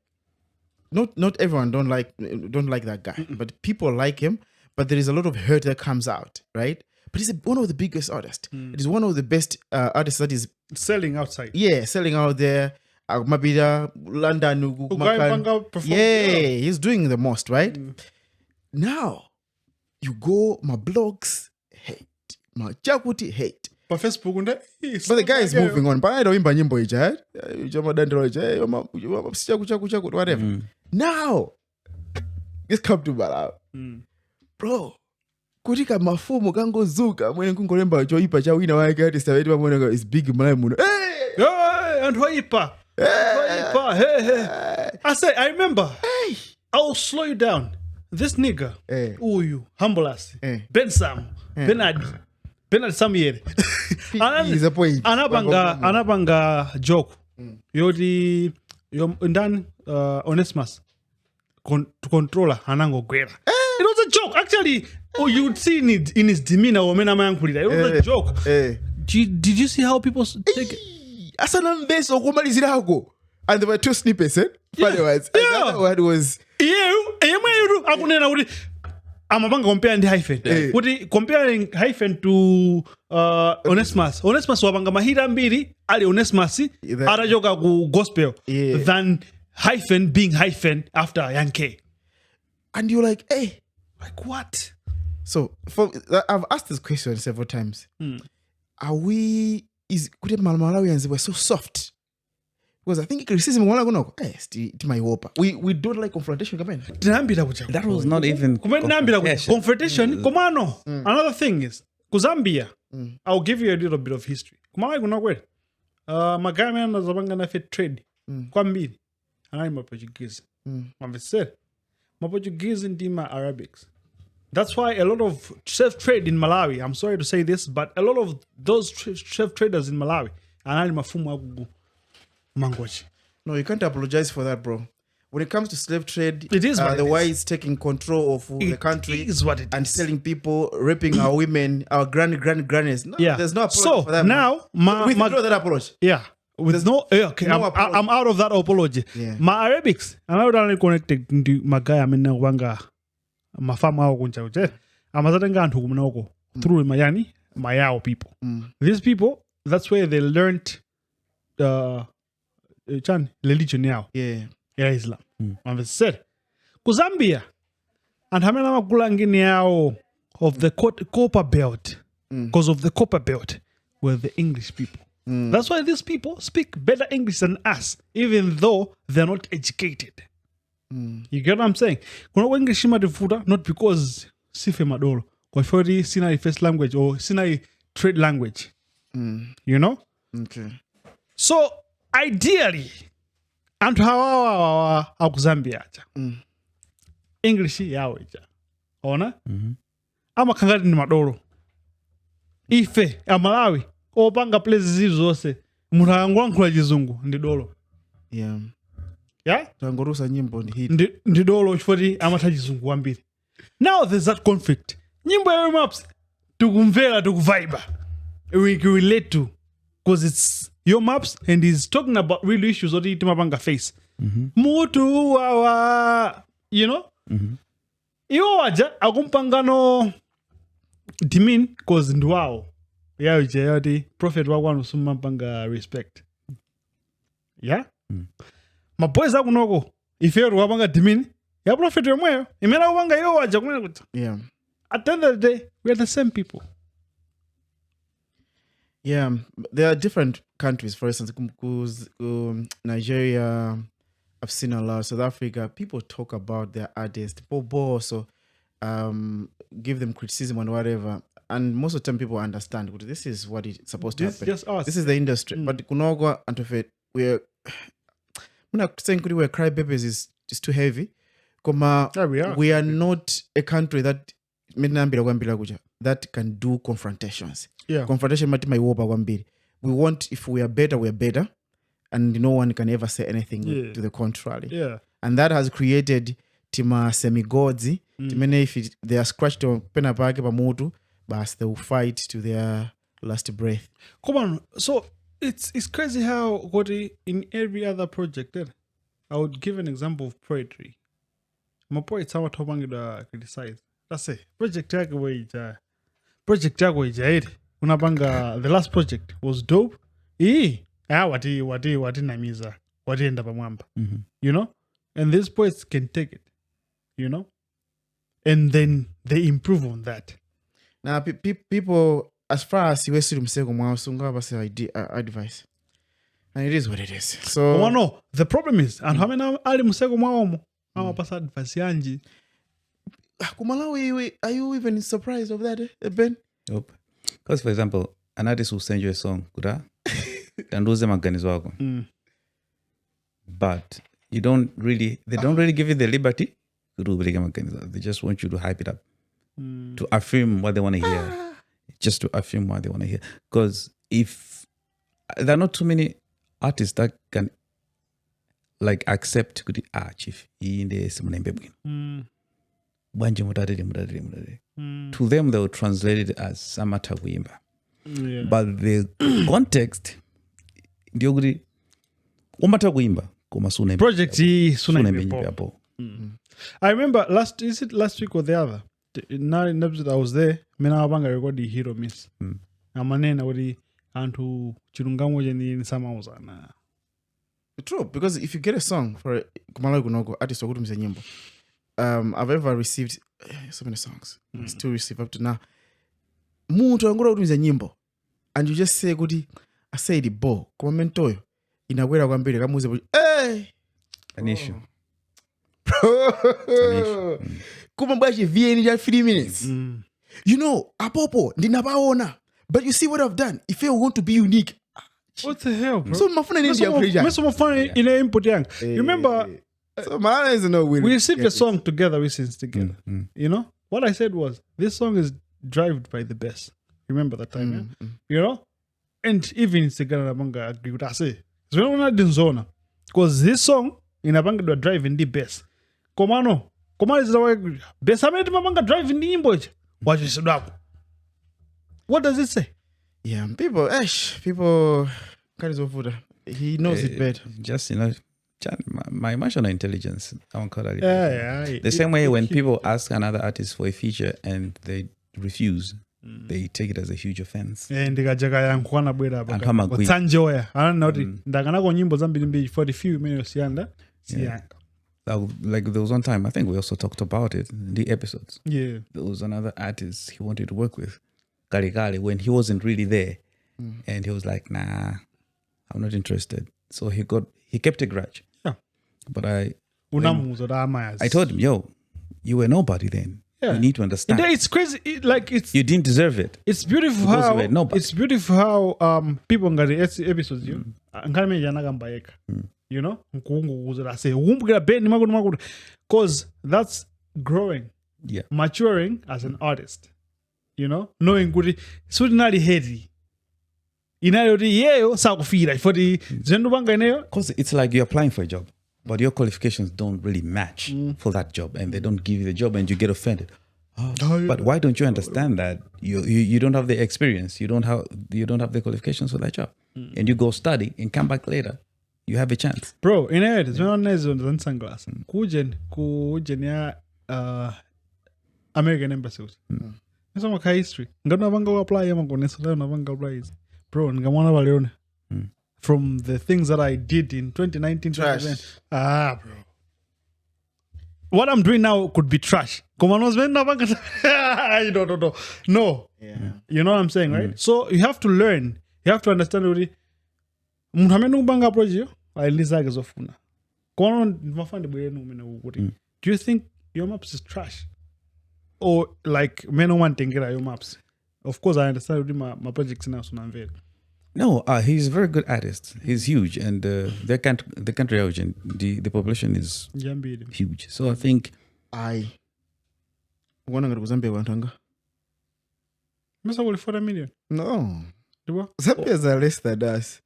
not everyone don't like that guy, but people like him. But there is a lot of hurt that comes out, right? But he's one of the biggest artists. It is one of the best artists that is selling outside. Yeah, selling out there. Mabida, London, he's doing the most, right? Now, you go, my blogs hate, my Jakuti hate. But Facebook, but the guy is moving on. But I don't even nyimbo ija, whatever. Now, let's come to Malawi. Bro, kutika mafumo kango zuka mwene kungolemba choipa cha wina wake artist aweti mwene is big Malawi muno. Hey, and hoipa. Hey. I remember. Hey, I'll slow you down. This nigga, Uyu, Humble-Ass, Bensam, Bernard Samuel. He's a point. Anabanga joke. Yodi ndan Onesimus controller anango gwera. It was a joke. Actually, you'd see it in his demeanor. It was a joke. Did you see how people take it? And there were two snippets, funny words. And the other one was amabanga compare and hyphen. Comparing hyphen to Onesimus. Onesimus wabanga mahira mbili ali Onesimus arajoga ku gospel than hyphen being hyphen after Yankee. And you're like, hey, like what? So I've asked this question several times. Malawians were so soft? Because I think criticism we don't like confrontation. That was not even confrontation. Another thing is Zambia. I'll give you a little bit of history. Magame na zabanga na fit trade. Kwa mbili. Anai ma Portuguese. Ma Portuguese ndi ma Arabics. That's why a lot of self-trade in Malawi, I'm sorry to say this, but a lot of those self-traders in Malawi anai mafumu wa Gugu. Mangochi. No, you can't apologize for that, bro. When it comes to slave trade, it is the whites taking control of the country and selling people, raping our women, our grannies. No, there's no apology for that. So now, withdraw that apology. Yeah. I'm out of that apology. Yeah. My Arabics, I'm not only connected to Magaya Mena Wanga, Mafama Guncha, Amazatangan to Munoko through Mayani, Mayao people. These people, that's where they learned religion now. Yeah, Islam. And it said, Zambia and Hamena Gulangini of the copper belt, because of the copper belt, were the English people. That's why these people speak better English than us, even though they're not educated. You get what I'm saying? English not because Sife Madolo, or Sinai first language or Sinai trade language. You know? Okay. So ideally, and how Zambia English yawe ona ama kangati ni madolo ife ya Malawi opanga places hizo zose mutangwankula chizungu ndi dolo tangorusa nyimbo ndi dolo chifoti amatha chizungu kwambiri. Now there's that conflict. Nyimbo ya maps tukumvera tukuvibe we can relate to because it's your maps and he's talking about real issues or the timapanga face. Mutu wawa, you know? Iyo waja akumpangano dimin cause ndwao. Ya uje yati prophet wagwanu sumapanga respect. Yeah? Ma boys akunoko iferu wapanga dimin ya prophet yomweyo imena wanga iyo waja kumena kuta. Yeah. At the end of the day, we are the same people. Yeah, there are different countries. For instance, Nigeria, I've seen a lot. South Africa, people talk about their artists, so give them criticism and whatever. And most of the time people understand, this is what it's supposed to happen. Just us. This is the industry. But kunogwa antofe, we're saying we're crybabies is too heavy. We are not a country that can do confrontations. Confrontation we want, if we are better, we're better. And no one can ever say anything to the contrary. And that has created tima semi-gods. If they are scratched on penapake pamutu, but they will fight to their last breath. Come on. So it's crazy how in every other project, I would give an example of poetry. My poets are what criticize. That's it. Project Jaguar Unabanga, the last project was dope. Wati namiza. Wati enda pamwamba. You know? And these poets can take it. You know? And then they improve on that. Now, people, as far as you say advice. And it is what it is. So, no, the problem is, and how many ali musego mwaomo? How pass advice yanji? Malawi, are you even surprised of that, Ben? Nope. Because, for example, an artist will send you a song, kuda, and lose them again. But they don't really give you the liberty to do it. They just want you to hype it up, to affirm what they want to hear, just to affirm what they want to hear. Because if there are not too many artists that can accept the chief in the to them they will translate it as Samata Wimba. But the context project I remember last week or the other now in episode I was there menabanga record the hero miss amanena wali antu chirungamoje ni samauzana. True, because if you get a song for Kumalawi Kunogo artist wakutumiza nyimbo, I've ever received so many songs. I still receive up to now. Muntu angora kutumiza nyimbo, and you just say kuti I say the bo comment oyo inawera kwambiri kamuze an issue. Kumambashi VN just 3 minutes. You know, apopo ndinabaona. But you see what I've done. If you want to be unique. What the hell, bro? So my phone is in a input young. You remember? So my is no we received a song together. We sing together. You know what I said was this song is driven by the best. Remember that time, you know? And even Instagram Abanga agree with us. So we're not in zona because this song in Abanga do driving the best. Komano is the best. I made Abanga driving the image. What is it up? What does it say? Yeah, people can't food. He knows it better. Just, my emotional intelligence. The same way when people ask another artist for a feature and they refuse, they take it as a huge offense. And I don't know for the few minutes like there was one time, I think we also talked about it in the episodes. Yeah. There was another artist he wanted to work with, Kali, when he wasn't really there. And he was like, nah, I'm not interested. So he kept a grudge. Yeah. But I told him, yo, you were nobody then. Yeah. You need to understand. It's crazy. You didn't deserve it. It's beautiful how people got the episodes you know, because that's growing, maturing as an artist. You know, knowing good, so not heavy. Because it's like you're applying for a job, but your qualifications don't really match for that job, and they don't give you the job, and you get offended. But why don't you understand that you don't have the experience, you don't have the qualifications for that job, and you go study and come back later, you have a chance, bro. In it, it's one on sunglasses. Kujen American embassy. It's all my history. Apply bro, from the things that I did in 2019, bro. What I'm doing now could be trash. No. Yeah. You know what I'm saying, right? So you have to learn. You have to understand already. Do you think your maps is trash? Or like men don't want to get your maps? Of course, I understand my projects now, so I'm very. No, he's a very good artist. He's huge, and the country origin, the population is huge. So I think I want to go to Zambia. Must have 40 million. No, Do Zambia is less than us.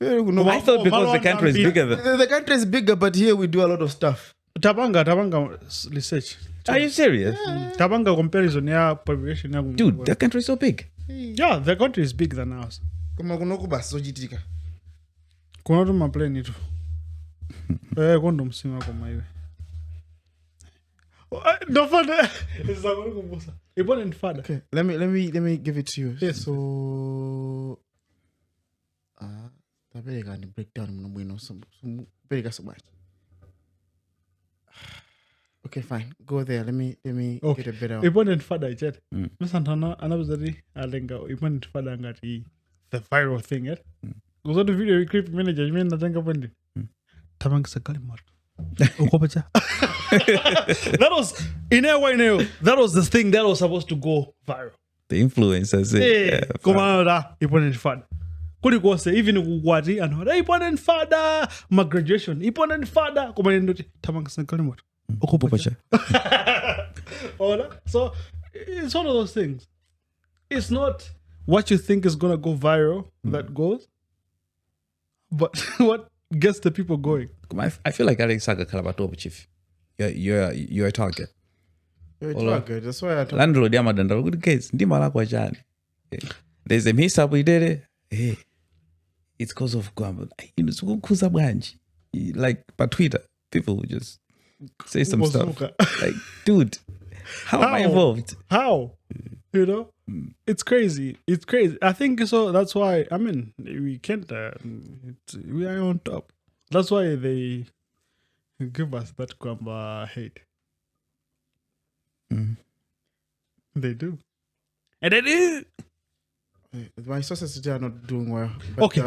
I thought because the country is bigger. The country is bigger, but here we do a lot of stuff. Tabanga research. Are you serious? Tabanga comparison, yeah, population. Dude, the country is so big. Yeah, the country is bigger than ours. Kama kunokuba sojitika. Kuna tu maplane itu. Kondo msima kwa maiwe. No father. Important father. Okay, let me give it to you. Yes. So tabele gani breakdown mnamwino so very so much. Okay, fine. Go there. Let me Okay. get a better. Important father jet. Msantana anabuzari alenga important father ngati the viral thing it. Gozo the video clip manager you mean natenga pande. Tabanga sakali moto. Ukopacha. That was in a way that was the thing that was supposed to go viral. The influencers. Komanda important father. Kuli kwose even kukwati anoda important father my graduation important father komanda tabanga sakali moto. So it's one of those things. It's not what you think is gonna go viral that goes, but what gets the people going. I feel like Alex Saga Kalabato chief. You're a target. You're a target. That's why I talk. Landlord Yamadanda good case. There's a mishap we did it. Hey, it's because of Gwamba. Like by Twitter, people will just say some stuff. Like, dude, how am I involved? How? You know? It's crazy. It's crazy. I think so. That's why, I mean, we can't, we are on top. That's why they give us that Gwamba hate. They do. And they do. My sources today are not doing well. But, Okay.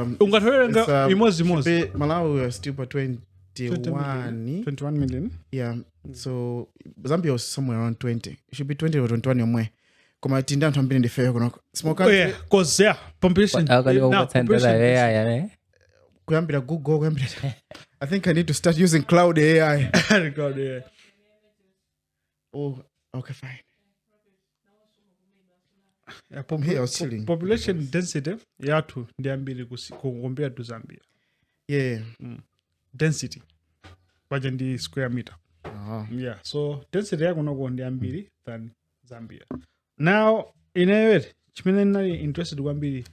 Malawi we are still by 21 million. Yeah. So Zambia was somewhere around 20. It should be 20 or 21 or more. Kuma tinda ntambini ndi fair kuno. Small country. Oh yeah, cause yeah, population. Kuyambira Google, kuyambira. I think I need to start using cloud AI. Cloud AI. Oh, okay, fine. Here I was chilling. Population density yatu ndiambili kugombea to Zambia. Yeah. Density. Bajandi square meter. Yeah. So density yako no ndiambili than Zambia. Now, in a way, Chimene interested Gwambili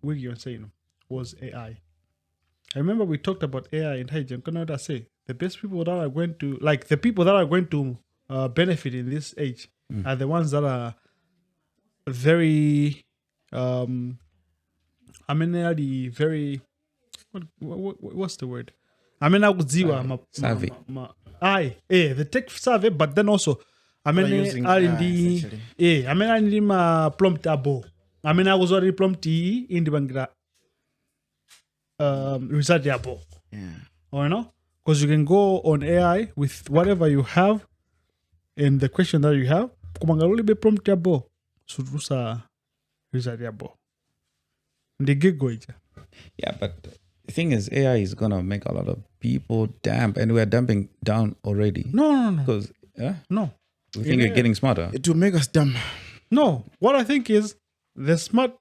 wiki on saying was AI. I remember we talked about AI intelligence. Can I say the best people that are going to the people that are going to benefit in this age are the ones that are very very what's the word? Savvy. The tech savvy, but then also prompt abo. I was already prompt in the bangra result abo. Yeah. Or no? Because you can go on AI with whatever you have in the question that you have. Kumangaluli be prompt abo. Surusa result abo. Yeah, but the thing is, AI is gonna make a lot of people damp, and we're dumping down already. No. Because No. we think we're getting smarter. It will make us dumb. No. What I think is the smart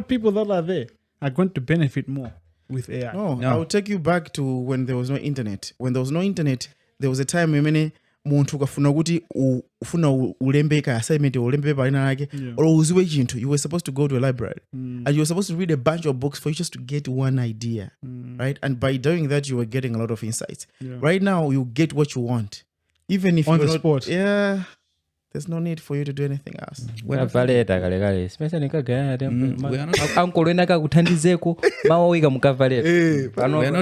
people that are there are going to benefit more with AI. No, I'll take you back to when there was no internet. When there was no internet, there was a time when muntu ukafuna kuti ufuna ulembeka assignment ulembe palina lake or uziwe chintu, you were supposed to go to a library and you were supposed to read a bunch of books for you just to get one idea, right? And by doing that, you were getting a lot of insights. Right now, you get what you want, even if on you're the spot. Yeah, there's no need for you to do anything else. We are not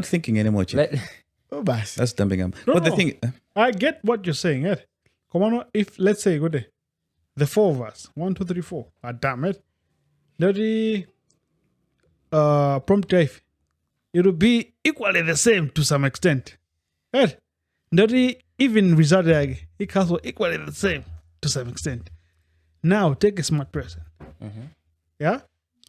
thinking anymore. That's dumping them. No, but the thing, I get what you're saying. Ed. Come on, if let's say go there, the four of us, 1, 2, 3, 4, damn it, the prompt drive, it will be equally the same to some extent. Right? That even result it comes equally the same to some extent. Now take a smart person. Yeah?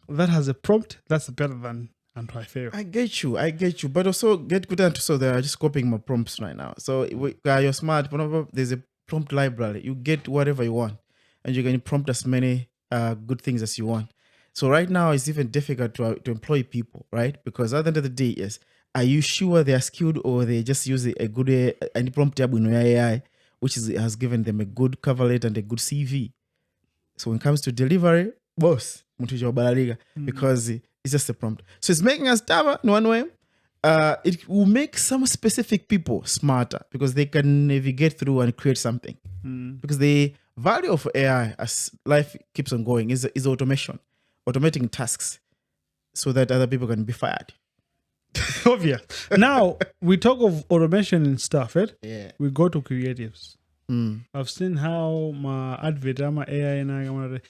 That has a prompt that's better than anti-fair. I get you, but also get good at so they are just copying my prompts right now. So you're smart. Whenever there's a prompt library, you get whatever you want, and you can prompt as many good things as you want. So right now it's even difficult to employ people, right? Because at the end of the day, yes, are you sure they are skilled or they just use a good any prompt AI, which has given them a good cover letter and a good CV. So when it comes to delivery, boss, because it's just a prompt. So it's making us dumber in one way. It will make some specific people smarter because they can navigate through and create something. Because the value of AI as life keeps on going is automation, automating tasks so that other people can be fired. Obvious. Now we talk of automation and stuff, right? Yeah. We go to creatives. I've seen how my advert, my AI, and I want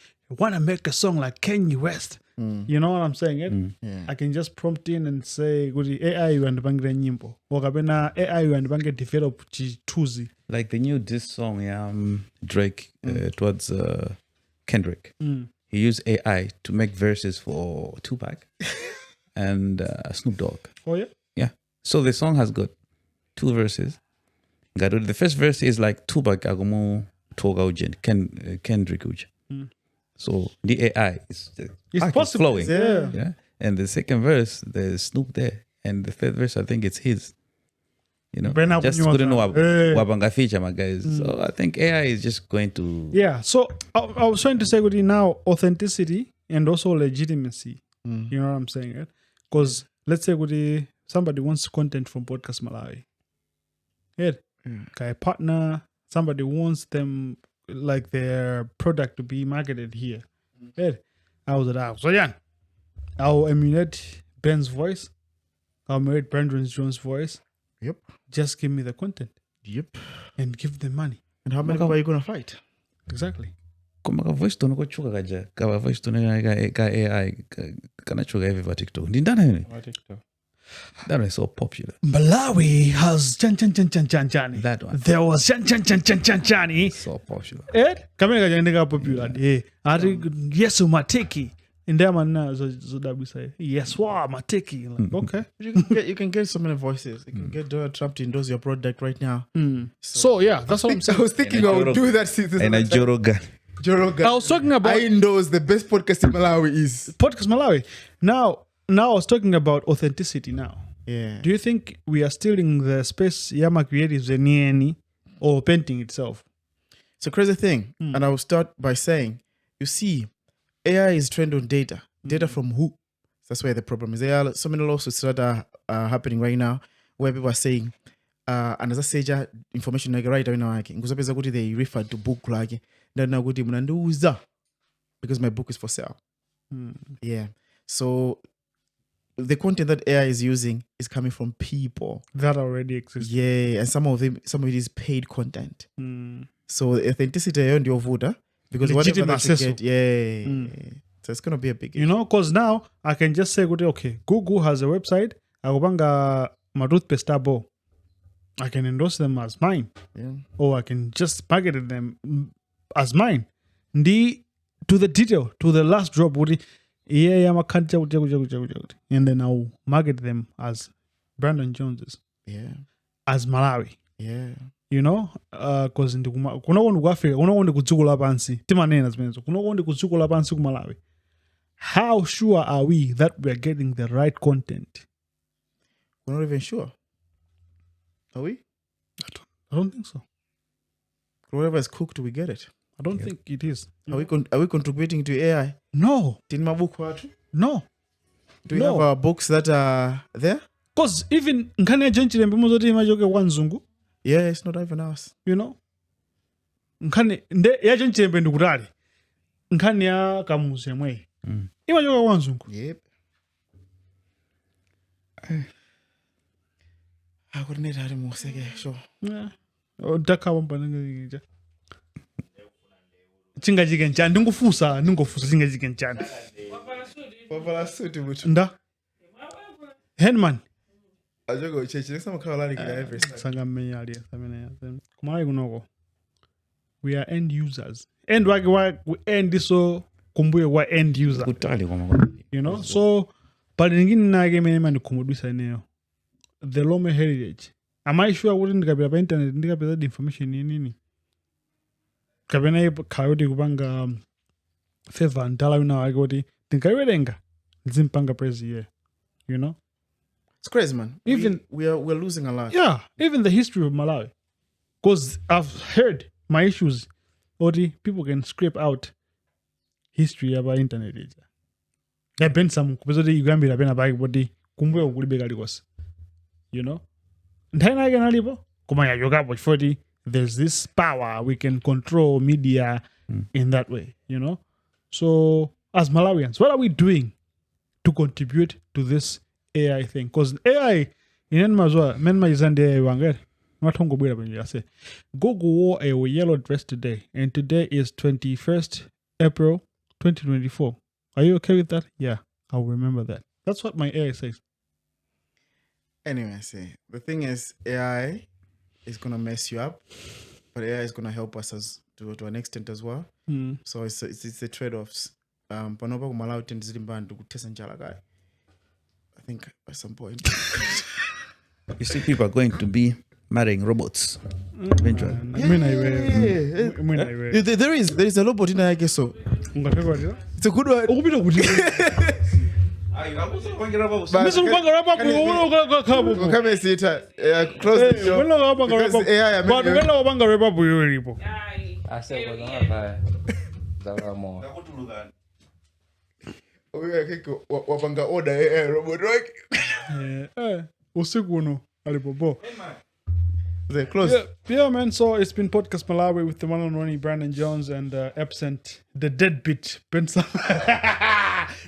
to make a song like Kanye West. You know what I'm saying? Yeah. I can just prompt in and say, AI you and bangre nyimbo. Or AI you and bangre develop tuzi. Like the new diss song, Drake towards Kendrick. He used AI to make verses for Tupac and Snoop Dogg. Oh yeah? Yeah. So the song has got 2 verses. The first verse is like Tupac agomo toga ujen Kendrick uj. So the AI is possible, flowing. yeah. And the second verse, there's Snoop there. And the third verse, I think it's his. You know, just couldn't know wabanga feature, my guys. So I think AI is just going to... Yeah, so I was trying to say with you now, authenticity and also legitimacy. You know what I'm saying, right? Because let's say somebody wants content from Podcastmalawi. Yeah. A partner, somebody wants them, like their product to be marketed here. Yeah. So yeah, I'll emulate Ben's voice. I'll emulate Brandon Jones' voice. Yep. Just give me the content. Yep. And give them money. And how many people are you going to fight? Exactly. Kama voice tono ko chuka kaja. Kama voice tono ka AI kana chuka every TikTok. Ndindana yuni? TikTok. That is so popular. Malawi has Chan. That one. There was Chan. So popular. Kamera kaja popular. Yesu mateki. In there man so that we say yes mateki. Like, okay. You can get so many voices. You can get Donald Trump to endorse your product right now. So yeah, that's what I'm saying. I was thinking I would do that. And a Jorogan. I was talking about I endorse the best podcast in Malawi is Podcastmalawi. Now I was talking about authenticity now. Yeah. Do you think we are still in the space Yama creatives and or painting itself? It's a crazy thing. And I will start by saying, you see, AI is trained on data. Data from who? That's where the problem is. There are so many lawsuits that are happening right now where people are saying, and as I say, information like right now, they refer to book like because my book is for sale. Yeah. So the content that AI is using is coming from people that already exist. Yeah, and some of it is paid content. So the authenticity on your voter because whatever that you get, so it's gonna be a big issue. You know, because now I can just say, okay, Gugu has a website. Agobanga Marut Pestabo. I can endorse them as mine, or I can just package them as mine. To the detail, to the last drop, and then I'll market them as Brandon Jones's. Yeah. As Malawi. Yeah. You know, because in the Malawi. How sure are we that we are getting the right content? We're not even sure. Are we? I don't think so. Whatever is cooked, we get it. I don't think it is. Are we contributing to AI? No. No. Do we have our books that are there? Because even yeah, it's not even us. You know? Yep. I couldn't need any more sure. Yeah. Chingajigenchani ndingofusa chingajigenchani Wavala suti mutu. Nda Henman ajogo chechi next time khala like every sangamenya ali samene kumalawi kunoko we are end users and wake we end so kumbuye kwa end user Kutali kwa you know so pali lingine nake mene mandikhumudwisa ineyo the Lome heritage am I sure kuti ndikapita pa internet ndikapita defamation nini kapena khayoti kupanga favor ndala wina wake kuti ndinkayiwerenga ndizimpanga praise here you know it's crazy man even we're losing a lot yeah even the history of Malawi because I've heard my issues oti people can scrape out history about internet ija ya Bensam kupeza kuti ikuyambira pena pake poti kumbuyo kulibe kalikose you know nthena yake nalipo koma yachokapo chifoti there's this power we can control media in that way you know so as Malawians what are we doing to contribute to this AI thing because AI inenmazwa menmaizande AI wangere mathongobwera penye ase Gugu wore a yellow dress today and today is 21st April 2024 are you okay with that yeah I'll remember that that's what my AI says anyway see the thing is AI is gonna mess you up but AI is gonna help us as to an extent as well so it's the trade-offs panopa kumalawi tendizili mbandi kutesa njala guy I think at some point You see, people are going to be marrying robots eventually. There is a robot in I guess so. It's a good one. Come and sit. Close the door. Because AI wapanga order AI robot right? Usiku uno alipopo. Close. Yeah, man. So it's been Podcast Malawi with the one and only Brandon Jones and absent the deadbeat Bensam.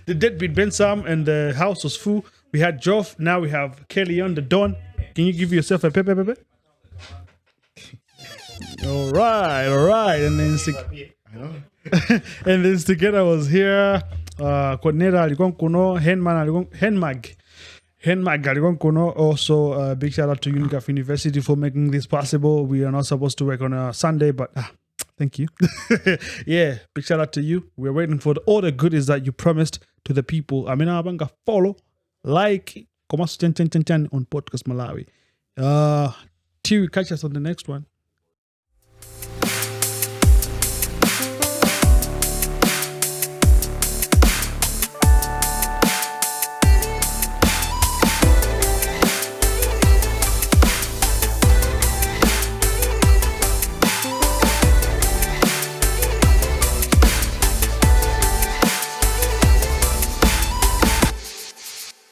The deadbeat Bensam and the house was full. We had Joff. Now we have Kelly on the Don. Can you give yourself a pepe? All right. And then and then together was here. Coordinator alikuwa kuno, Henmag alikuwa kuno. Also, big shout out to UNICAF University for making this possible. We are not supposed to work on a Sunday, but thank you. Yeah, big shout out to you. We're waiting for all the goodies that you promised to the people. I mean, abanga follow, like, on Podcast Malawi. Till we catch us on the next one.